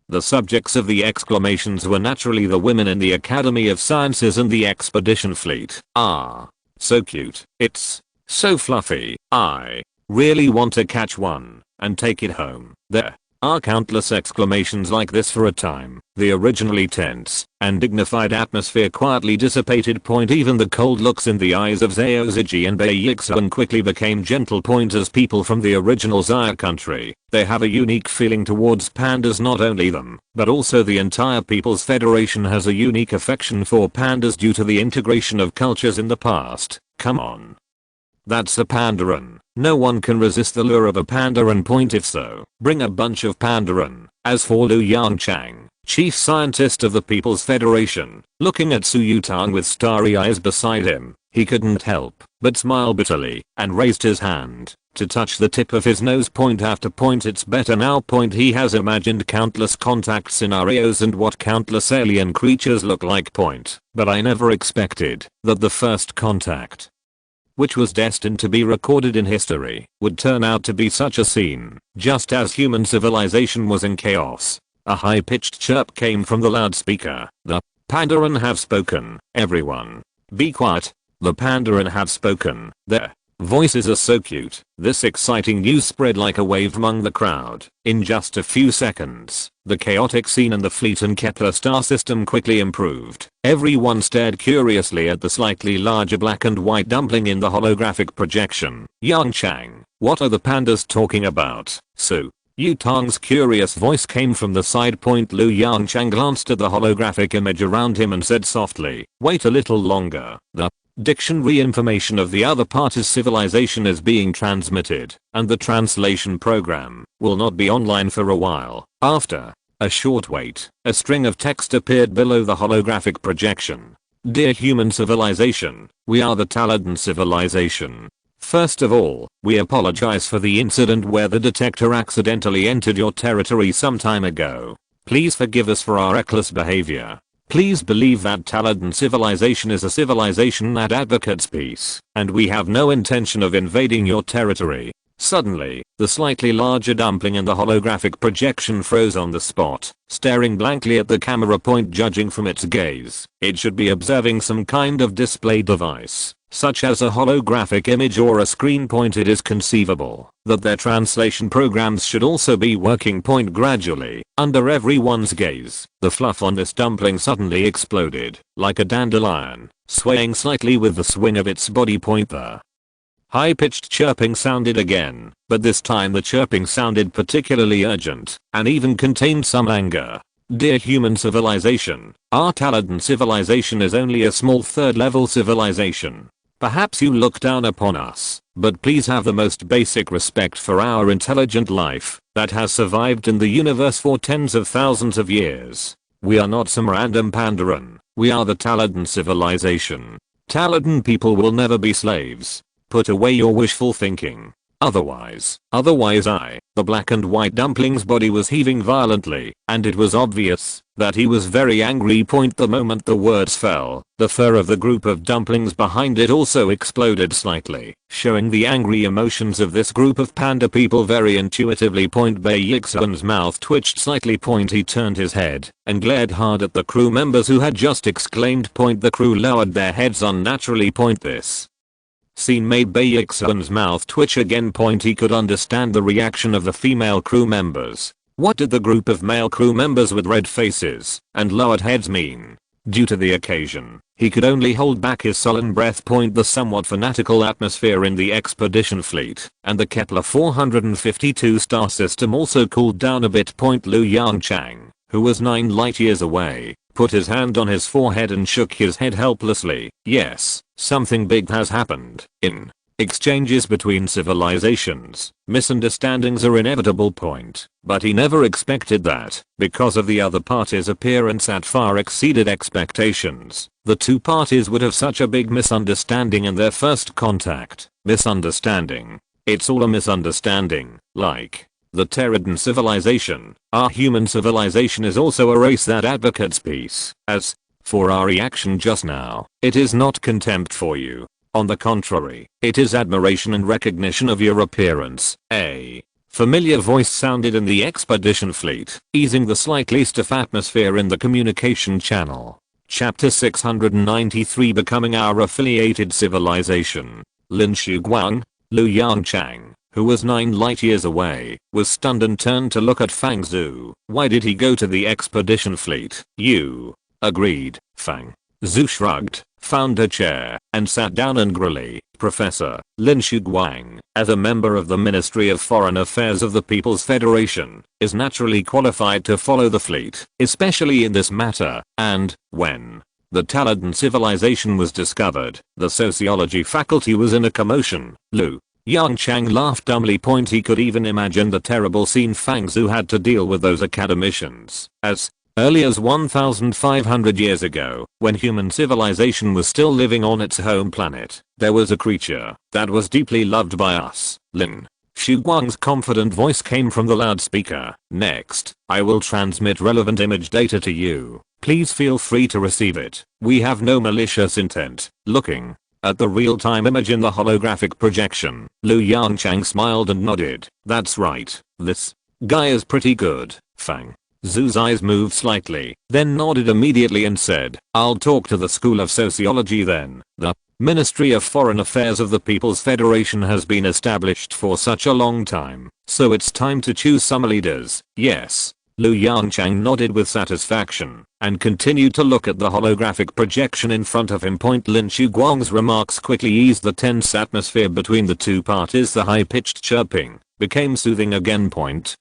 The subjects of the exclamations were naturally the women in the Academy of Sciences and the expedition fleet. Ah, so cute. It's so fluffy. I really want to catch one and take it home. There are countless exclamations like this for a time. The originally tense and dignified atmosphere quietly dissipated. Even the cold looks in the eyes of Zhao Ziji and Bai Yixuan quickly became gentle. As people from the original Xia country, they have a unique feeling towards pandas. Not only them, but also the entire People's Federation has a unique affection for pandas due to the integration of cultures in the past. Come on. That's a pandaran. No one can resist the lure of a pandaran. If so, bring a bunch of pandaran. As for Lu Yongchang, chief scientist of the People's Federation, looking at Su Yutang with starry eyes beside him, he couldn't help but smile bitterly and raised his hand to touch the tip of his nose. After it's better now. He has imagined countless contact scenarios and what countless alien creatures look like. But I never expected that the first contact, which was destined to be recorded in history, would turn out to be such a scene. Just as human civilization was in chaos, a high-pitched chirp came from the loudspeaker. The Pandaran have spoken. Everyone, be quiet. The Pandaran have spoken. Their voices are so cute. This exciting news spread like a wave among the crowd. In just a few seconds, the chaotic scene in the fleet and Kepler star system quickly improved. Everyone stared curiously at the slightly larger black and white dumpling in the holographic projection. Yongchang, what are the pandas talking about? Su Yutang's curious voice came from the side. Lu Yongchang glanced at the holographic image around him and said softly, wait a little longer. The dictionary information of the other party's civilization is being transmitted, and the translation program will not be online for a while. After a short wait, a string of text appeared below the holographic projection. Dear human civilization, we are the Taladan civilization. First of all, we apologize for the incident where the detector accidentally entered your territory some time ago. Please forgive us for our reckless behavior. Please believe that Taladan civilization is a civilization that advocates peace, and we have no intention of invading your territory. Suddenly, the slightly larger dumpling in the holographic projection froze on the spot, staring blankly at the camera. Judging from its gaze, it should be observing some kind of display device, such as a holographic image or a screen. It is conceivable that their translation programs should also be working. Gradually, under everyone's gaze, the fluff on this dumpling suddenly exploded, like a dandelion, swaying slightly with the swing of its body. The high-pitched chirping sounded again, but this time the chirping sounded particularly urgent, and even contained some anger. Dear human civilization, our Taladan civilization is only a small third-level civilization. Perhaps you look down upon us, but please have the most basic respect for our intelligent life that has survived in the universe for tens of thousands of years. We are not some random pandaran, we are the Taladan civilization. Taladan people will never be slaves. Put away your wishful thinking. Otherwise the black and white dumpling's body was heaving violently, and it was obvious that he was very angry. The moment the words fell, the fur of the group of dumplings behind it also exploded slightly, showing the angry emotions of this group of panda people very intuitively. Bai Yixuan's mouth twitched slightly. He turned his head and glared hard at the crew members who had just exclaimed. The crew lowered their heads unnaturally. This scene made Bai Yixuan's mouth twitch again. He could understand the reaction of the female crew members. What did the group of male crew members with red faces and lowered heads mean? Due to the occasion, he could only hold back his sullen breath. The somewhat fanatical atmosphere in the expedition fleet and the Kepler 452 star system also cooled down a bit. Lu Yongchang, who was 9 light years away, put his hand on his forehead and shook his head helplessly. Yes, something big has happened. In exchanges between civilizations, misunderstandings are inevitable. But he never expected that, because of the other party's appearance that far exceeded expectations, the two parties would have such a big misunderstanding in their first contact. Misunderstanding. It's all a misunderstanding. Like the Terridan civilization, our human civilization is also a race that advocates peace. As for our reaction just now, it is not contempt for you. On the contrary, it is admiration and recognition of your appearance. Familiar voice sounded in the expedition fleet, easing the slightly stiff atmosphere in the communication channel. Chapter 693 Becoming Our Affiliated Civilization. Lin Shuguang, Lu Yongchang, who was 9 light years away, was stunned and turned to look at Fang Zhu. Why did he go to the expedition fleet? You. Agreed, Fang. Zhu shrugged, found a chair, and sat down angrily. Professor, Lin Shuguang, as a member of the Ministry of Foreign Affairs of the People's Federation, is naturally qualified to follow the fleet, especially in this matter, and, when the Taladan civilization was discovered, the sociology faculty was in a commotion. Lu Yongchang laughed dumbly. He could even imagine the terrible scene Fang Zhu had to deal with those academicians. As early as 1,500 years ago, when human civilization was still living on its home planet, there was a creature that was deeply loved by us. Lin Shuguang's confident voice came from the loudspeaker. Next, I will transmit relevant image data to you. Please feel free to receive it. We have no malicious intent. Looking at the real-time image in the holographic projection, Lu Yongchang smiled and nodded. That's right. This guy is pretty good. Fang Zhu's eyes moved slightly, then nodded immediately and said, I'll talk to the School of Sociology then. The Ministry of Foreign Affairs of the People's Federation has been established for such a long time, so it's time to choose some leaders. Yes. Lu Yongchang nodded with satisfaction, and continued to look at the holographic projection in front of him. Lin Shuguang's remarks quickly eased the tense atmosphere between the two parties. The high-pitched chirping became soothing again.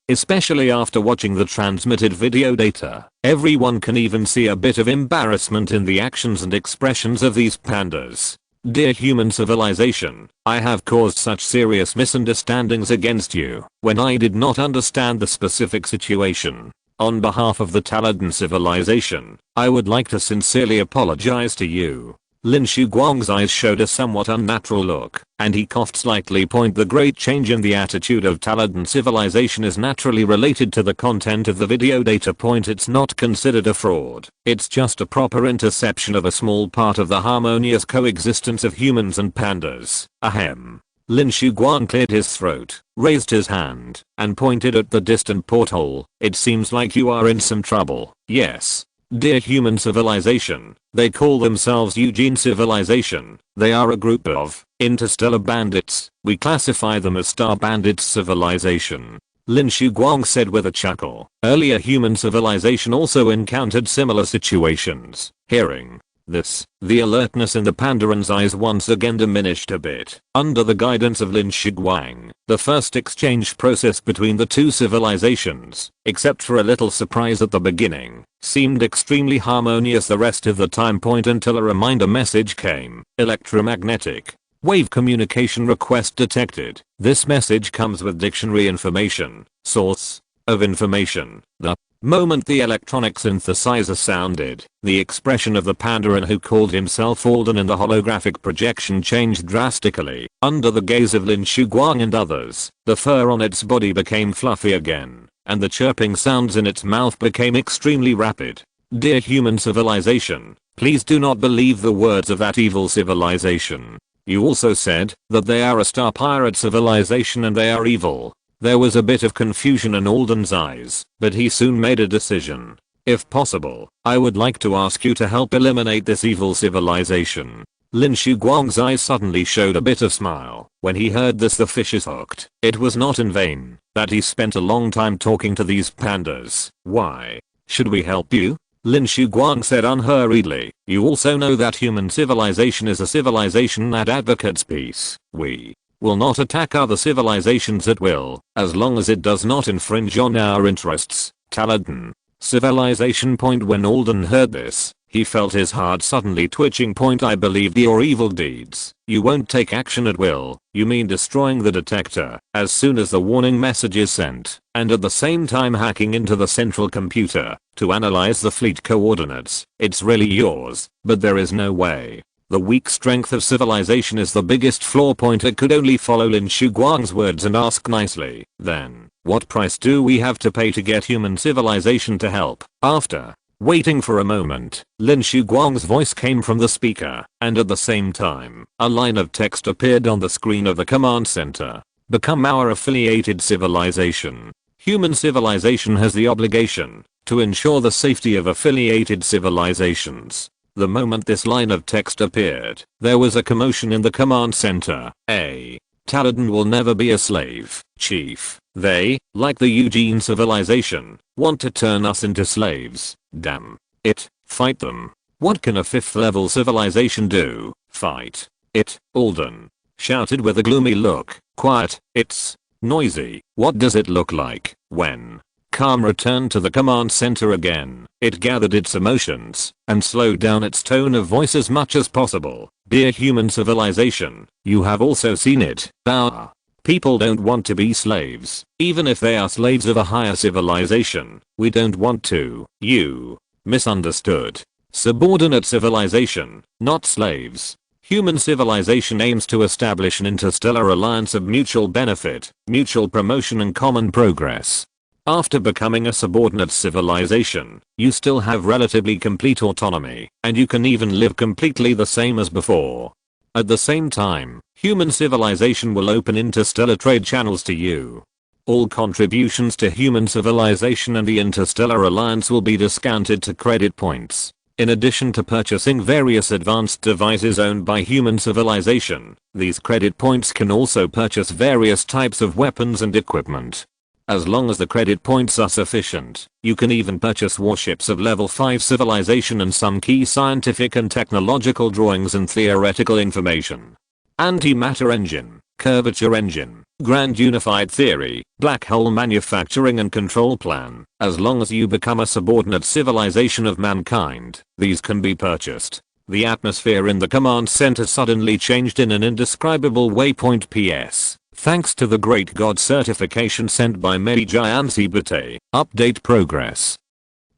Especially after watching the transmitted video data. Everyone can even see a bit of embarrassment in the actions and expressions of these pandas. Dear human civilization, I have caused such serious misunderstandings against you when I did not understand the specific situation. On behalf of the Taladan civilization, I would like to sincerely apologize to you. Lin Shuguang's eyes showed a somewhat unnatural look, and he coughed slightly. The great change in the attitude of Taladan civilization is naturally related to the content of the video data. It's not considered a fraud, it's just a proper interception of a small part of the harmonious coexistence of humans and pandas. Ahem. Lin Shuguang cleared his throat, raised his hand, and pointed at the distant porthole. It seems like you are in some trouble. Yes. Dear human civilization, they call themselves Eugene Civilization. They are a group of interstellar bandits. We classify them as Star Bandits Civilization. Lin Shuguang said with a chuckle. Earlier human civilization also encountered similar situations. Hearing this, the alertness in the Pandaran's eyes once again diminished a bit. Under the guidance of Lin Shuguang, the first exchange process between the two civilizations, except for a little surprise at the beginning, seemed extremely harmonious the rest of the time. Until a reminder message came. Electromagnetic wave communication request detected. This message comes with dictionary information. Source of information. The moment the electronic synthesizer sounded, the expression of the Pandaran who called himself Alden in the holographic projection changed drastically. Under the gaze of Lin Shuguang and others, the fur on its body became fluffy again, and the chirping sounds in its mouth became extremely rapid. Dear human civilization, please do not believe the words of that evil civilization. You also said that they are a star pirate civilization and they are evil. There was a bit of confusion in Alden's eyes, but he soon made a decision. If possible, I would like to ask you to help eliminate this evil civilization. Lin Shuguang's eyes suddenly showed a bit of smile. When he heard this, the fish is hooked. It was not in vain that he spent a long time talking to these pandas. Why should we help you? Lin Shuguang said unhurriedly. You also know that human civilization is a civilization that advocates peace. We will not attack other civilizations at will, as long as it does not infringe on our interests. Taladan civilization. When Alden heard this, he felt his heart suddenly twitching. I believed your evil deeds. You won't take action at will. You mean destroying the detector as soon as the warning message is sent, and at the same time hacking into the central computer to analyze the fleet coordinates. It's really yours, but there is no way. The weak strength of civilization is the biggest flaw. I could only follow Lin Shuguang's words and ask nicely. Then, what price do we have to pay to get human civilization to help? After waiting for a moment, Lin Shuguang's voice came from the speaker, and at the same time, a line of text appeared on the screen of the command center. become our affiliated civilization. Human civilization has the obligation to ensure the safety of affiliated civilizations. The moment this line of text appeared, there was a commotion in the command center. Taladan will never be a slave, Chief. They, like the Eugene civilization, want to turn us into slaves. Damn it, fight them. What can a 5th level civilization do? Fight it, Alden shouted with a gloomy look. Quiet, it's noisy. What does it look like? When calm returned to the command center again, it gathered its emotions and slowed down its tone of voice as much as possible. Dear human civilization, you have also seen it. Our people don't want to be slaves, even if they are slaves of a higher civilization. We don't want to. You misunderstood. Subordinate civilization, not slaves. Human civilization aims to establish an interstellar alliance of mutual benefit, mutual promotion and common progress. After becoming a subordinate civilization, you still have relatively complete autonomy, and you can even live completely the same as before. At the same time, human civilization will open interstellar trade channels to you. All contributions to human civilization and the interstellar alliance will be discounted to credit points. In addition to purchasing various advanced devices owned by human civilization, these credit points can also purchase various types of weapons and equipment. As long as the credit points are sufficient, you can even purchase warships of level 5 civilization and some key scientific and technological drawings and theoretical information. Antimatter engine, curvature engine, grand unified theory, black hole manufacturing and control plan. As long as you become a subordinate civilization of mankind, these can be purchased. The atmosphere in the command center suddenly changed in an indescribable way. PS. Thanks to the Great God certification sent by Meiji Bate. Update progress.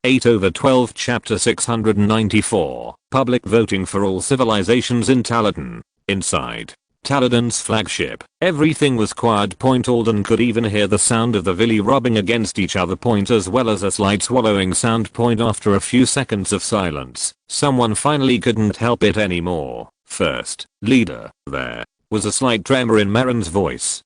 8/12 Chapter 694. Public voting for all civilizations in Taladan. Inside Taladan's flagship, everything was quiet. Alden could even hear the sound of the Villi rubbing against each other. As well as a slight swallowing sound. After a few seconds of silence, someone finally couldn't help it anymore. First leader, there was a slight tremor in Marin's voice.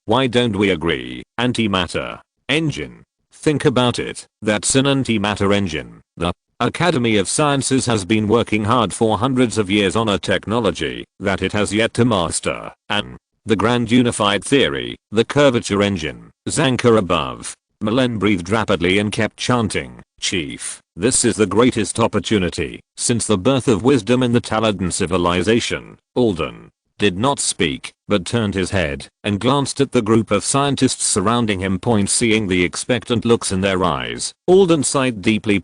Why don't we agree? Antimatter engine. Think about it, that's an antimatter engine. The Academy of Sciences has been working hard for hundreds of years on a technology that it has yet to master. And the grand unified theory, the curvature engine. Zanka above. Malen breathed rapidly and kept chanting, Chief, this is the greatest opportunity since the birth of wisdom in the Taladan civilization. Alden did not speak, but turned his head and glanced at the group of scientists surrounding him. Seeing the expectant looks in their eyes, Alden sighed deeply.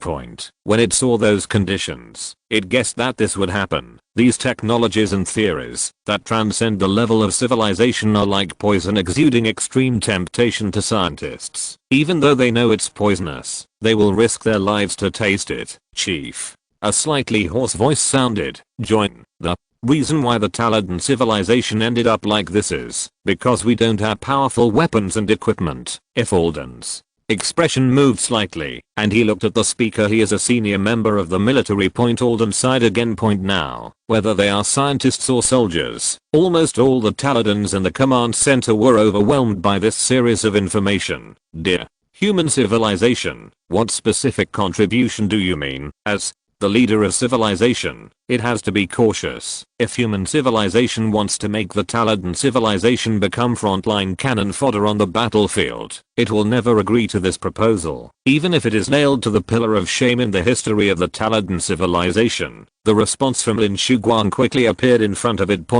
When it saw those conditions, it guessed that this would happen. These technologies and theories that transcend the level of civilization are like poison, exuding extreme temptation to scientists. Even though they know it's poisonous, they will risk their lives to taste it. Chief, a slightly hoarse voice sounded, join the reason why the Taladan civilization ended up like this is because we don't have powerful weapons and equipment. If Alden's expression moved slightly and he looked at the speaker, he is a senior member of the military. Alden sighed again. Now, whether they are scientists or soldiers, almost all the Taladans in the command center were overwhelmed by this series of information. Dear human civilization, what specific contribution do you mean? As the leader of civilization, it has to be cautious. If human civilization wants to make the Taladan civilization become frontline cannon fodder on the battlefield, it will never agree to this proposal, even if it is nailed to the pillar of shame in the history of the Taladan civilization. The response from Lin Shuguang quickly appeared in front of it.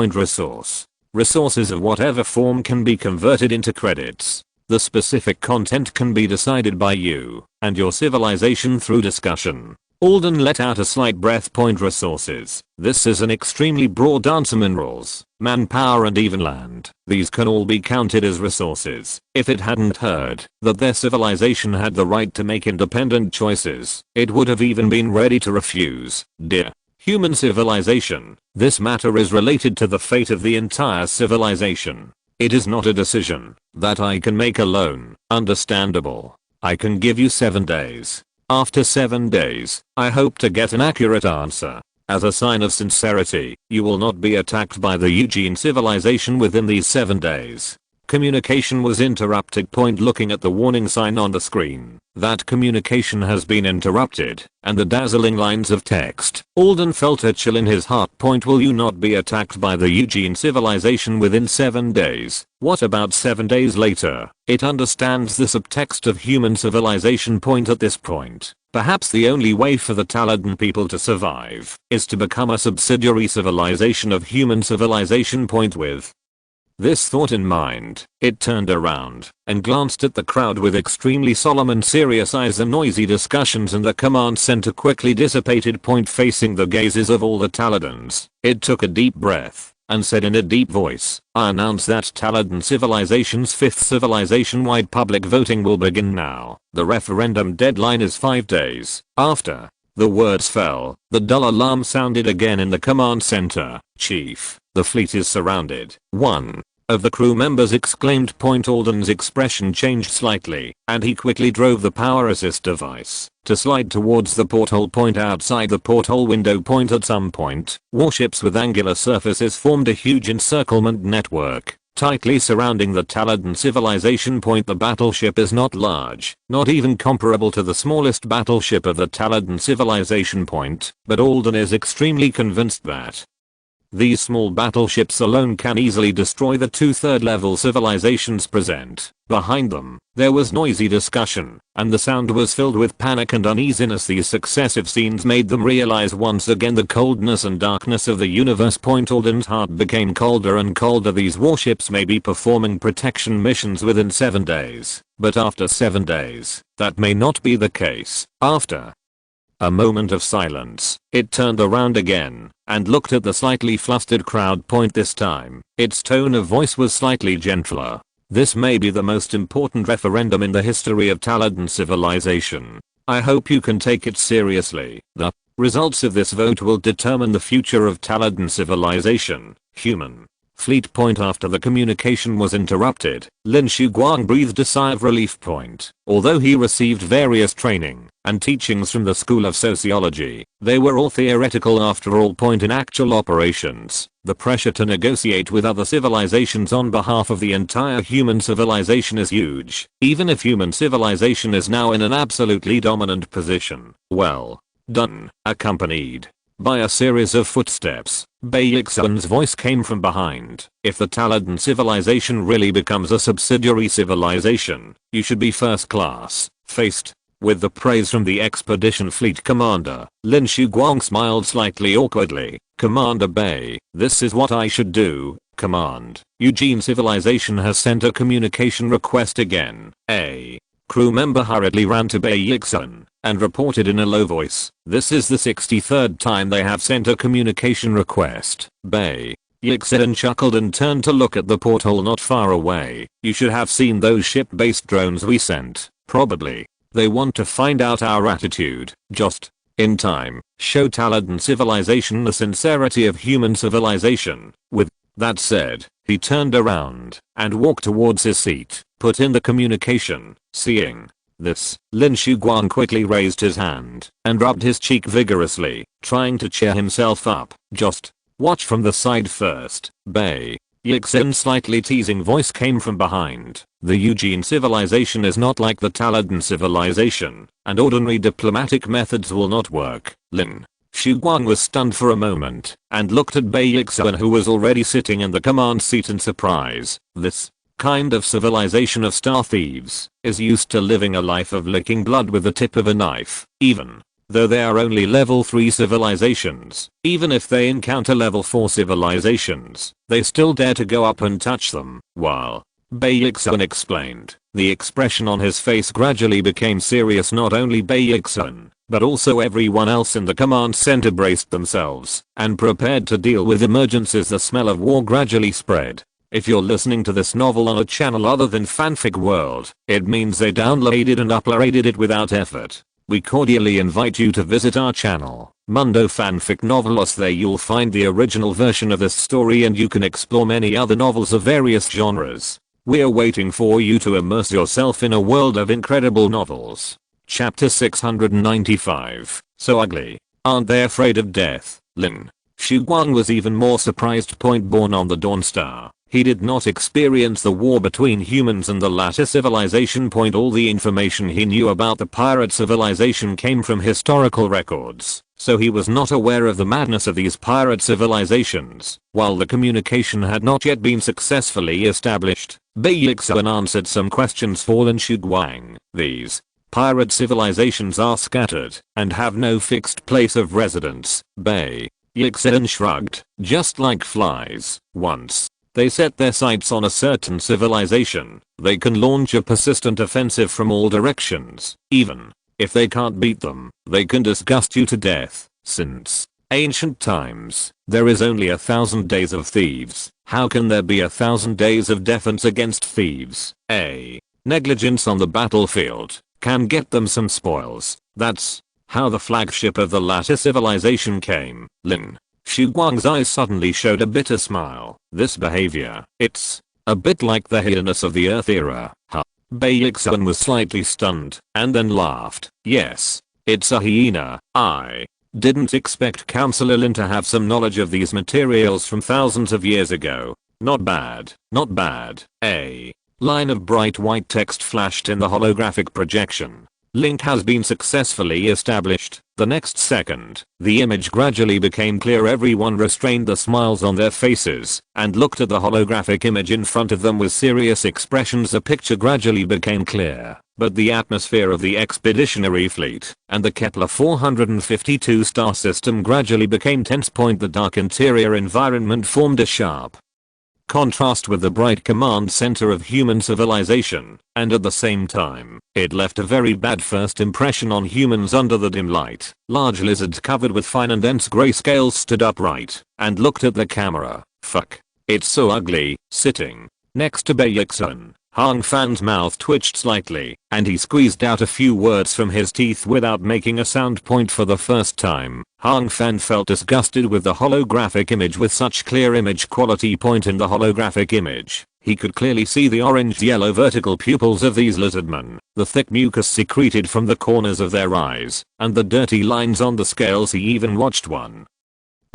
Resources of whatever form can be converted into credits. The specific content can be decided by you and your civilization through discussion. Alden let out a slight breath. Resources. This is an extremely broad answer. Minerals, manpower and even land. These can all be counted as resources. If it hadn't heard that their civilization had the right to make independent choices, it would have even been ready to refuse. Dear human civilization, this matter is related to the fate of the entire civilization. It is not a decision that I can make alone. Understandable. I can give you 7 days. After 7 days, I hope to get an accurate answer. As a sign of sincerity, you will not be attacked by the Eugene civilization within these 7 days. Communication was interrupted. Looking at the warning sign on the screen. That communication has been interrupted, and the dazzling lines of text. Alden felt a chill in his heart. Will you not be attacked by the Eugene civilization within 7 days? What about 7 days later? It understands the subtext of human civilization. At this point, perhaps the only way for the Taladan people to survive is to become a subsidiary civilization of human civilization. With this thought in mind, it turned around and glanced at the crowd with extremely solemn and serious eyes. The noisy discussions in the command center quickly dissipated. Facing the gazes of all the Taladans, it took a deep breath and said in a deep voice, "I announce that Taladan civilization's 5th civilization-wide public voting will begin now. The referendum deadline is 5 days." After the words fell, the dull alarm sounded again in the command center. "Chief, the fleet is surrounded." One of the crew members exclaimed. Alden's expression changed slightly, and he quickly drove the power assist device to slide towards the porthole. Outside the porthole window. At some point, warships with angular surfaces formed a huge encirclement network, tightly surrounding the Taladan civilization. The battleship is not large, not even comparable to the smallest battleship of the Taladan civilization. But Alden is extremely convinced that these small battleships alone can easily destroy the 2/3 level civilizations present. Behind them, there was noisy discussion, and the sound was filled with panic and uneasiness. These successive scenes made them realize once again the coldness and darkness of the universe. Alden's heart became colder and colder. These warships may be performing protection missions within 7 days, but after 7 days, that may not be the case. After a moment of silence, it turned around again and looked at the slightly flustered crowd. This time, its tone of voice was slightly gentler. "This may be the most important referendum in the history of Taladan civilization. I hope you can take it seriously. The results of this vote will determine the future of Taladan civilization, human fleet." After the communication was interrupted, Lin Shuguang breathed a sigh of relief. Although he received various training and teachings from the School of Sociology, they were all theoretical after all. In actual operations, the pressure to negotiate with other civilizations on behalf of the entire human civilization is huge, even if human civilization is now in an absolutely dominant position. "Well done." Accompanied by a series of footsteps, Baixun's voice came from behind. "If the Taladan civilization really becomes a subsidiary civilization, you should be first class." Faced with the praise from the expedition fleet commander, Lin Shuguang smiled slightly awkwardly. "Commander Bai, this is what I should do. Command. Eugene civilization has sent a communication request again." A crew member hurriedly ran to Baixun and reported in a low voice, "This is the 63rd time they have sent a communication request." Baixun chuckled and turned to look at the porthole not far away. "You should have seen those ship-based drones we sent. Probably they want to find out our attitude. Just in time. Show Taladan civilization the sincerity of human civilization." With that said, he turned around and walked towards his seat. "Put in the communication." Seeing this, Lin Shuguang quickly raised his hand and rubbed his cheek vigorously, trying to cheer himself up. "Just watch from the side first." Baixun's slightly teasing voice came from behind. "The Eugene civilization is not like the Taladan civilization, and ordinary diplomatic methods will not work." Lin Shuguang was stunned for a moment and looked at Baixun, who was already sitting in the command seat, in surprise. "This kind of civilization of star thieves is used to living a life of licking blood with the tip of a knife. Even though they are only level 3 civilizations, even if they encounter level 4 civilizations, they still dare to go up and touch them." While Baixun explained, the expression on his face gradually became serious. Not only Baixun, but also everyone else in the command center braced themselves and prepared to deal with emergencies. The smell of war gradually spread. If you're listening to this novel on a channel other than Fanfic World, it means they downloaded and uploaded it without effort. We cordially invite you to visit our channel, Mundo Fanfic Novelos. There you'll find the original version of this story, and you can explore many other novels of various genres. We're waiting for you to immerse yourself in a world of incredible novels. Chapter 695. So ugly. Aren't they afraid of death? Lin Shuguang was even more surprised. Born on the Dawn Star, He did not experience the war between humans and the latter civilization. All the information he knew about the pirate civilization came from historical records, so he was not aware of the madness of these pirate civilizations. While the communication had not yet been successfully established, Baixuan answered some questions for Lin Shuguang. These pirate civilizations are scattered and have no fixed place of residence. Baixuan shrugged. Just like flies, once they set their sights on a certain civilization, they can launch a persistent offensive from all directions. Even if they can't beat them, they can disgust you to death. Since ancient times, there is only 1,000 days of thieves. How can there be 1,000 days of defense against thieves? Negligence on the battlefield can get them some spoils. That's how the flagship of the latter civilization came. Lin Shuguang's eyes suddenly showed a bitter smile. This behavior, it's a bit like the hyenas of the Earth era. Huh. Baixuan was slightly stunned and then laughed. Yes, it's a hyena. I didn't expect Counselor Lin to have some knowledge of these materials from thousands of years ago. Not bad, not bad. A line of bright white text flashed in the holographic projection. Link has been successfully established. The next second, the image gradually became clear. Everyone restrained the smiles on their faces and looked at the holographic image in front of them with serious expressions. The picture gradually became clear, but the atmosphere of the expeditionary fleet and the Kepler 452 star system gradually became tense. The dark interior environment formed a sharp contrast with the bright command center of human civilization, and at the same time, it left a very bad first impression on humans. Under the dim light, large lizards covered with fine and dense gray scales stood upright and looked at the camera. Fuck. It's so ugly. Sitting next to Baixuan, Hang Fan's mouth twitched slightly, and he squeezed out a few words from his teeth without making a sound. For the first time, Hang Fan felt disgusted with the holographic image. With such clear image quality in the holographic image, he could clearly see the orange-yellow vertical pupils of these lizardmen, the thick mucus secreted from the corners of their eyes, and the dirty lines on the scales. He even watched one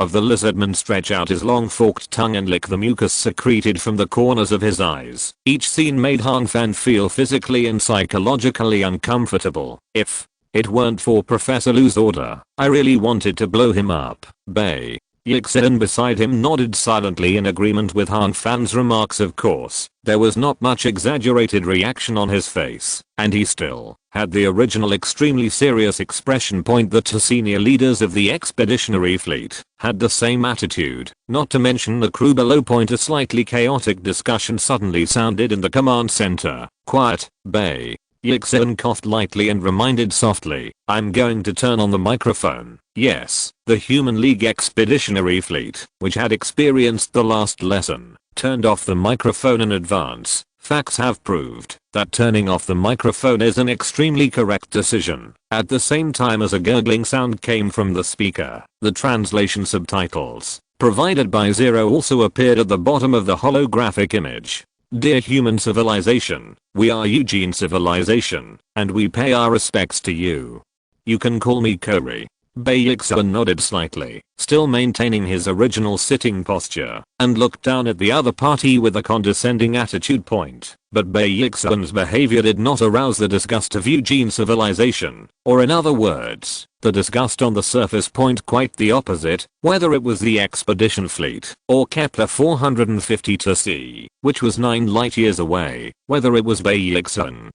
of the lizardmen stretch out his long forked tongue and lick the mucus secreted from the corners of his eyes. Each scene made Hang Fan feel physically and psychologically uncomfortable. If it weren't for Professor Lu's order, I really wanted to blow him up. Baixuan beside him nodded silently in agreement with Hang Fan's remarks. Of course, there was not much exaggerated reaction on his face, and he still had the original extremely serious expression. The two senior leaders of the expeditionary fleet had the same attitude, not to mention the crew below. A slightly chaotic discussion suddenly sounded in the command center. Quiet. Baixuan coughed lightly and reminded softly, I'm going to turn on the microphone. Yes, the Human League Expeditionary Fleet, which had experienced the last lesson, turned off the microphone in advance. Facts have proved that turning off the microphone is an extremely correct decision. At the same time as a gurgling sound came from the speaker, the translation subtitles provided by Zero also appeared at the bottom of the holographic image. Dear human civilization, we are Eugene civilization, and we pay our respects to you. You can call me Corey. Baixuan nodded slightly, still maintaining his original sitting posture, and looked down at the other party with a condescending attitude. But Baixuan's behavior did not arouse the disgust of Eugene civilization, or in other words, the disgust on the surface. Quite the opposite, whether it was the expedition fleet, or Kepler 452c, which was 9 light years away, whether it was Baixuan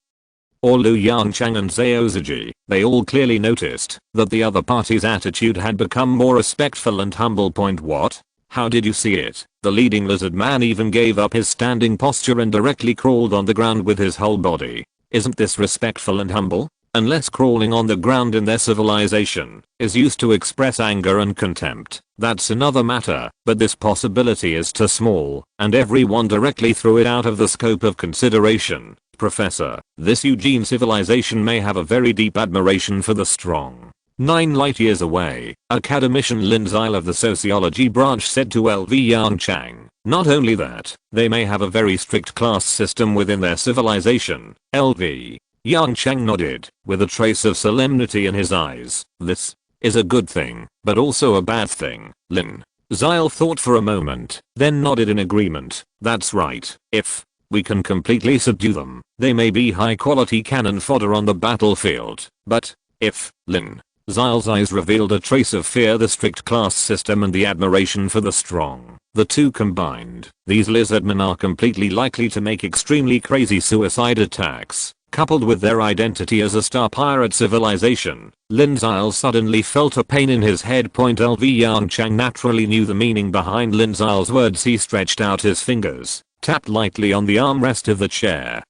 or Lu Yongchang and Zhaoziji, they all clearly noticed that the other party's attitude had become more respectful and humble. What? How did you see it? The leading lizard man even gave up his standing posture and directly crawled on the ground with his whole body. Isn't this respectful and humble? Unless crawling on the ground in their civilization is used to express anger and contempt, that's another matter, but this possibility is too small, and everyone directly threw it out of the scope of consideration. Professor, this Eugene civilization may have a very deep admiration for the strong. 9 light years away, academician Lin Zile of the sociology branch said to LV Yongchang. Not only that, they may have a very strict class system within their civilization. LV Yongchang nodded, with a trace of solemnity in his eyes. This is a good thing, but also a bad thing. Lin Zyle thought for a moment, then nodded in agreement. That's right. If we can completely subdue them, they may be high quality cannon fodder on the battlefield. But if Lin. Zyle's eyes revealed a trace of fear, the strict class system and the admiration for the strong. The two combined, these lizardmen are completely likely to make extremely crazy suicide attacks. Coupled with their identity as a star pirate civilization, Lin Zyle suddenly felt a pain in his head. LV Yongchang naturally knew the meaning behind Lin Zyle's words. He stretched out his fingers, tapped lightly on the armrest of the chair,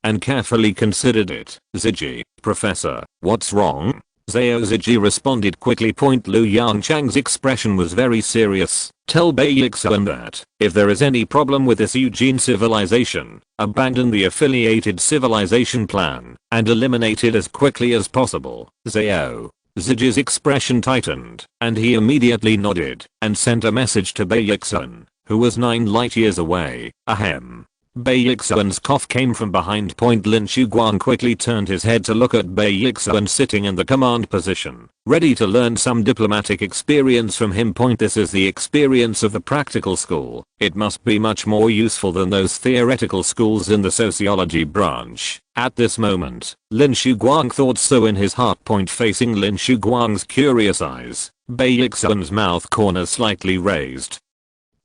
and carefully considered it. Ziji, Professor, what's wrong? Zhao Ziji responded quickly. Lu Yongchang's expression was very serious. Tell Baixuan that, if there is any problem with this Eugene civilization, abandon the affiliated civilization plan, and eliminate it as quickly as possible. Zhao Ziji's expression tightened, and he immediately nodded, and sent a message to Baixuan, who was 9 light years away. Ahem. Baixuan's cough came from behind. Lin Shuguang quickly turned his head to look at Baixuan sitting in the command position, ready to learn some diplomatic experience from him. This is the experience of the practical school. It must be much more useful than those theoretical schools in the sociology branch. At this moment, Lin Shuguang thought so in his heart. Facing Lin Shuguang's curious eyes, Baixuan's mouth corners slightly raised,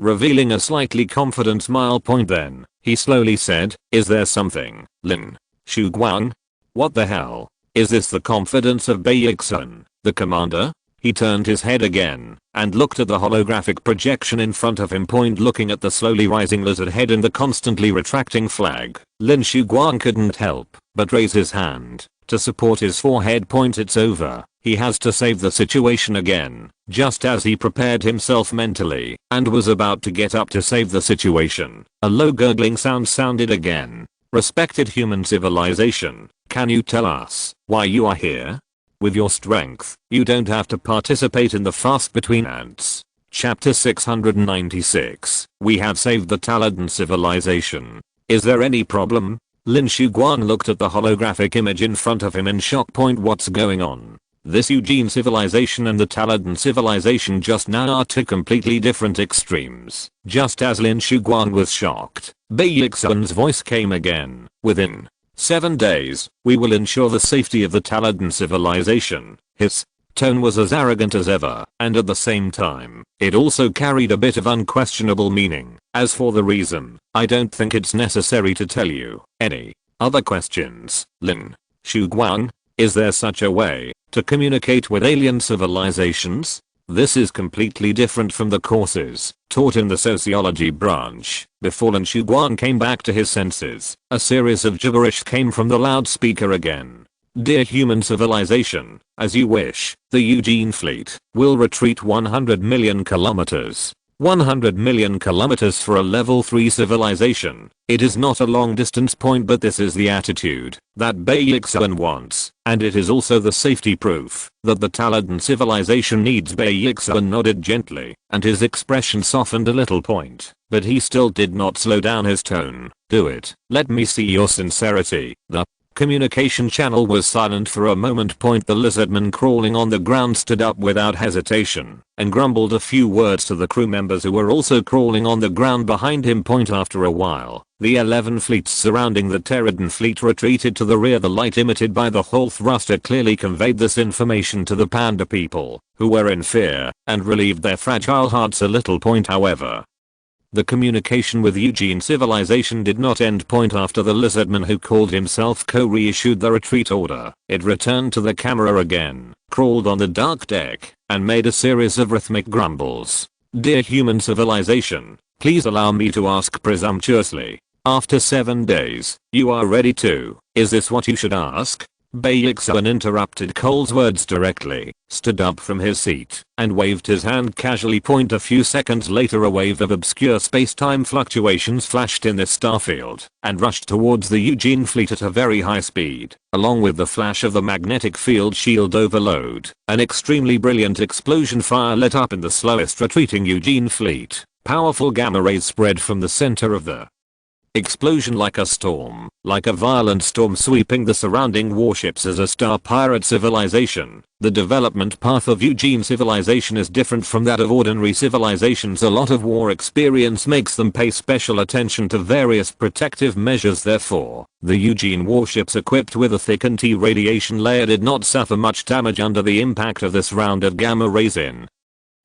revealing a slightly confident smile. Then, he slowly said, is there something, Lin Shuguang? What the hell? Is this the confidence of Baixuan, the commander? He turned his head again, and looked at the holographic projection in front of him. Looking at the slowly rising lizard head and the constantly retracting flag, Lin Shuguang couldn't help but raise his hand to support his forehead. It's over. He has to save the situation again. Just as he prepared himself mentally and was about to get up to save the situation, a low gurgling sound sounded again. Respected human civilization, can you tell us why you are here? With your strength, you don't have to participate in the fast between ants. Chapter 696. We have saved the Taladan civilization. Is there any problem? Lin Shuguang looked at the holographic image in front of him in shock. What's going on? This Eugene civilization and the Taladan civilization just now are two completely different extremes. Just as Lin Shuguang was shocked, Baixuan's voice came again. Within 7 days, we will ensure the safety of the Taladan civilization. His tone was as arrogant as ever, and at the same time, it also carried a bit of unquestionable meaning. As for the reason, I don't think it's necessary to tell you. Any other questions, Lin Shuguang? Is there such a way to communicate with alien civilizations? This is completely different from the courses taught in the sociology branch. Before Lin Shuguang came back to his senses, a series of gibberish came from the loudspeaker again. Dear human civilization, as you wish, the Eugene fleet will retreat 100 million kilometers. 100 million kilometers for a level 3 civilization. It is not a long distance point, but this is the attitude that Baixuan wants, and it is also the safety proof that the Taladan civilization needs. Baixuan nodded gently, and his expression softened a little. But he still did not slow down his tone. Do it. Let me see your sincerity. The communication channel was silent for a moment. The lizardman crawling on the ground stood up without hesitation and grumbled a few words to the crew members who were also crawling on the ground behind him. After a while, the 11 fleets surrounding the Terridan fleet retreated to the rear. The light emitted by the hull thruster clearly conveyed this information to the panda people, who were in fear and relieved their fragile hearts a little. However, the communication with Eugene civilization did not end. After the lizardman who called himself Ko reissued the retreat order, it returned to the camera again, crawled on the dark deck, and made a series of rhythmic grumbles. Dear human civilization, please allow me to ask presumptuously. After 7 days, you are ready to, is this what you should ask? Baixuan interrupted Cole's words directly, stood up from his seat, and waved his hand casually. A few seconds later, a wave of obscure space-time fluctuations flashed in this starfield, and rushed towards the Eugene fleet at a very high speed. Along with the flash of the magnetic field shield overload, an extremely brilliant explosion fire lit up in the slowest retreating Eugene fleet. Powerful gamma rays spread from the center of the Explosion like a storm, like a violent storm sweeping the surrounding warships as a star pirate civilization. The development path of Eugene civilization is different from that of ordinary civilizations. A lot of war experience makes them pay special attention to various protective measures. Therefore, the Eugene warships equipped with a thick anti-radiation layer did not suffer much damage under the impact of this round of gamma rays. In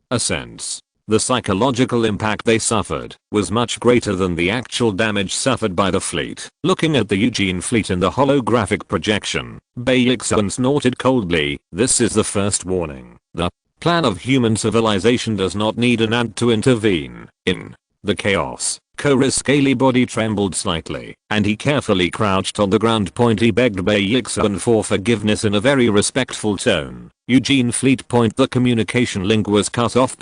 a sense, the psychological impact they suffered was much greater than the actual damage suffered by the fleet. Looking at the Eugene fleet in the holographic projection, Bayexan snorted coldly. This is the first warning. The plan of human civilization does not need an ant to intervene. In the chaos, Kora's scaly body trembled slightly, and he carefully crouched on the ground. He begged Bayexan for forgiveness in a very respectful tone. Eugene fleet. The communication link was cut off.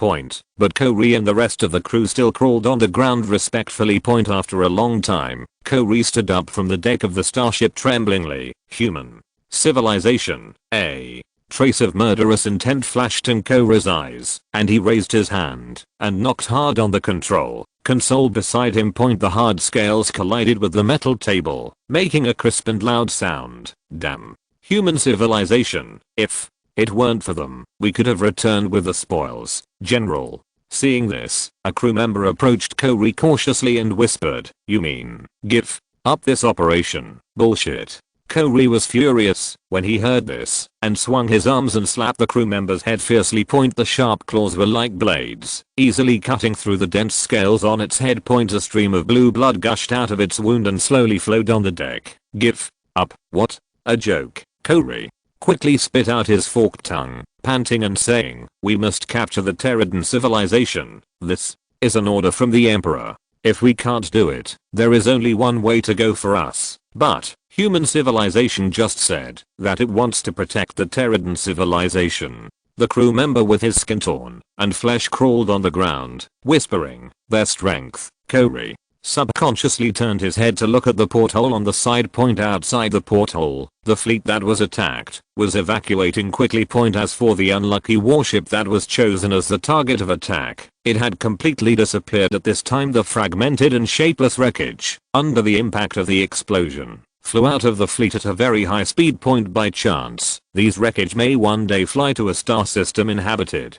But Kori and the rest of the crew still crawled on the ground respectfully. After a long time, Kori stood up from the deck of the starship tremblingly. Human civilization. A trace of murderous intent flashed in Kora's eyes, and he raised his hand and knocked hard on the control console beside him. The hard scales collided with the metal table, making a crisp and loud sound. Damn. Human civilization. If it weren't for them, we could have returned with the spoils, General. Seeing this, a crew member approached Kori cautiously and whispered, "You mean, give up this operation?" Bullshit. Kori was furious when he heard this and swung his arms and slapped the crew member's head fiercely. The sharp claws were like blades, easily cutting through the dense scales on its head. A stream of blue blood gushed out of its wound and slowly flowed on the deck. Give up? What? A joke. Kori quickly spit out his forked tongue, panting and saying, "We must capture the Terridan civilization. This is an order from the Emperor. If we can't do it, there is only one way to go for us." But human civilization just said that it wants to protect the Terridan civilization. The crew member with his skin torn and flesh crawled on the ground, whispering their strength. Kori subconsciously turned his head to look at the porthole on the side. Outside the porthole, the fleet that was attacked was evacuating quickly. As for the unlucky warship that was chosen as the target of attack, it had completely disappeared at this time. The fragmented and shapeless wreckage, under the impact of the explosion, flew out of the fleet at a very high speed. By chance, these wreckage may one day fly to a star system inhabited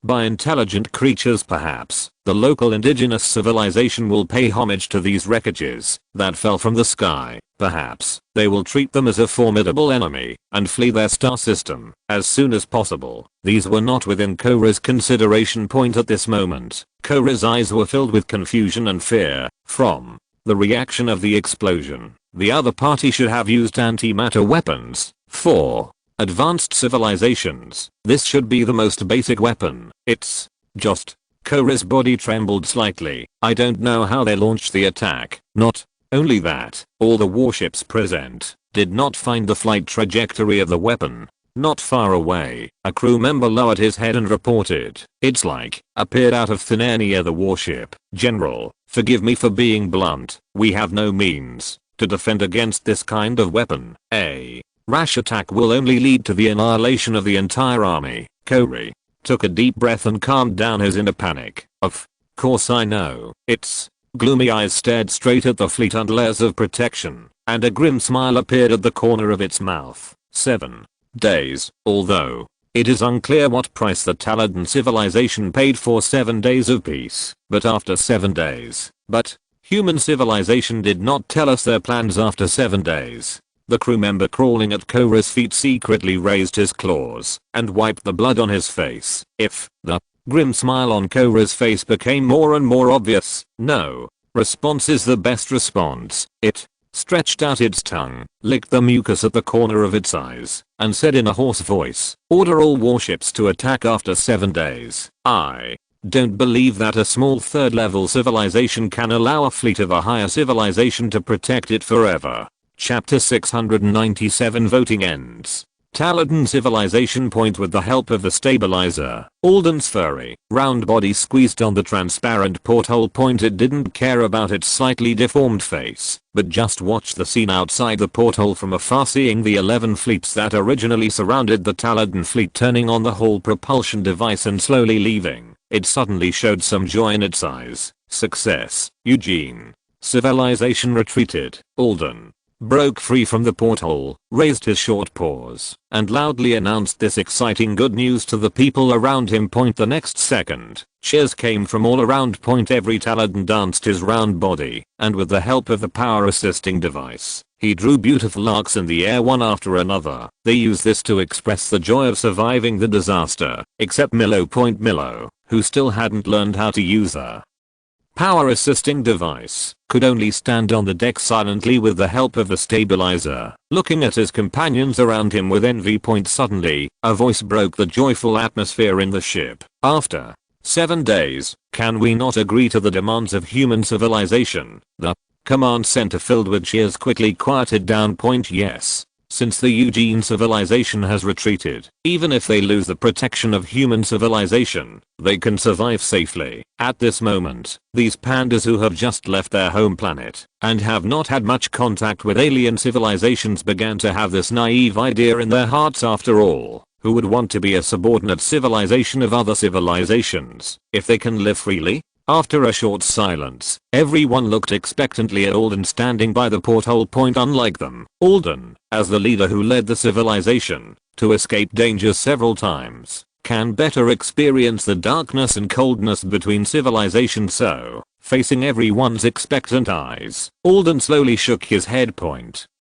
by intelligent creatures. Perhaps the local indigenous civilization will pay homage to these wreckages that fell from the sky. Perhaps they will treat them as a formidable enemy and flee their star system as soon as possible. These were not within Kora's consideration point at this moment. Kora's eyes were filled with confusion and fear from the reaction of the explosion. The other party should have used antimatter weapons. For advanced civilizations, this should be the most basic weapon. It's just. Kora's body trembled slightly. I don't know how they launched the attack. Not only that, all the warships present did not find the flight trajectory of the weapon. Not far away, a crew member lowered his head and reported, "It's like appeared out of thin air near the warship. General, forgive me for being blunt. We have no means to defend against this kind of weapon. A rash attack will only lead to the annihilation of the entire army." Kori took a deep breath and calmed down his inner panic. Of course I know. Its gloomy eyes stared straight at the fleet under layers of protection, and a grim smile appeared at the corner of its mouth. 7 days. Although it is unclear what price the Taladan civilization paid for 7 days of peace, but after 7 days. But human civilization did not tell us their plans after 7 days. The crew member crawling at Kora's feet secretly raised his claws and wiped the blood on his face. If the grim smile on Kora's face became more and more obvious, no response is the best response. It stretched out its tongue, licked the mucus at the corner of its eyes, and said in a hoarse voice, "Order all warships to attack after 7 days. I don't believe that a small third-level civilization can allow a fleet of a higher civilization to protect it forever." Chapter 697 Voting ends. Taladan civilization. With the help of the stabilizer, Alden's furry, round body squeezed on the transparent porthole. It didn't care about its slightly deformed face, but just watched the scene outside the porthole from afar. Seeing the 11 fleets that originally surrounded the Taladan fleet turning on the whole propulsion device and slowly leaving, it suddenly showed some joy in its eyes. Success. Eugene Civilization retreated. Alden broke free from the porthole, raised his short paws, and loudly announced this exciting good news to the people around him. The next second, cheers came from all around. Every Taladan danced his round body, and with the help of the power assisting device, he drew beautiful arcs in the air one after another. They used this to express the joy of surviving the disaster, except Milo. Milo, who still hadn't learned how to use the power assisting device, could only stand on the deck silently with the help of the stabilizer, looking at his companions around him with envy. Suddenly, a voice broke the joyful atmosphere in the ship. After 7 days, can we not agree to the demands of human civilization? The command center filled with cheers quickly quieted down. Yes. Since the Eugene civilization has retreated, even if they lose the protection of human civilization, they can survive safely. At this moment, these pandas who have just left their home planet and have not had much contact with alien civilizations began to have this naive idea in their hearts. After all, who would want to be a subordinate civilization of other civilizations if they can live freely? After a short silence, everyone looked expectantly at Alden standing by the porthole. Unlike them, Alden, as the leader who led the civilization to escape danger several times, can better experience the darkness and coldness between civilizations. So, facing everyone's expectant eyes, Alden slowly shook his head.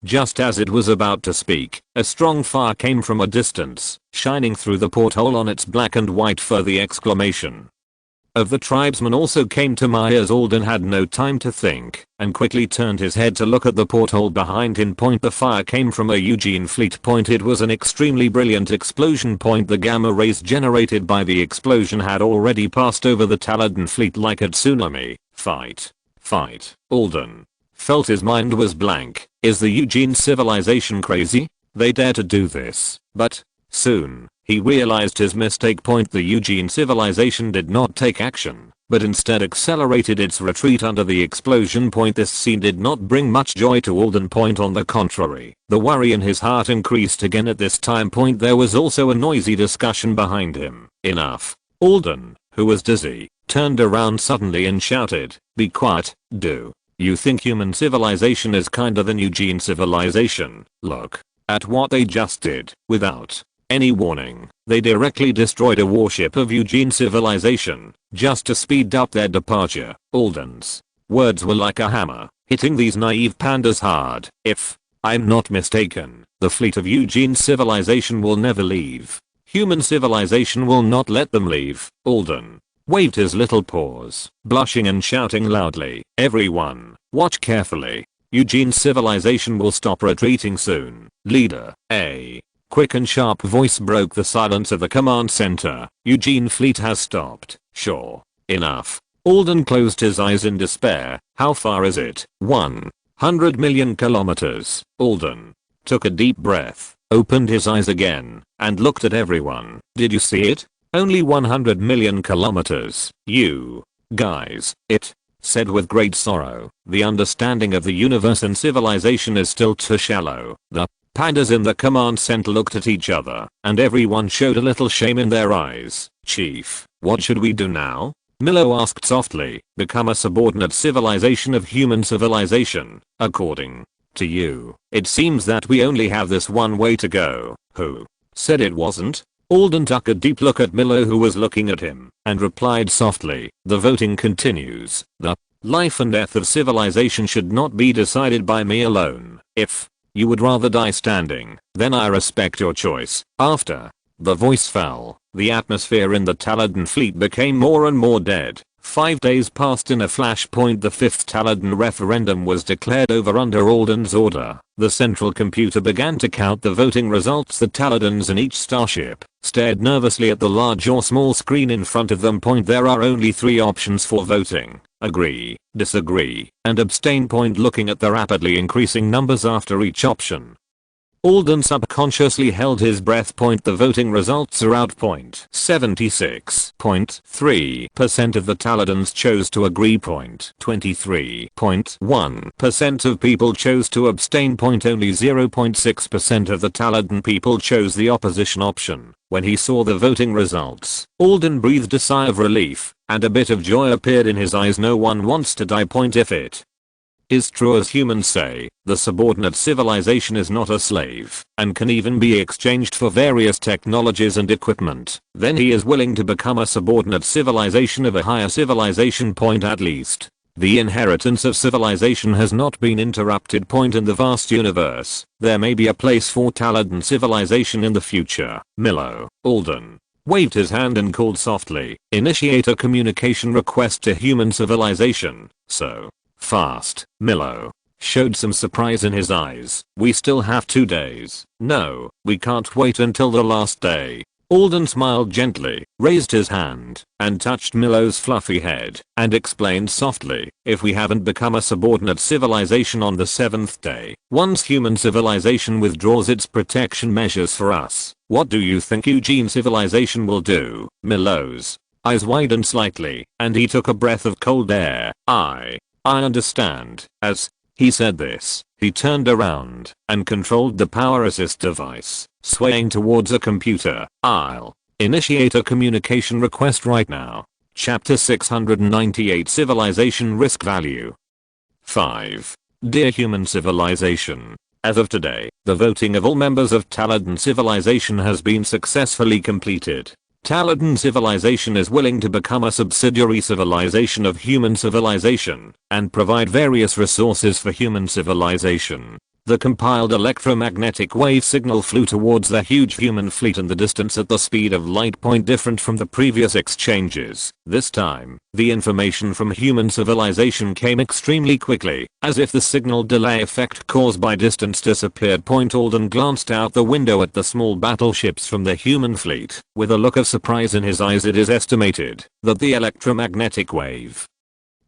Just as it was about to speak, a strong fire came from a distance, shining through the porthole on its black and white fur. The exclamation of the tribesman also came to my ears. Alden had no time to think, and quickly turned his head to look at the porthole behind him. The fire came from a Eugene fleet. It was an extremely brilliant explosion. The gamma rays generated by the explosion had already passed over the Taladan fleet like a tsunami. Fight. Alden felt his mind was blank. Is the Eugene civilization crazy? They dare to do this. But soon, he realized his mistake. The Eugene civilization did not take action, but instead accelerated its retreat under the explosion. This scene did not bring much joy to Alden. On the contrary, the worry in his heart increased again at this time. There was also a noisy discussion behind him. Enough. Alden, who was dizzy, turned around suddenly and shouted, "Be quiet, do you think human civilization is kinder than Eugene civilization? Look at what they just did." Without any warning, they directly destroyed a warship of Eugene civilization, just to speed up their departure. Alden's words were like a hammer, hitting these naive pandas hard. If I'm not mistaken, the fleet of Eugene civilization will never leave. Human civilization will not let them leave. Alden waved his little paws, blushing and shouting loudly, "Everyone, watch carefully. Eugene civilization will stop retreating soon. Leader, A quick and sharp voice broke the silence of the command center. "Eugene fleet has stopped." "Sure enough." Alden closed his eyes in despair. "How far is it?" 100 million kilometers. Alden took a deep breath, opened his eyes again, and looked at everyone. "Did you see it? Only 100 million kilometers. You guys, it said with great sorrow. The understanding of the universe and civilization is still too shallow. The pandas in the command center looked at each other, and everyone showed a little shame in their eyes. "Chief, what should we do now?" Milo asked softly. "Become a subordinate civilization of human civilization. According to you, it seems that we only have this one way to go." "Who said it wasn't?" Alden took a deep look at Milo, who was looking at him, and replied softly, "The voting continues. The life and death of civilization should not be decided by me alone. If you would rather die standing, then I respect your choice." After the voice fell, the atmosphere in the Taladan fleet became more and more dead. 5 days passed in a flash. The 5th Taladan referendum was declared over under Alden's order. The central computer began to count the voting results. The Taladans in each starship stared nervously at the large or small screen in front of them. There are only 3 options for voting: agree, disagree, and abstain. Looking at the rapidly increasing numbers after each option, Alden subconsciously held his breath. The voting results are out. 76.3% of the Taladans chose to agree. 23.1% of people chose to abstain. Only 0.6% of the Taladan people chose the opposition option. When he saw the voting results, Alden breathed a sigh of relief, and a bit of joy appeared in his eyes. No one wants to die. If it is true as humans say, the subordinate civilization is not a slave, and can even be exchanged for various technologies and equipment, then he is willing to become a subordinate civilization of a higher civilization point at least. The inheritance of civilization has not been interrupted point in the vast universe. There may be a place for Taladan civilization in the future. Milo, Alden, waved his hand and called softly, initiate a communication request to human civilization. So fast. Milo showed some surprise in his eyes. We still have 2 days. No, we can't wait until the last day. Alden smiled gently, raised his hand, and touched Milo's fluffy head, and explained softly, if we haven't become a subordinate civilization on the 7th day, once human civilization withdraws its protection measures for us, what do you think Eugene civilization will do? Milo's eyes widened slightly, and he took a breath of cold air. I understand. As he said this, he turned around and controlled the power assist device, swaying towards a computer. I'll initiate a communication request right now. Chapter 698 Civilization Risk Value 5. Dear human civilization. As of today, the voting of all members of Taladan civilization has been successfully completed. Taladan civilization is willing to become a subsidiary civilization of human civilization and provide various resources for human civilization. The compiled electromagnetic wave signal flew towards the huge human fleet in the distance at the speed of light, point different from the previous exchanges. This time, the information from human civilization came extremely quickly, as if the signal delay effect caused by distance disappeared. Alden glanced out the window at the small battleships from the human fleet. With a look of surprise in his eyes, it is estimated that the electromagnetic wave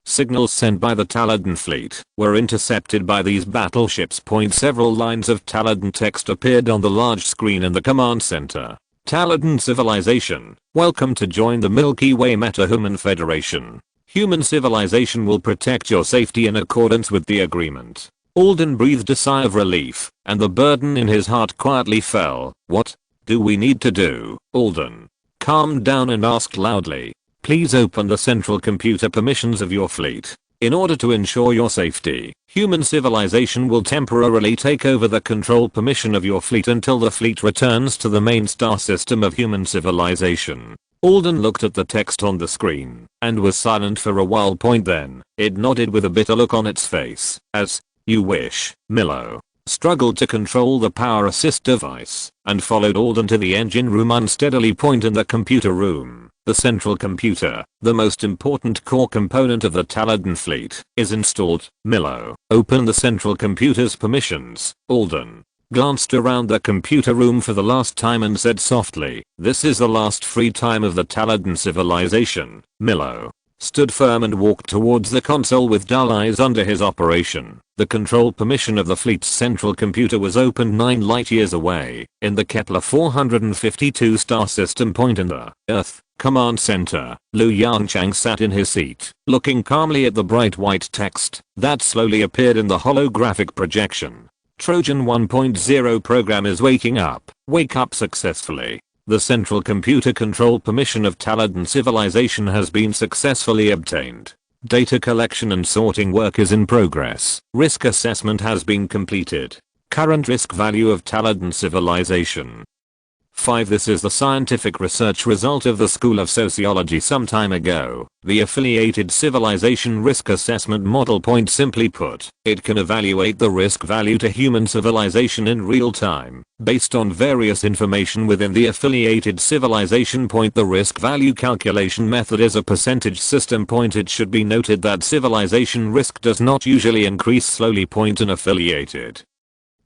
signals sent by the Taladan fleet were intercepted by these battleships. Several lines of Taladan text appeared on the large screen in the command center. Taladan civilization, welcome to join the Milky Way Meta-Human Federation. Human civilization will protect your safety in accordance with the agreement. Alden breathed a sigh of relief, and the burden in his heart quietly fell. What do we need to do? Alden calmed down and asked loudly. Please open the central computer permissions of your fleet. In order to ensure your safety, human civilization will temporarily take over the control permission of your fleet until the fleet returns to the main star system of human civilization. Alden looked at the text on the screen and was silent for a while. Then, it nodded with a bitter look on its face. As you wish. Milo struggled to control the power assist device and followed Alden to the engine room unsteadily. In the computer room, the central computer, the most important core component of the Taladan fleet, is installed. Milo, open the central computer's permissions. Alden glanced around the computer room for the last time and said softly, this is the last free time of the Taladan civilization. Milo stood firm and walked towards the console with dull eyes under his operation. The control permission of the fleet's central computer was opened 9 light years away, in the Kepler 452 star system. In the Earth command center, Yongchang sat in his seat, looking calmly at the bright white text that slowly appeared in the holographic projection. Trojan 1.0 program is waking up. Wake up successfully. The central computer control permission of Taladan civilization has been successfully obtained. Data collection and sorting work is in progress. Risk assessment has been completed. Current risk value of Taladan civilization. 5. This is the scientific research result of the School of Sociology some time ago. The affiliated civilization risk assessment model. Simply put, it can evaluate the risk value to human civilization in real time, based on various information within the affiliated civilization. The risk value calculation method is a percentage system. It should be noted that civilization risk does not usually increase slowly. An affiliated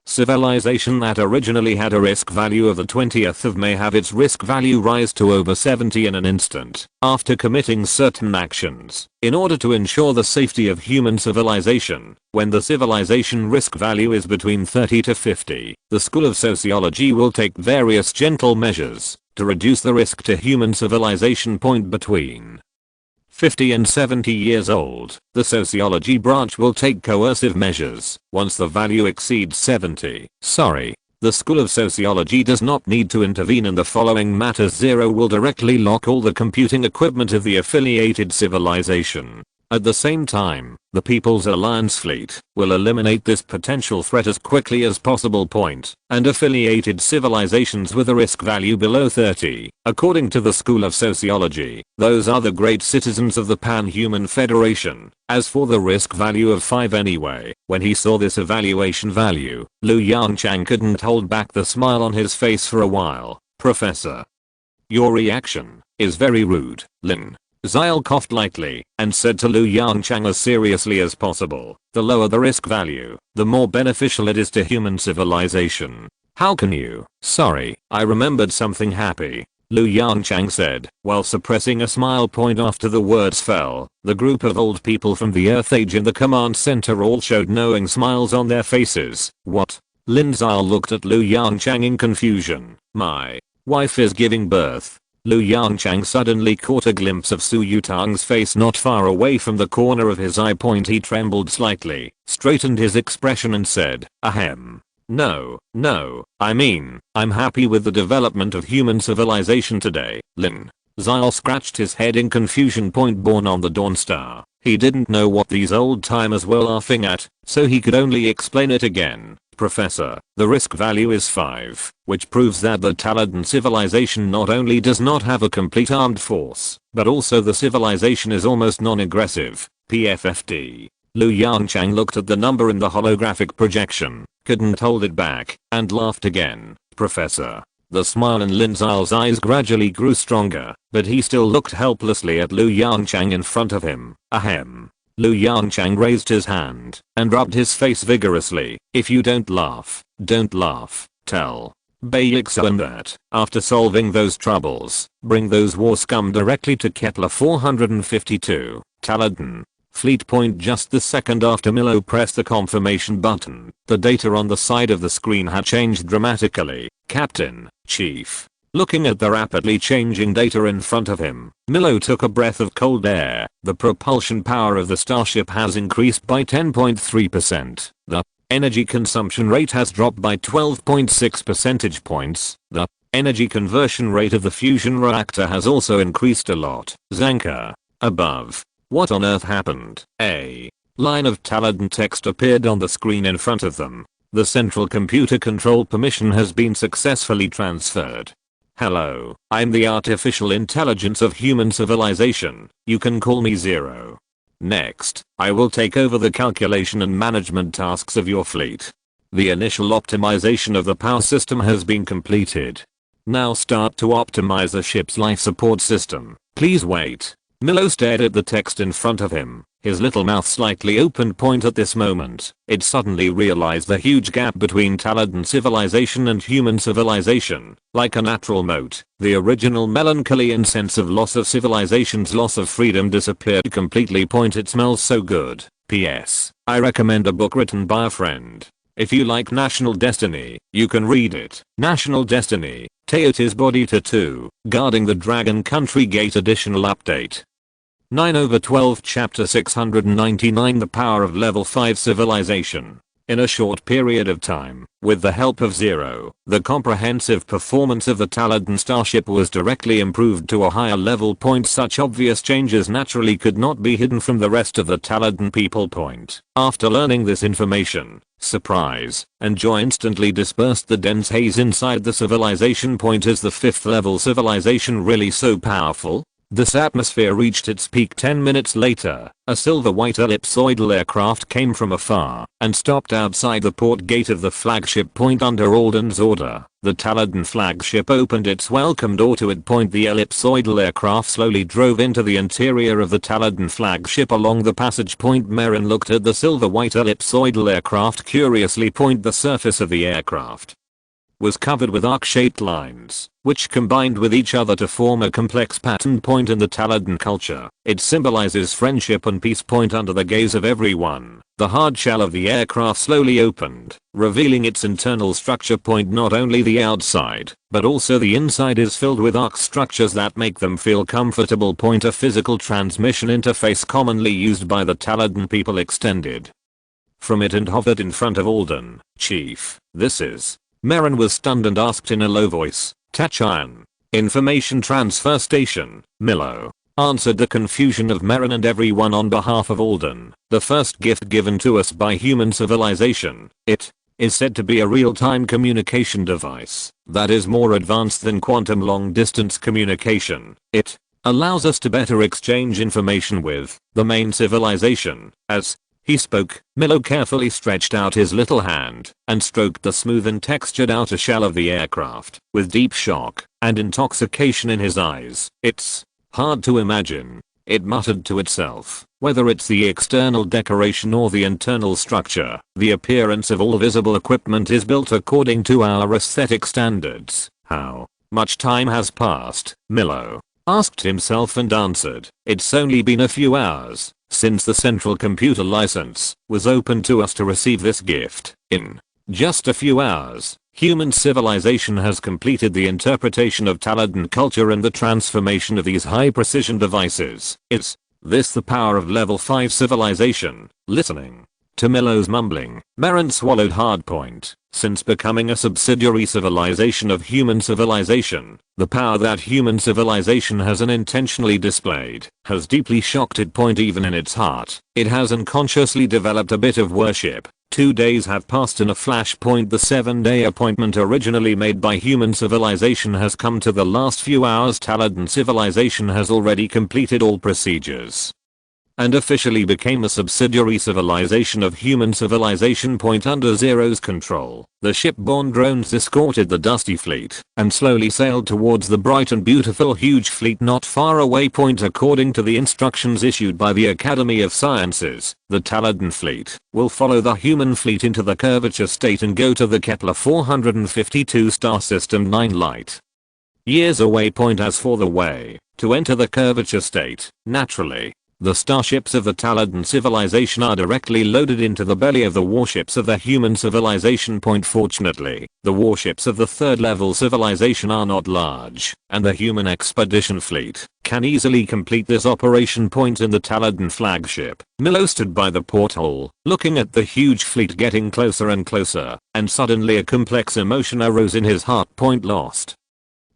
civilization that originally had a risk value of the 20th of May have its risk value rise to over 70 in an instant after committing certain actions. In order to ensure the safety of human civilization, when the civilization risk value is between 30 to 50, the School of Sociology will take various gentle measures to reduce the risk to human civilization. Between 50 and 70 years old, the sociology branch will take coercive measures once the value exceeds 70. The School of Sociology does not need to intervene in the following matters. 0 will directly lock all the computing equipment of the affiliated civilization. At the same time, the People's Alliance fleet will eliminate this potential threat as quickly as possible. And affiliated civilizations with a risk value below 30. According to the School of Sociology, those are the great citizens of the Pan-Human Federation. As for the risk value of 5 anyway, when he saw this evaluation value, Yongchang couldn't hold back the smile on his face for a while. Professor, your reaction is very rude, Lin. Zyle coughed lightly and said to Yongchang as seriously as possible, the lower the risk value, the more beneficial it is to human civilization. How can you? Sorry, I remembered something happy, Yongchang said, while suppressing a smile after the words fell. The group of old people from the Earth Age in the command center all showed knowing smiles on their faces. What? Lin Zyle looked at Yongchang in confusion. My wife is giving birth. Yongchang suddenly caught a glimpse of Su Yutang's face not far away from the corner of his eye. He trembled slightly, straightened his expression and said, ahem. No, I mean, I'm happy with the development of human civilization today, Lin. Zyle scratched his head in confusion. Born on the Dawn Star, he didn't know what these old timers were laughing at, so he could only explain it again. Professor, the risk value is 5, which proves that the Taladan civilization not only does not have a complete armed force, but also the civilization is almost non-aggressive. PFFD. Yongchang looked at the number in the holographic projection, couldn't hold it back, and laughed again. Professor. The smile in Lin Zyle's eyes gradually grew stronger, but he still looked helplessly at Yongchang in front of him. Ahem. Yongchang raised his hand and rubbed his face vigorously. If you don't laugh, tell Bayexuan that, after solving those troubles, bring those war scum directly to Kepler 452, Taladan. Fleet. Just the second after Milo pressed the confirmation button, the data on the side of the screen had changed dramatically. Captain, Chief. Looking at the rapidly changing data in front of him, Milo took a breath of cold air. The propulsion power of the starship has increased by 10.3%. The energy consumption rate has dropped by 12.6 percentage points. The energy conversion rate of the fusion reactor has also increased a lot. Zanka. Above. What on earth happened? A line of Taladan text appeared on the screen in front of them. The central computer control permission has been successfully transferred. Hello, I'm the artificial intelligence of human civilization. You can call me Zero. Next, I will take over the calculation and management tasks of your fleet. The initial optimization of the power system has been completed. Now start to optimize the ship's life support system. Please wait. Milo stared at the text in front of him, his little mouth slightly opened. At this moment, it suddenly realized the huge gap between Taladan civilization and human civilization. Like a natural moat, the original melancholy and sense of loss of civilization's loss of freedom disappeared completely. It smells so good. P.S. I recommend a book written by a friend. If you like National Destiny, you can read it. National Destiny, Teotihuacan's Body Tattoo, Guarding the Dragon Country Gate Additional Update. 9/12 Chapter 699 The Power of Level 5 Civilization. In a short period of time, with the help of Zero, the comprehensive performance of the Taladan starship was directly improved to a higher level. Such obvious changes naturally could not be hidden from the rest of the Taladan people. After learning this information, surprise and joy instantly dispersed the dense haze inside the civilization. Is the 5th level civilization really so powerful? This atmosphere reached its peak 10 minutes later. A silver-white ellipsoidal aircraft came from afar and stopped outside the port gate of the flagship. Under Alden's order, the Taladan flagship opened its welcome door to it. The ellipsoidal aircraft slowly drove into the interior of the Taladan flagship along the passage. Merrin looked at the silver-white ellipsoidal aircraft curiously. The surface of the aircraft was covered with arc-shaped lines, which combined with each other to form a complex pattern. In the Taladan culture, it symbolizes friendship and peace. Under the gaze of everyone, the hard shell of the aircraft slowly opened, revealing its internal structure. Not only the outside, but also the inside is filled with arc structures that make them feel comfortable. A physical transmission interface commonly used by the Taladan people extended from it and hovered in front of Alden. Chief, this is... Merrin was stunned and asked in a low voice, Tachayan. Information transfer station, Milo. answered the confusion of Merrin and everyone on behalf of Alden. The first gift given to us by human civilization. It is said to be a real-time communication device that is more advanced than quantum long-distance communication. It allows us to better exchange information with the main civilization. As he spoke, Milo carefully stretched out his little hand and stroked the smooth and textured outer shell of the aircraft. With deep shock and intoxication in his eyes, "It's hard to imagine," it muttered to itself, "whether it's the external decoration or the internal structure. The appearance of all visible equipment is built according to our aesthetic standards." How much time has passed, Milo asked himself and answered, "It's only been a few hours since the central computer license was opened to us to receive this gift. In just a few hours, human civilization has completed the interpretation of Taladan culture and the transformation of these high-precision devices. Is this the power of level 5 civilization?" Listening to Milo's mumbling, Merrin swallowed hard. Since becoming a subsidiary civilization of human civilization, the power that human civilization has unintentionally displayed has deeply shocked it. Even in its heart, it has unconsciously developed a bit of worship. 2 days have passed in a flash. The 7-day appointment originally made by human civilization has come to the last few hours. Taladan civilization has already completed all procedures and officially became a subsidiary civilization of human civilization. Under Zero's control, the shipborne drones escorted the dusty fleet and slowly sailed towards the bright and beautiful huge fleet not far away. According to the instructions issued by the Academy of Sciences, the Taladan fleet will follow the human fleet into the curvature state and go to the Kepler 452 star system 9 light years away. As for the way to enter the curvature state, naturally, the starships of the Taladan civilization are directly loaded into the belly of the warships of the human civilization. Fortunately, the warships of the third level civilization are not large, and the human expedition fleet can easily complete this operation. In the Taladan flagship, Milo stood by the porthole, looking at the huge fleet getting closer and closer, and suddenly a complex emotion arose in his heart. Lost,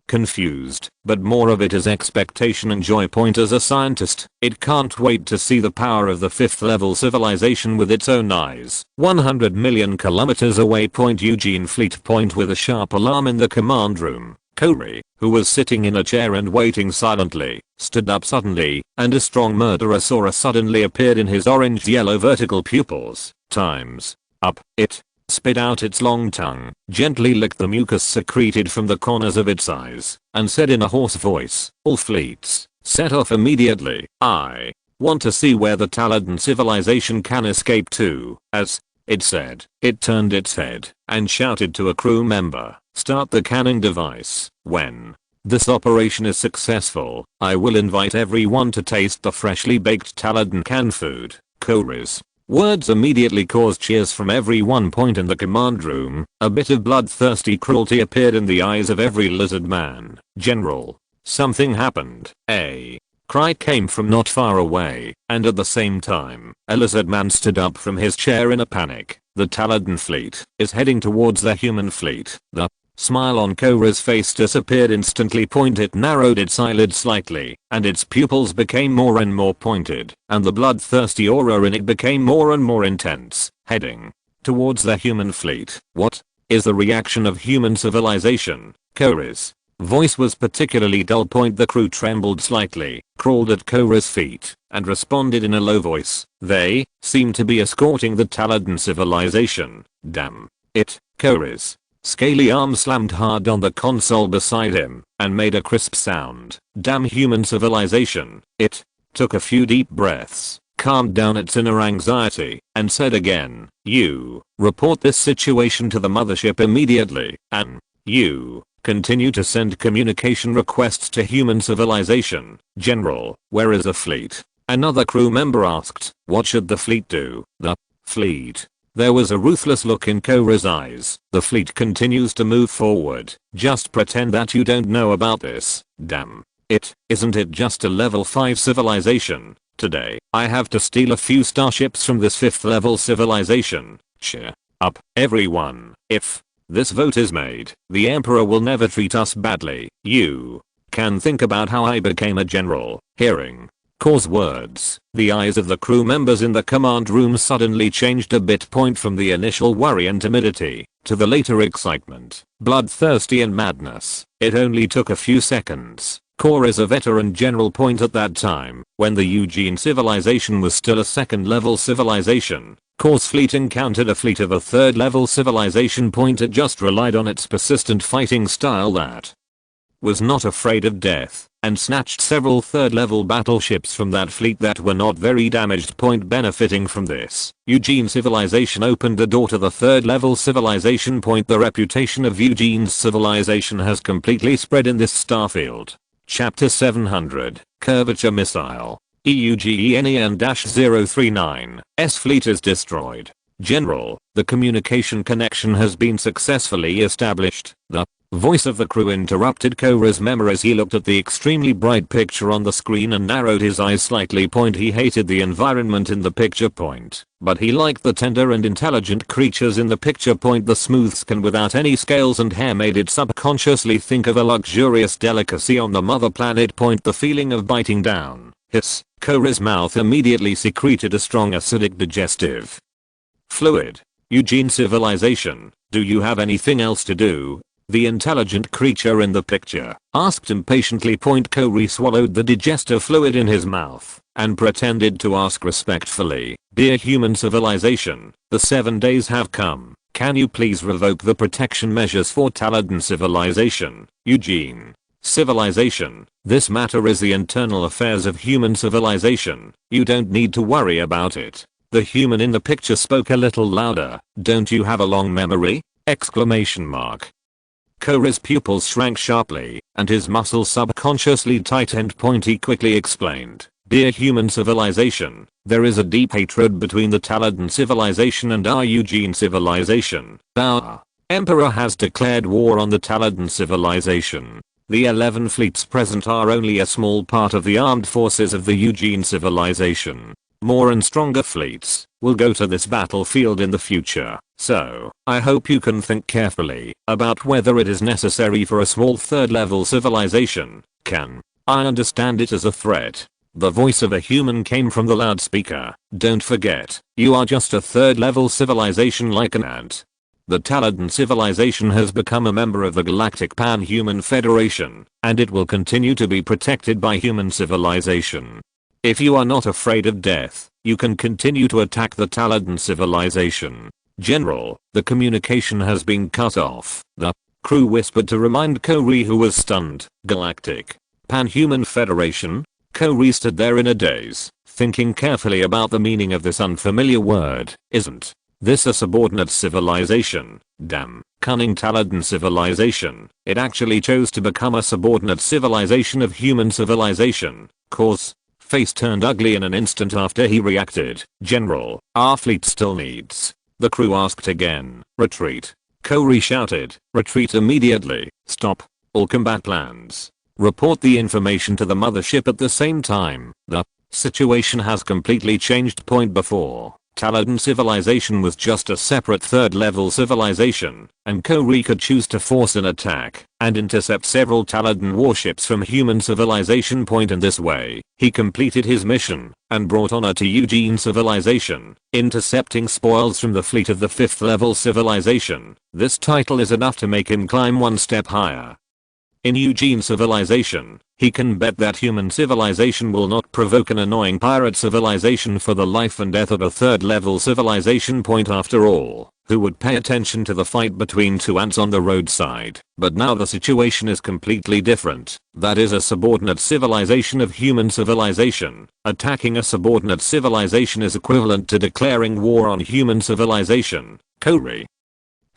confused, but more of it is expectation and joy. As a scientist, it can't wait to see the power of the 5th level civilization with its own eyes. 100 million kilometers away. Eugene Fleet. With a sharp alarm in the command room, Corey, who was sitting in a chair and waiting silently, stood up suddenly, and a strong murderer suddenly appeared in his orange-yellow vertical pupils. Time's up. It spit out its long tongue, gently licked the mucus secreted from the corners of its eyes, and said in a hoarse voice, "All fleets, set off immediately. I want to see where the Taladan civilization can escape to." As it said, it turned its head and shouted to a crew member, "Start the canning device. When this operation is successful, I will invite everyone to taste the freshly baked Taladan canned food." Corey's words immediately caused cheers from everyone. In the command room, a bit of bloodthirsty cruelty appeared in the eyes of every lizard man. "General, something happened." A cry came from not far away, and at the same time, a lizard man stood up from his chair in a panic. "The Taladan fleet is heading towards the human fleet." The smile on Cora's face disappeared instantly. It narrowed its eyelids slightly, and its pupils became more and more pointed, and the bloodthirsty aura in it became more and more intense. "Heading towards the human fleet. What is the reaction of human civilization?" Cora's voice was particularly dull. The crew trembled slightly, crawled at Cora's feet, and responded in a low voice. "They seem to be escorting the Taladan civilization." "Damn it." Cora's scaly arm slammed hard on the console beside him and made a crisp sound. "Damn human civilization." It took a few deep breaths, calmed down its inner anxiety, and said again, "You report this situation to the mothership immediately, and you continue to send communication requests to human civilization." "General, where is the fleet?" another crew member asked. "What should the fleet do?" "The fleet." There was a ruthless look in Cora's eyes. "The fleet continues to move forward. Just pretend that you don't know about this." "Damn it, isn't it just a level 5 civilization? Today, I have to steal a few starships from this 5th level civilization." "Cheer up, everyone. If this vote is made, the Emperor will never treat us badly." "You Can think about how I became a general. Hearing Core's words, the eyes of the crew members in the command room suddenly changed a bit. From the initial worry and timidity to the later excitement, bloodthirsty and madness. It only took a few seconds. Core is a veteran general. At that time, when the Eugene civilization was still a second level civilization, Core's fleet encountered a fleet of a third level civilization. It just relied on its persistent fighting style that was not afraid of death, and snatched several third level battleships from that fleet that were not very damaged. Benefiting from this, Eugene civilization opened the door to the third level civilization. The reputation of Eugene's civilization has completely spread in this starfield. Chapter 700, Curvature Missile. EUGENEN-039, S fleet is destroyed. General, the communication connection has been successfully established. The voice of the crew interrupted Cora's memories. He looked at the extremely bright picture on the screen and narrowed his eyes slightly. He hated the environment in the picture. But he liked the tender and intelligent creatures in the picture. The smooth skin without any scales and hair made it subconsciously think of a luxurious delicacy on the mother planet. The feeling of biting down. Hiss. Cora's mouth immediately secreted a strong acidic digestive fluid. Eugene civilization, do you have anything else to do? The intelligent creature in the picture asked impatiently. Corey swallowed the digestive fluid in his mouth and pretended to ask respectfully, dear human civilization, the 7 days have come. Can you please revoke the protection measures for Taladan civilization? Eugene civilization, this matter is the internal affairs of human civilization. You don't need to worry about it. The human in the picture spoke a little louder. Don't you have a long memory? Exclamation mark. Cora's pupils shrank sharply, and his muscles subconsciously tightened. He quickly explained, dear human civilization, there is a deep hatred between the Taladan civilization and our Eugene civilization. Our emperor has declared war on the Taladan civilization. The 11 fleets present are only a small part of the armed forces of the Eugene civilization. More and stronger fleets will go to this battlefield in the future, so I hope you can think carefully about whether it is necessary for a small third level civilization. Can I understand it as a threat? The voice of a human came from the loudspeaker. Don't forget, you are just a third level civilization like an ant. The Taladan civilization has become a member of the Galactic Pan-Human Federation, and it will continue to be protected by human civilization. If you are not afraid of death, you can continue to attack the Taladan civilization. General, the communication has been cut off. The crew whispered to remind Corey, who was stunned. Galactic Pan-Human Federation? Corey stood there in a daze, thinking carefully about the meaning of this unfamiliar word. Isn't this a subordinate civilization? Damn, cunning Taladan civilization. It actually chose to become a subordinate civilization of human civilization. Core's face turned ugly in an instant after he reacted. General, our fleet still needs. The crew asked again. Retreat. Corey shouted. Retreat immediately. Stop all combat plans. Report the information to the mothership at the same time. The situation has completely changed. Before, Taladan civilization was just a separate third level civilization, and Corey could choose to force an attack and intercept several Taladan warships from human civilization. In this way, he completed his mission and brought honor to Eugene civilization, intercepting spoils from the fleet of the 5th level civilization. This title is enough to make him climb one step higher. In Eugene civilization, he can bet that human civilization will not provoke an annoying pirate civilization for the life and death of a third level civilization. After all, who would pay attention to the fight between two ants on the roadside? But now the situation is completely different. That is a subordinate civilization of human civilization. Attacking a subordinate civilization is equivalent to declaring war on human civilization. Corey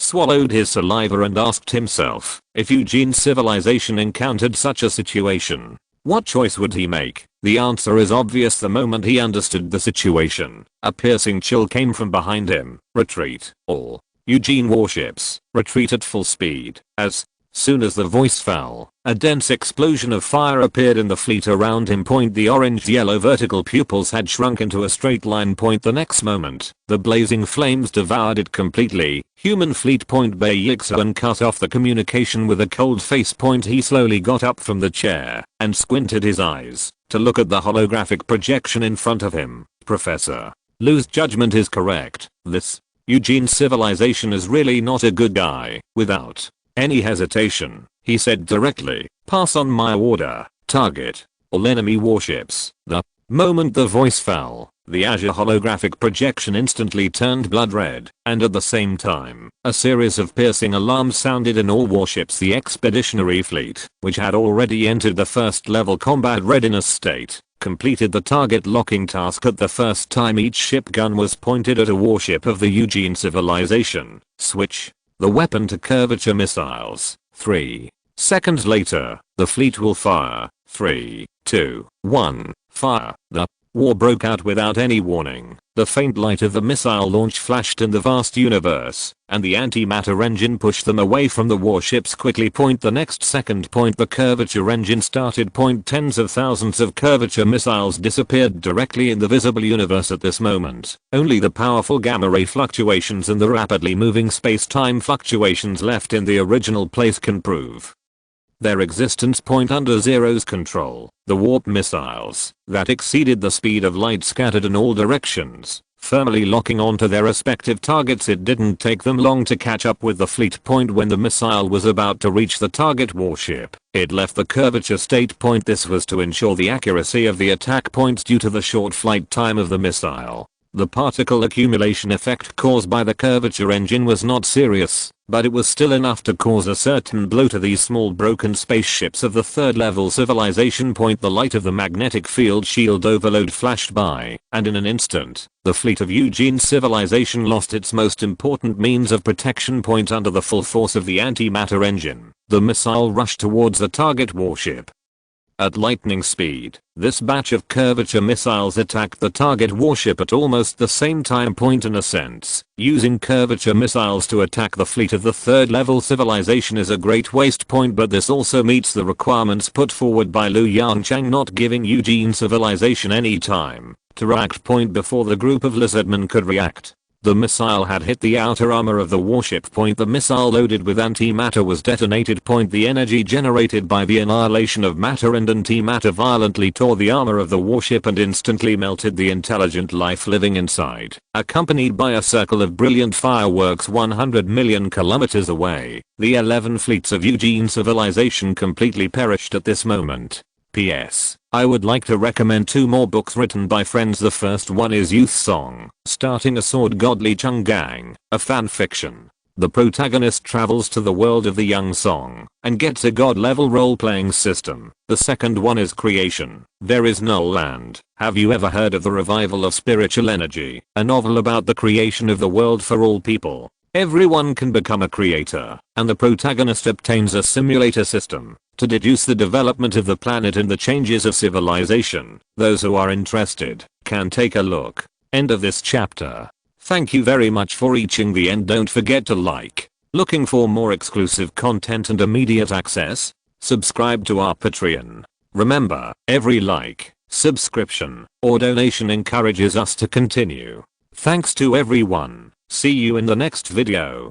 swallowed his saliva and asked himself, if Eugene's civilization encountered such a situation, what choice would he make? The answer is obvious the moment he understood the situation. A piercing chill came from behind him. Retreat. All Eugene warships, retreat at full speed. As Soon as the voice fell, a dense explosion of fire appeared in the fleet around him. The orange-yellow vertical pupils had shrunk into a straight line. The next moment, the blazing flames devoured it completely. Human fleet. Bei Yixuan cut off the communication with a cold face. He slowly got up from the chair and squinted his eyes to look at the holographic projection in front of him. Professor Lu's judgment is correct. This Eugene civilization is really not a good guy. Without any hesitation, he said directly, pass on my order, target all enemy warships. The moment the voice fell, the azure holographic projection instantly turned blood red, and at the same time, a series of piercing alarms sounded in all warships. The expeditionary fleet, which had already entered the first level combat readiness state, completed the target locking task at the first time. Each ship gun was pointed at a warship of the Eugene civilization. Switch the weapon to curvature missiles. 3 seconds later, the fleet will fire. 3, 2, 1, fire. The war broke out without any warning. The faint light of the missile launch flashed in the vast universe, and the antimatter engine pushed them away from the warships quickly. The next second, the curvature engine started. Tens of thousands of curvature missiles disappeared directly in the visible universe at this moment. Only the powerful gamma ray fluctuations and the rapidly moving space-time fluctuations left in the original place can prove their existence. Under Zero's control, the warp missiles that exceeded the speed of light scattered in all directions, firmly locking onto their respective targets. It didn't take them long to catch up with the fleet. When the missile was about to reach the target warship, it left the curvature state. This was to ensure the accuracy of the attack. Due to the short flight time of the missile, the particle accumulation effect caused by the curvature engine was not serious, but it was still enough to cause a certain blow to these small broken spaceships of the third level civilization. The light of the magnetic field shield overload flashed by, and in an instant, the fleet of Eugene civilization lost its most important means of protection. Under the full force of the antimatter engine, the missile rushed towards the target warship. At lightning speed, this batch of curvature missiles attacked the target warship at almost the same time. In a sense, using curvature missiles to attack the fleet of the third level civilization is a great waste. But this also meets the requirements put forward by Lu Yongchang, not giving Eugene civilization any time to react. Before the group of lizardmen could react, the missile had hit the outer armor of the warship. The missile loaded with antimatter was detonated. The energy generated by the annihilation of matter and antimatter violently tore the armor of the warship and instantly melted the intelligent life living inside, accompanied by a circle of brilliant fireworks 100 million kilometers away. The 11 fleets of Eugene civilization completely perished at this moment. P.S. I would like to recommend 2 more books written by friends. The first one is Youth Song, Starting a Sword Godly Changgang, a fan fiction. The protagonist travels to the world of the young Song and gets a god level role playing system. The second one is Creation, There Is No Land. Have you ever heard of the revival of spiritual energy? A novel about the creation of the world for all people. Everyone can become a creator, and the protagonist obtains a simulator system to deduce the development of the planet and the changes of civilization. Those who are interested can take a look. End of this chapter. Thank you very much for reaching the end. Don't forget to like. Looking for more exclusive content and immediate access? Subscribe to our Patreon. Remember, every like, subscription, or donation encourages us to continue. Thanks to everyone. See you in the next video.